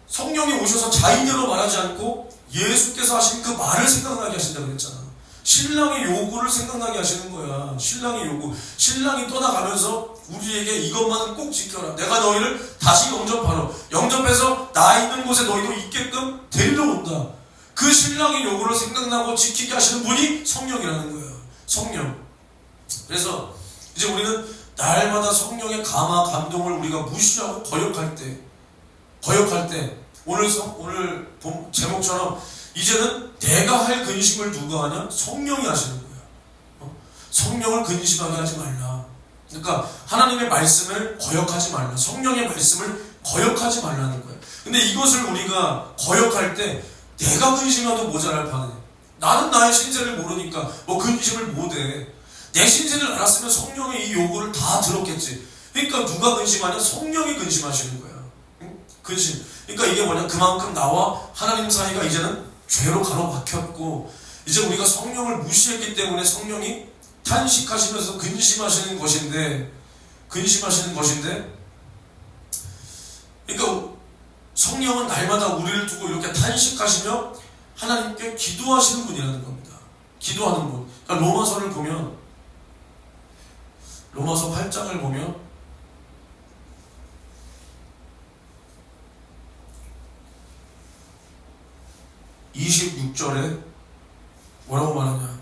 성령이 오셔서 자의대로 말하지 않고 예수께서 하신 그 말을 생각나게 하신다고 그랬잖아. 신랑의 요구를 생각나게 하시는 거야. 신랑의 요구. 신랑이 떠나가면서 우리에게 이것만은 꼭 지켜라. 내가 너희를 다시 영접하러, 영접해서 나 있는 곳에 너희도 있게끔 데리러 온다. 그 신랑의 요구를 생각나고 지키게 하시는 분이 성령이라는 거예요. 성령. 그래서 이제 우리는 날마다 성령의 감화, 감동을 우리가 무시하고 거역할 때 오늘 본 제목처럼 이제는 내가 할 근심을 누가 하냐? 성령이 하시는 거야. 성령을 근심하게 하지 말라. 그러니까 하나님의 말씀을 거역하지 말라. 성령의 말씀을 거역하지 말라는 거야. 근데 이것을 우리가 거역할 때 내가 근심해도 모자랄 판에 나는 나의 신세를 모르니까 뭐 근심을 못해. 내 신세를 알았으면 성령의 이 요구를 다 들었겠지. 그러니까 누가 근심하냐? 성령이 근심하시는 거야. 근심. 그러니까 이게 뭐냐? 그만큼 나와 하나님 사이가 이제는 죄로 가로막혔고, 이제 우리가 성령을 무시했기 때문에 성령이 탄식하시면서 근심하시는 것인데, 그러니까 성령은 날마다 우리를 두고 이렇게 탄식하시며 하나님께 기도하시는 분이라는 겁니다. 기도하는 분. 그러니까 로마서 8장을 보면 26절에 뭐라고 말하냐?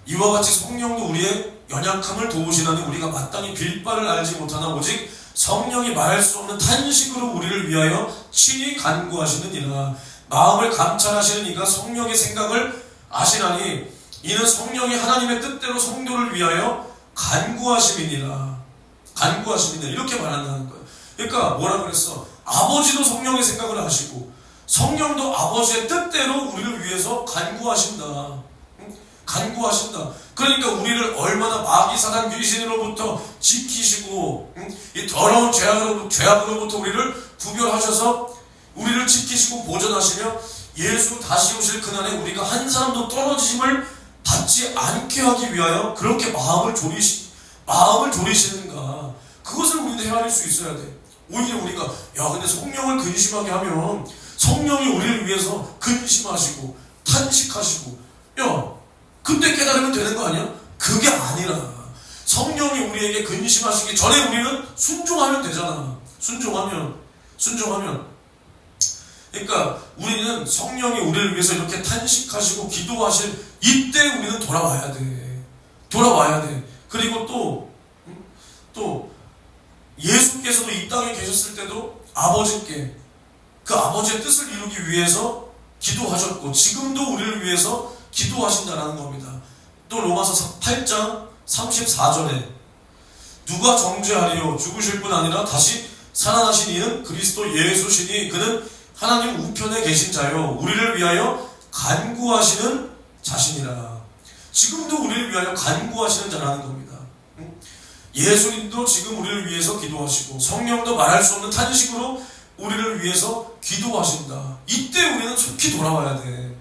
이와 같이 성령도 우리의 연약함을 도우시나니 우리가 마땅히 빌 바를 알지 못하나 오직 성령이 말할 수 없는 탄식으로 우리를 위하여 친히 간구하시느니라. 마음을 감찰하시는 이가 성령의 생각을 아시나니 이는 성령이 하나님의 뜻대로 성도를 위하여 간구하심이니라. 이렇게 말한다는 거예요. 그러니까 뭐라 그랬어? 아버지도 성령의 생각을 아시고 성령도 아버지의 뜻대로 우리를 위해서 간구하신다. 그러니까 우리를 얼마나 마귀 사단 귀신으로부터 지키시고 이 더러운 죄악으로부터 우리를 구별하셔서 우리를 지키시고 보존하시며 예수 다시 오실 그날에 우리가 한 사람도 떨어짐을 받지 않게 하기 위하여 그렇게 마음을 졸이시는가. 그것을 우리는 헤아릴 수 있어야 돼. 오히려 우리가 근데 성령을 근심하게 하면 성령이 우리를 위해서 근심하시고 탄식하시고 그때 깨달으면 되는 거 아니야? 그게 아니라 성령이 우리에게 근심하시기 전에 우리는 순종하면 되잖아. 순종하면 그러니까 우리는 성령이 우리를 위해서 이렇게 탄식하시고 기도하실 이때 우리는 돌아와야 돼. 그리고 또 예수께서도 이 땅에 계셨을 때도 아버지께 그 아버지의 뜻을 이루기 위해서 기도하셨고 지금도 우리를 위해서 기도하신다는 겁니다. 또 로마서 8장 34절에 누가 정죄하리요? 죽으실 뿐 아니라 다시 살아나신 이는 그리스도 예수시니 그는 하나님 우편에 계신 자요 우리를 위하여 간구하시는 자신이라. 지금도 우리를 위하여 간구하시는 자라는 겁니다. 예수님도 지금 우리를 위해서 기도하시고 성령도 말할 수 없는 탄식으로 우리를 위해서 기도하신다. 이때 우리는 속히 돌아와야 돼.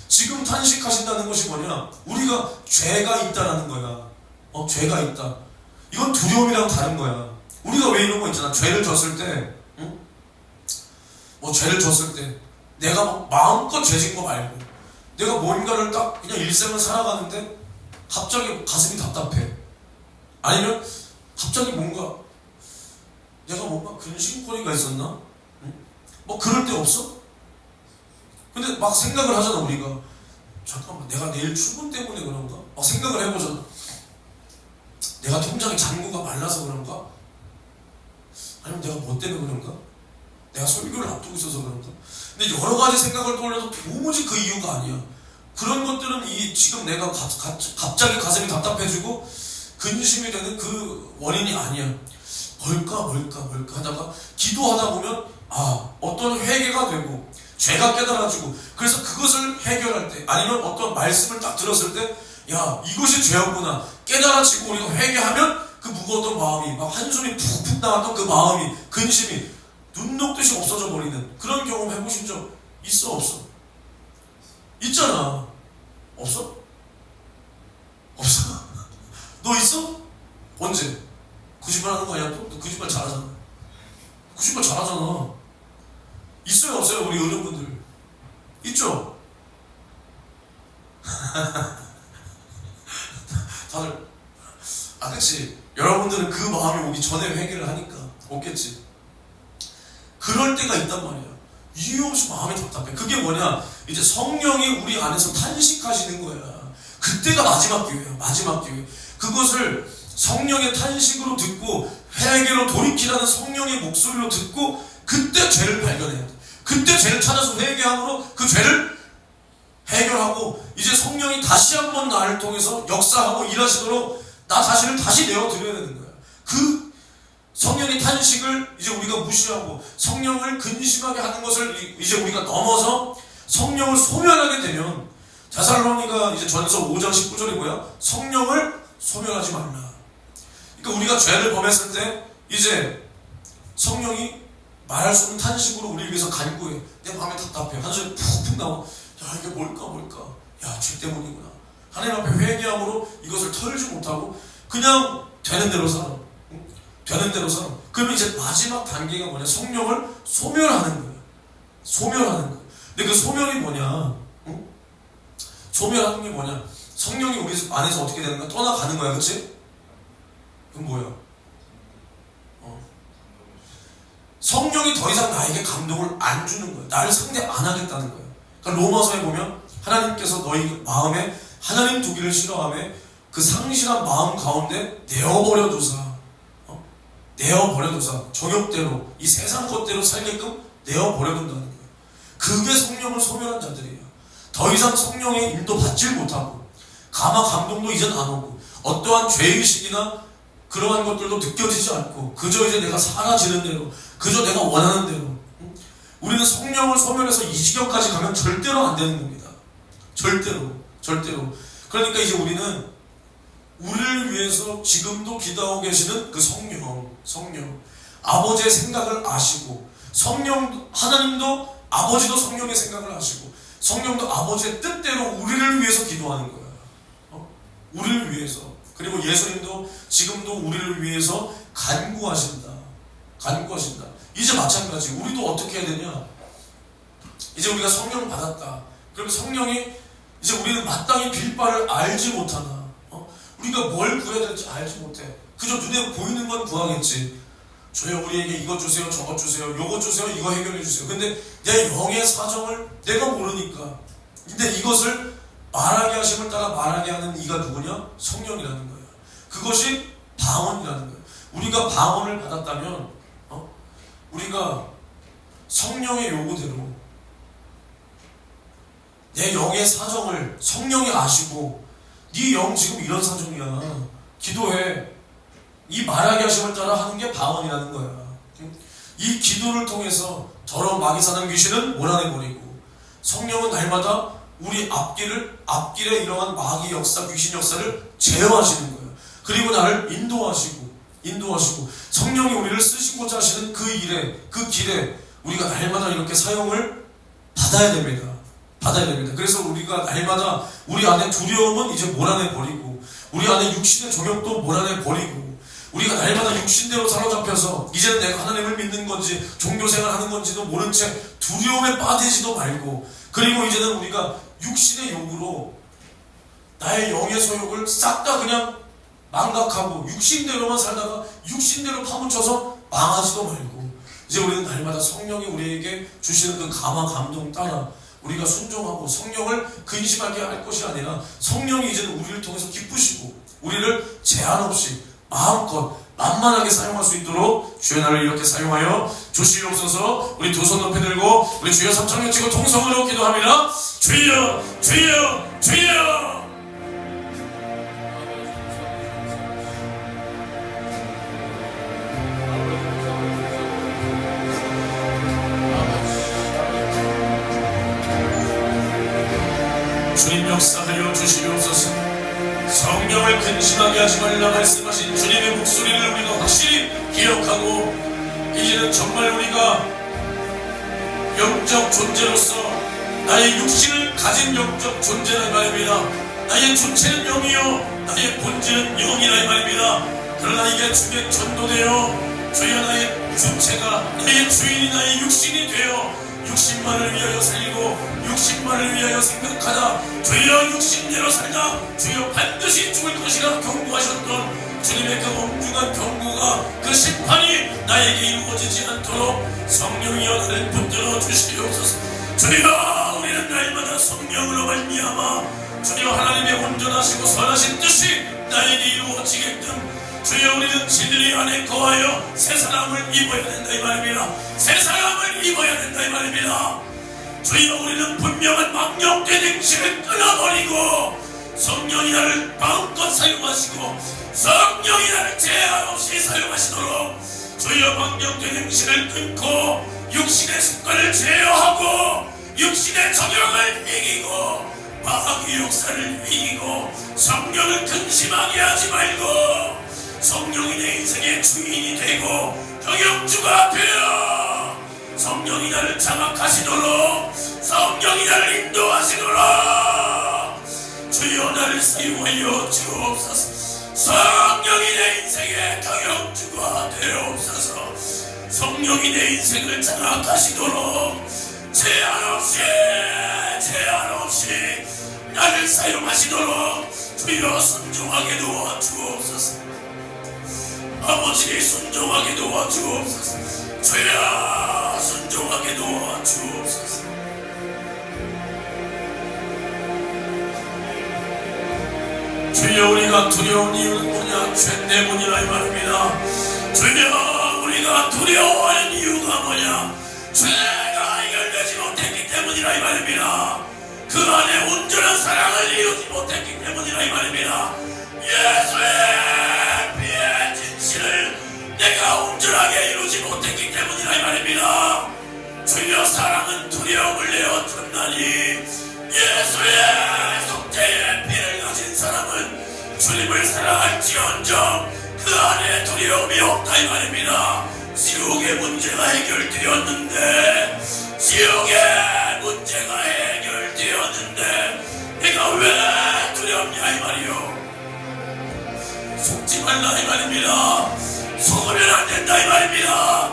지금 탄식하신다는 것이 뭐냐? 우리가 죄가 있다라는 거야. 죄가 있다. 이건 두려움이랑 다른 거야. 우리가 왜 이런 거 있잖아. 죄를 졌을 때 내가 마음껏 죄진 거 말고 내가 뭔가를 딱 그냥 일생을 살아가는데 갑자기 가슴이 답답해. 아니면 갑자기 내가 뭔가 근심거리가 있었나? 뭐 그럴 때 없어? 근데 막 생각을 하잖아. 우리가 잠깐만 내가 내일 출근 때문에 그런가? 막 생각을 해보잖아. 내가 통장에 잔고가 말라서 그런가? 아니면 내가 뭐 때문에 그런가? 내가 설교를 앞두고 있어서 그런가? 근데 여러 가지 생각을 떠올려도 도무지 그 이유가 아니야. 그런 것들은 지금 내가 갑자기 가슴이 답답해지고 근심이 되는 그 원인이 아니야. 뭘까 하다가 기도하다 보면 어떤 회개가 되고 죄가 깨달아지고 그래서 그것을 해결할 때 아니면 어떤 말씀을 딱 들었을 때 이것이 죄였구나 깨달아지고 우리가 회개하면 그 무거웠던 마음이 막 한숨이 푹푹 나왔던 그 마음이 근심이 눈 녹듯이 없어져 버리는 그런 경험 해보신 적 있어 없어? 있잖아. 없어? 너 있어? 언제? 거짓말 하는 거 아니야? 너 거짓말 잘하잖아. 있어요 없어요? 우리 어른분들 다들 그치? 여러분들은 그 마음이 오기 전에 회개를 하니까 없겠지. 그럴 때가 있단 말이야. 이유 없이 마음이 답답해. 그게 뭐냐? 이제 성령이 우리 안에서 탄식하시는 거야. 그때가 마지막 기회야. 마지막 기회. 그것을 성령의 탄식으로 듣고 회개로 돌이키라는 성령의 목소리로 듣고 그때 죄를 발견해야 돼. 그때 죄를 찾아서 회개함으로 그 죄를 해결하고 이제 성령이 다시 한번 나를 통해서 역사하고 일하시도록 나 자신을 다시 내어드려야 되는 거야. 그 성령의 탄식을 이제 우리가 무시하고 성령을 근심하게 하는 것을 이제 우리가 넘어서 성령을 소멸하게 되면 데살로니가 이제 전서 5장 19절이 뭐야? 성령을 소멸하지 말라. 그러니까 우리가 죄를 범했을 때 이제 성령이 말할 수 없는 탄식으로 우리를 위해서 간구해. 내 마음이 답답해. 한숨이 푹푹 나와. 야, 이게 뭘까? 야, 죄 때문이구나. 하나님 앞에 회개함으로 이것을 털지 못하고 그냥 되는 대로 살아. 되는 대로 살아. 그러면 이제 마지막 단계가 뭐냐? 성령을 소멸하는 거야. 소멸하는 거야. 근데 그 소멸이 뭐냐? 소멸하는 게 뭐냐? 성령이 우리 안에서 어떻게 되는 거야? 떠나가는 거야. 그치? 그럼 뭐야? 성령이 더 이상 나에게 감동을 안 주는 거야. 나를 상대 안 하겠다는 거야. 그러니까 로마서에 보면 하나님께서 너희 마음에 하나님 두기를 싫어하며 그 상실한 마음 가운데 내어버려두사 정욕대로 이 세상 것대로 살게끔 내어버려둔다는 거예요. 그게 성령을 소멸한 자들이에요. 더 이상 성령의 인도 받질 못하고 감화 감동도 이젠 안 오고 어떠한 죄의식이나 그러한 것들도 느껴지지 않고 그저 이제 내가 사라지는 대로 그저 내가 원하는 대로 우리는 성령을 소멸해서 이 지경까지 가면 절대로 안 되는 겁니다. 절대로 그러니까 이제 우리는 우리를 위해서 지금도 기도하고 계시는 그 성령 아버지의 생각을 아시고 하나님도 아버지도 성령의 생각을 아시고 성령도 아버지의 뜻대로 우리를 위해서 기도하는 거야. 우리를 위해서. 그리고 예수님도 지금도 우리를 위해서 간구하신다. 이제 마찬가지. 우리도 어떻게 해야 되냐? 이제 우리가 성령을 받았다. 그러면 성령이 이제 우리는 마땅히 빌 바를 알지 못하나. 우리가 뭘 구해야 될지 알지 못해. 그저 눈에 보이는 건 구하겠지. 주여 우리에게 이것 주세요, 저것 주세요, 요것 주세요, 이거 해결해 주세요. 근데 내 영의 사정을 내가 모르니까. 근데 이것을 말하게 하심을 따라 말하게 하는 이가 누구냐? 성령이라는 거예요. 그것이 방언이라는 거예요. 우리가 방언을 받았다면 우리가 성령의 요구대로 내 영의 사정을 성령이 아시고 네 영 지금 이런 사정이야. 기도해. 이 말하게 하심을 따라 하는 게 방언이라는 거야. 이 기도를 통해서 더러운 마귀 사는 귀신은 몰아내버리고 성령은 날마다 우리 앞길에 이러한 마귀 역사, 귀신 역사를 제어하시는 거예요. 그리고 나를 인도하시고 성령이 우리를 쓰시고자 하시는 그 길에 우리가 날마다 이렇게 사용을 받아야 됩니다. 그래서 우리가 날마다 우리 안에 두려움은 이제 몰아내버리고 우리 안에 육신의 종욕도 몰아내버리고 우리가 날마다 육신대로 사로잡혀서 이제는 내가 하나님을 믿는 건지 종교생활하는 건지도 모른 채 두려움에 빠지지도 말고 그리고 이제는 우리가 육신의 욕으로 나의 영의 소욕을 싹 다 그냥 망각하고 육신대로만 살다가 육신대로 파묻혀서 망하지도 말고 이제 우리는 날마다 성령이 우리에게 주시는 그 감화 감동 따라 우리가 순종하고 성령을 근심하게 할 것이 아니라 성령이 이제는 우리를 통해서 기쁘시고 우리를 제한 없이 마음껏 만만하게 사용할 수 있도록 주의 나를 이렇게 사용하여 주시옵소서. 우리 두 손 높이 들고 우리 주여 삼창 외치고 통성으로 기도합니다. 주여 주여 주여. 주님 역사하여 주시옵소서. 성령을 근심하게 하지 말라 말씀하신 주님의 목소리를 우리가 확실히 기억하고 이제는 정말 우리가 영적 존재로서 나의 육신을 가진 영적 존재라 말입니다. 나의 주체는 영이요 나의 본질은 영이라 말입니다. 그러나 이게 주의 전도되어 주여 나의 주체가 나의 주인이 나의 육신이 되어 육신만을 위하여 살고 육신만을 위하여 생각하다 주여 육신대로 살다 주여 반드시 죽을 것이라 경고하셨던 주님의 그 엄중한 경고가 그 심판이 나에게 이루어지지 않도록 성령이여 나를 붙들어 주시옵소서. 주여 우리는 날마다 성령으로 말미암아 주여 하나님의 온전하시고 선하신 뜻이 나에게 이루어지게끔 주여 우리는 진리 안에 거하여 새 사람을 입어야 된다 이 말입니다. 새 사람을 입어야 된다 이 말입니다. 주여 우리는 분명한 망령된 행실을 끊어버리고 성령이 나를 마음껏 사용하시고 성령이 나를 제한 없이 사용하시도록 주여 망령된 행실을 끊고 육신의 습관을 제어하고 육신의 정욕을 이기고 마귀의 역사를 이기고 성령을 근심하게 하지 말고 성령이 내 인생의 주인이 되고 경영주가 되어 성령이 나를 장악하시도록 성령이 나를 인도하시도록 주여 나를 사용하여 주옵소서. 성령이 내 인생의 경영주가 되옵소서. 성령이 내 인생을 장악하시도록 제한 없이 나를 사용하시도록 주여 순종하게 도와주옵소서. 아버지 순종하게 도와주옵소서. 주여 순종하게 도와주옵소서. 주여 우리가 두려운 이유는 뭐냐? 죄 때문이라 이 말입니다. 주여 우리가 두려워하는 이유가 뭐냐? 죄가 해결되지 못했기 때문이라 이 말입니다. 그 안에 온전한 사랑을 이루지 못했기 때문이라 이 말입니다. 예수의 피의 진실을 내가 온전하게 이루지 못했기 때문이라 이 말입니다. 주여 사랑은 두려움을 내어 줬나니 예수의 속죄의 피를 가진 사람은 주님을 사랑할지언정 그 안에 두려움이 없다 이 말입니다. 지옥의 문제가 해결되었는데 내가 왜 두렵냐 이 말이요. 속지 말라 이 말입니다. 속으면 안 된다 이 말입니다.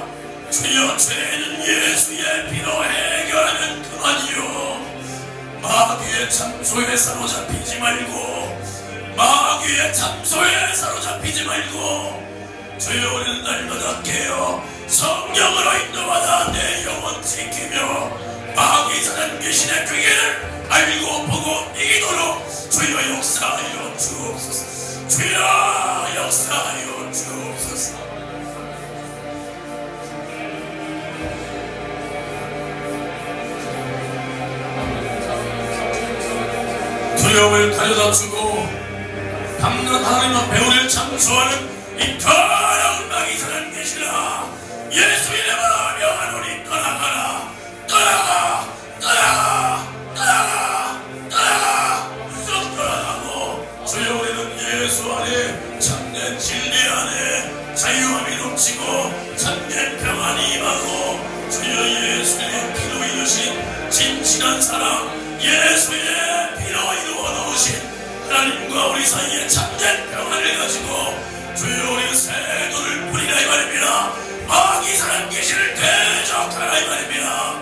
주여 죄는 예수의 피로 해결하면 그만이요. 마귀의 참소에 사로잡히지 말고 주여 우리는 날마다 깨어 성령으로 인도받아 내 영혼 지키며 마귀 사단 귀신의 괴계를 알고 보고 이기도록 주여 역사하여 주옵소서. 주여 역사하여 주옵소서. 두려움을 가져다 주고 밤낮 하나님 앞에 우리를 참소하는 이 더러운 마귀 사단 계시라. 예수 이름으로 명하노니 떠나가라. 썩 떠나가고 주여 우리는 예수 안에 참된 진리 안에 자유함이 넘치고 참된 평안이 임하고 주여 예수의 피로 이루신 진실한 사랑 예수의 피로 이루어 놓으신 하나님과 우리 사이에 참된 평안을 가지고 주여 우리 새도를 부리라 이 말입니다. 마귀 사람 귀신을 대적하라 이 말입니다.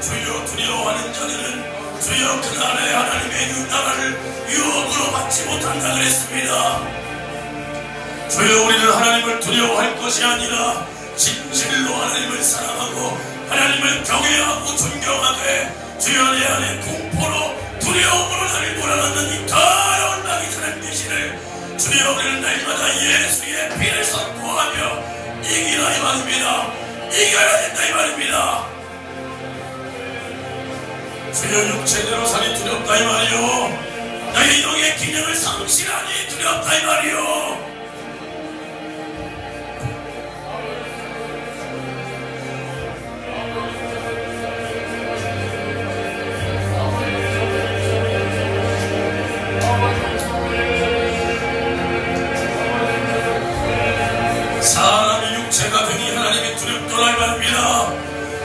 주여 두려워하는 자들은 주여 그날에 하나님의 그 나라를 유업으로 받지 못한다 그랬습니다. 주여 우리는 하나님을 두려워할 것이 아니라 진실로 하나님을 사랑하고 하나님을 경외하고 존경하되 주여 내 안에 공포로 두려움으로 나를 몰아넣는 이 더러운 마귀 사람 귀신을 주여 우리는 날마다 예수의 피를 선포하며 이기라 이 말입니다. 이겨야 된다 이 말입니다. 주여 육체대로 살이 두렵다 이 말이요. 나의 영의 기능을 상실하니 두렵다 이 말이요. 사람의 육체가 되니 하나님이 두렵더라 이 말입니다.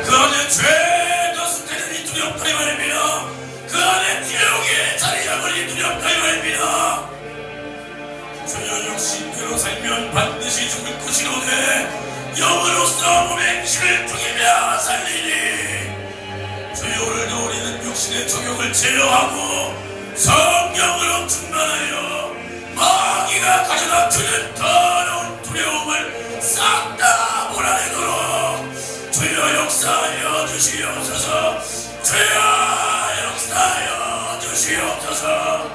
그 안에 죄가 수태되니 두렵다 이 말입니다. 그 안에 지옥의 자리 잡으니 두렵다 이 말입니다. 주여 육신대로 살면 반드시 죽을 것이로되 영으로서 몸의 행실을 죽이며 살리니 주여 오늘도 우리는 육신의 정욕을 제어하고 성령으로 충만하여 마귀가 가져다 주는 더러운 두려움을 싹 다 몰아내도록 주여 역사하여 주시옵소서. 주여 역사하여 주시옵소서.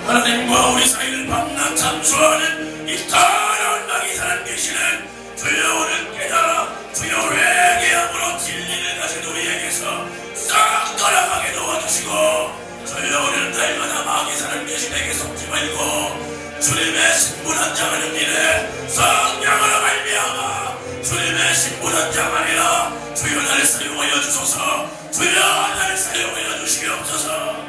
하나님과 우리 사이를 밤낮 참수하는 이 더러운 마귀 사람 계시는 주여 오늘 깨달아 주여 회개함으로 진리를 가진 우리에게서 싹 떠나가게 도와주시고 주여 오늘 날마다 마귀 사람 계신에게 속지 말고 주님의 신분한장하는 일에 성령으로 말미암아 주님의 신분한장하리라. 주여 나를 사용하여 주소서. 주여 나를 사용하여 주시옵소서.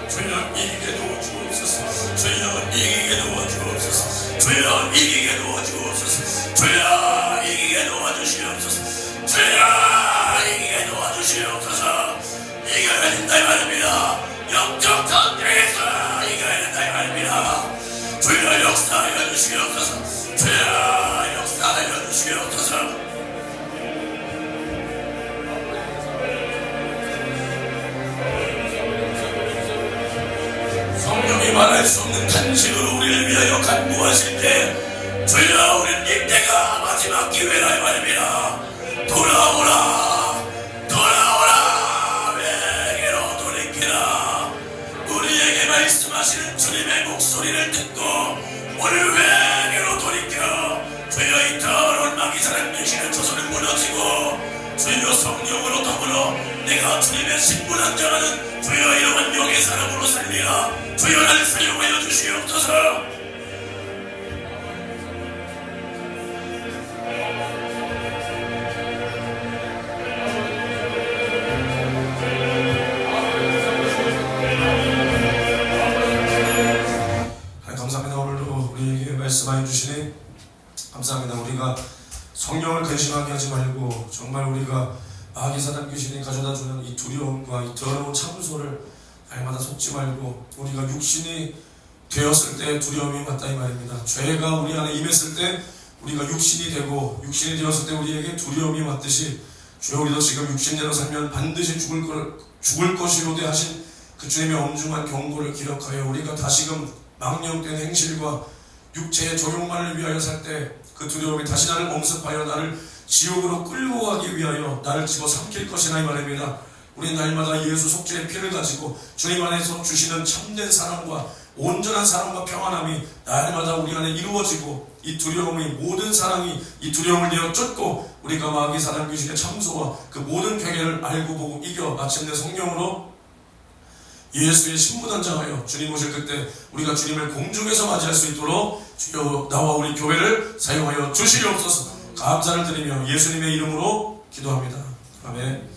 주여 이기게 도와주옵소서. 주여 이기게 도와주옵소서. 주여 이기게 도와주옵소서. 주여 이기게 도와주시옵소서. 주여 이기게 도와주시옵소서. 이겨야 된다 이 말입니다. 영적 전쟁에서 이겨야 된다 이 말입니다. 주여 역사하여 주시옵소서. 주여 역사하여 주시옵소서. 성령이 말할 수 없는 탄식으로 우리를 위하여 간구하실 때 주여 우리는 이때가 마지막 기회라 이 말입니다. 돌아오라 돌아오라 회개로 돌이키라. 우리에게 말씀하시는 주님의 목소리를 듣고 오늘 회개로 돌이켜 주여 이 더러운 마귀 사람 되시는 조선은 무너지고 주여 성령으로 더불어 내가 주님의 신분한장하는 주여 이러한 영의 사람으로 살리라. 주여 나를 사용하여 주시옵소서. 감사합니다. 오늘도 우리에게 말씀하여 주시니 감사합니다. 우리가 성령을 근심하게 하지 말고 정말 우리가 마귀 사단 귀신이 가져다주는 이 두려움과 이 더러운 참소를 날마다 속지 말고 우리가 육신이 되었을 때 두려움이 왔다 이 말입니다. 죄가 우리 안에 임했을 때 우리가 육신이 되고 육신이 되었을 때 우리에게 두려움이 왔듯이 주여 우리도 지금 육신대로 살면 반드시 죽을 것이로되 하신 그 주님의 엄중한 경고를 기억하여 우리가 다시금 망령된 행실과 육체의 조용만을 위하여 살 때 그 두려움이 다시 나를 엄습하여 나를 지옥으로 끌고 가기 위하여 나를 집어삼킬 것이나 이 말입니다. 우리 날마다 예수 속죄의 피를 가지고 주님 안에서 주시는 참된 사랑과 온전한 사랑과 평안함이 날마다 우리 안에 이루어지고 이 두려움이 모든 사랑이 이 두려움을 내어 쫓고 우리가 마귀 사단 귀신의 참소와 그 모든 괴계를 알고 보고 이겨 마침내 성령으로 예수의 신분한장하여 주님 오실 그때 우리가 주님을 공중에서 맞이할 수 있도록 주여 나와 우리 교회를 사용하여 주시옵소서. 감사를 드리며 예수님의 이름으로 기도합니다. 아멘.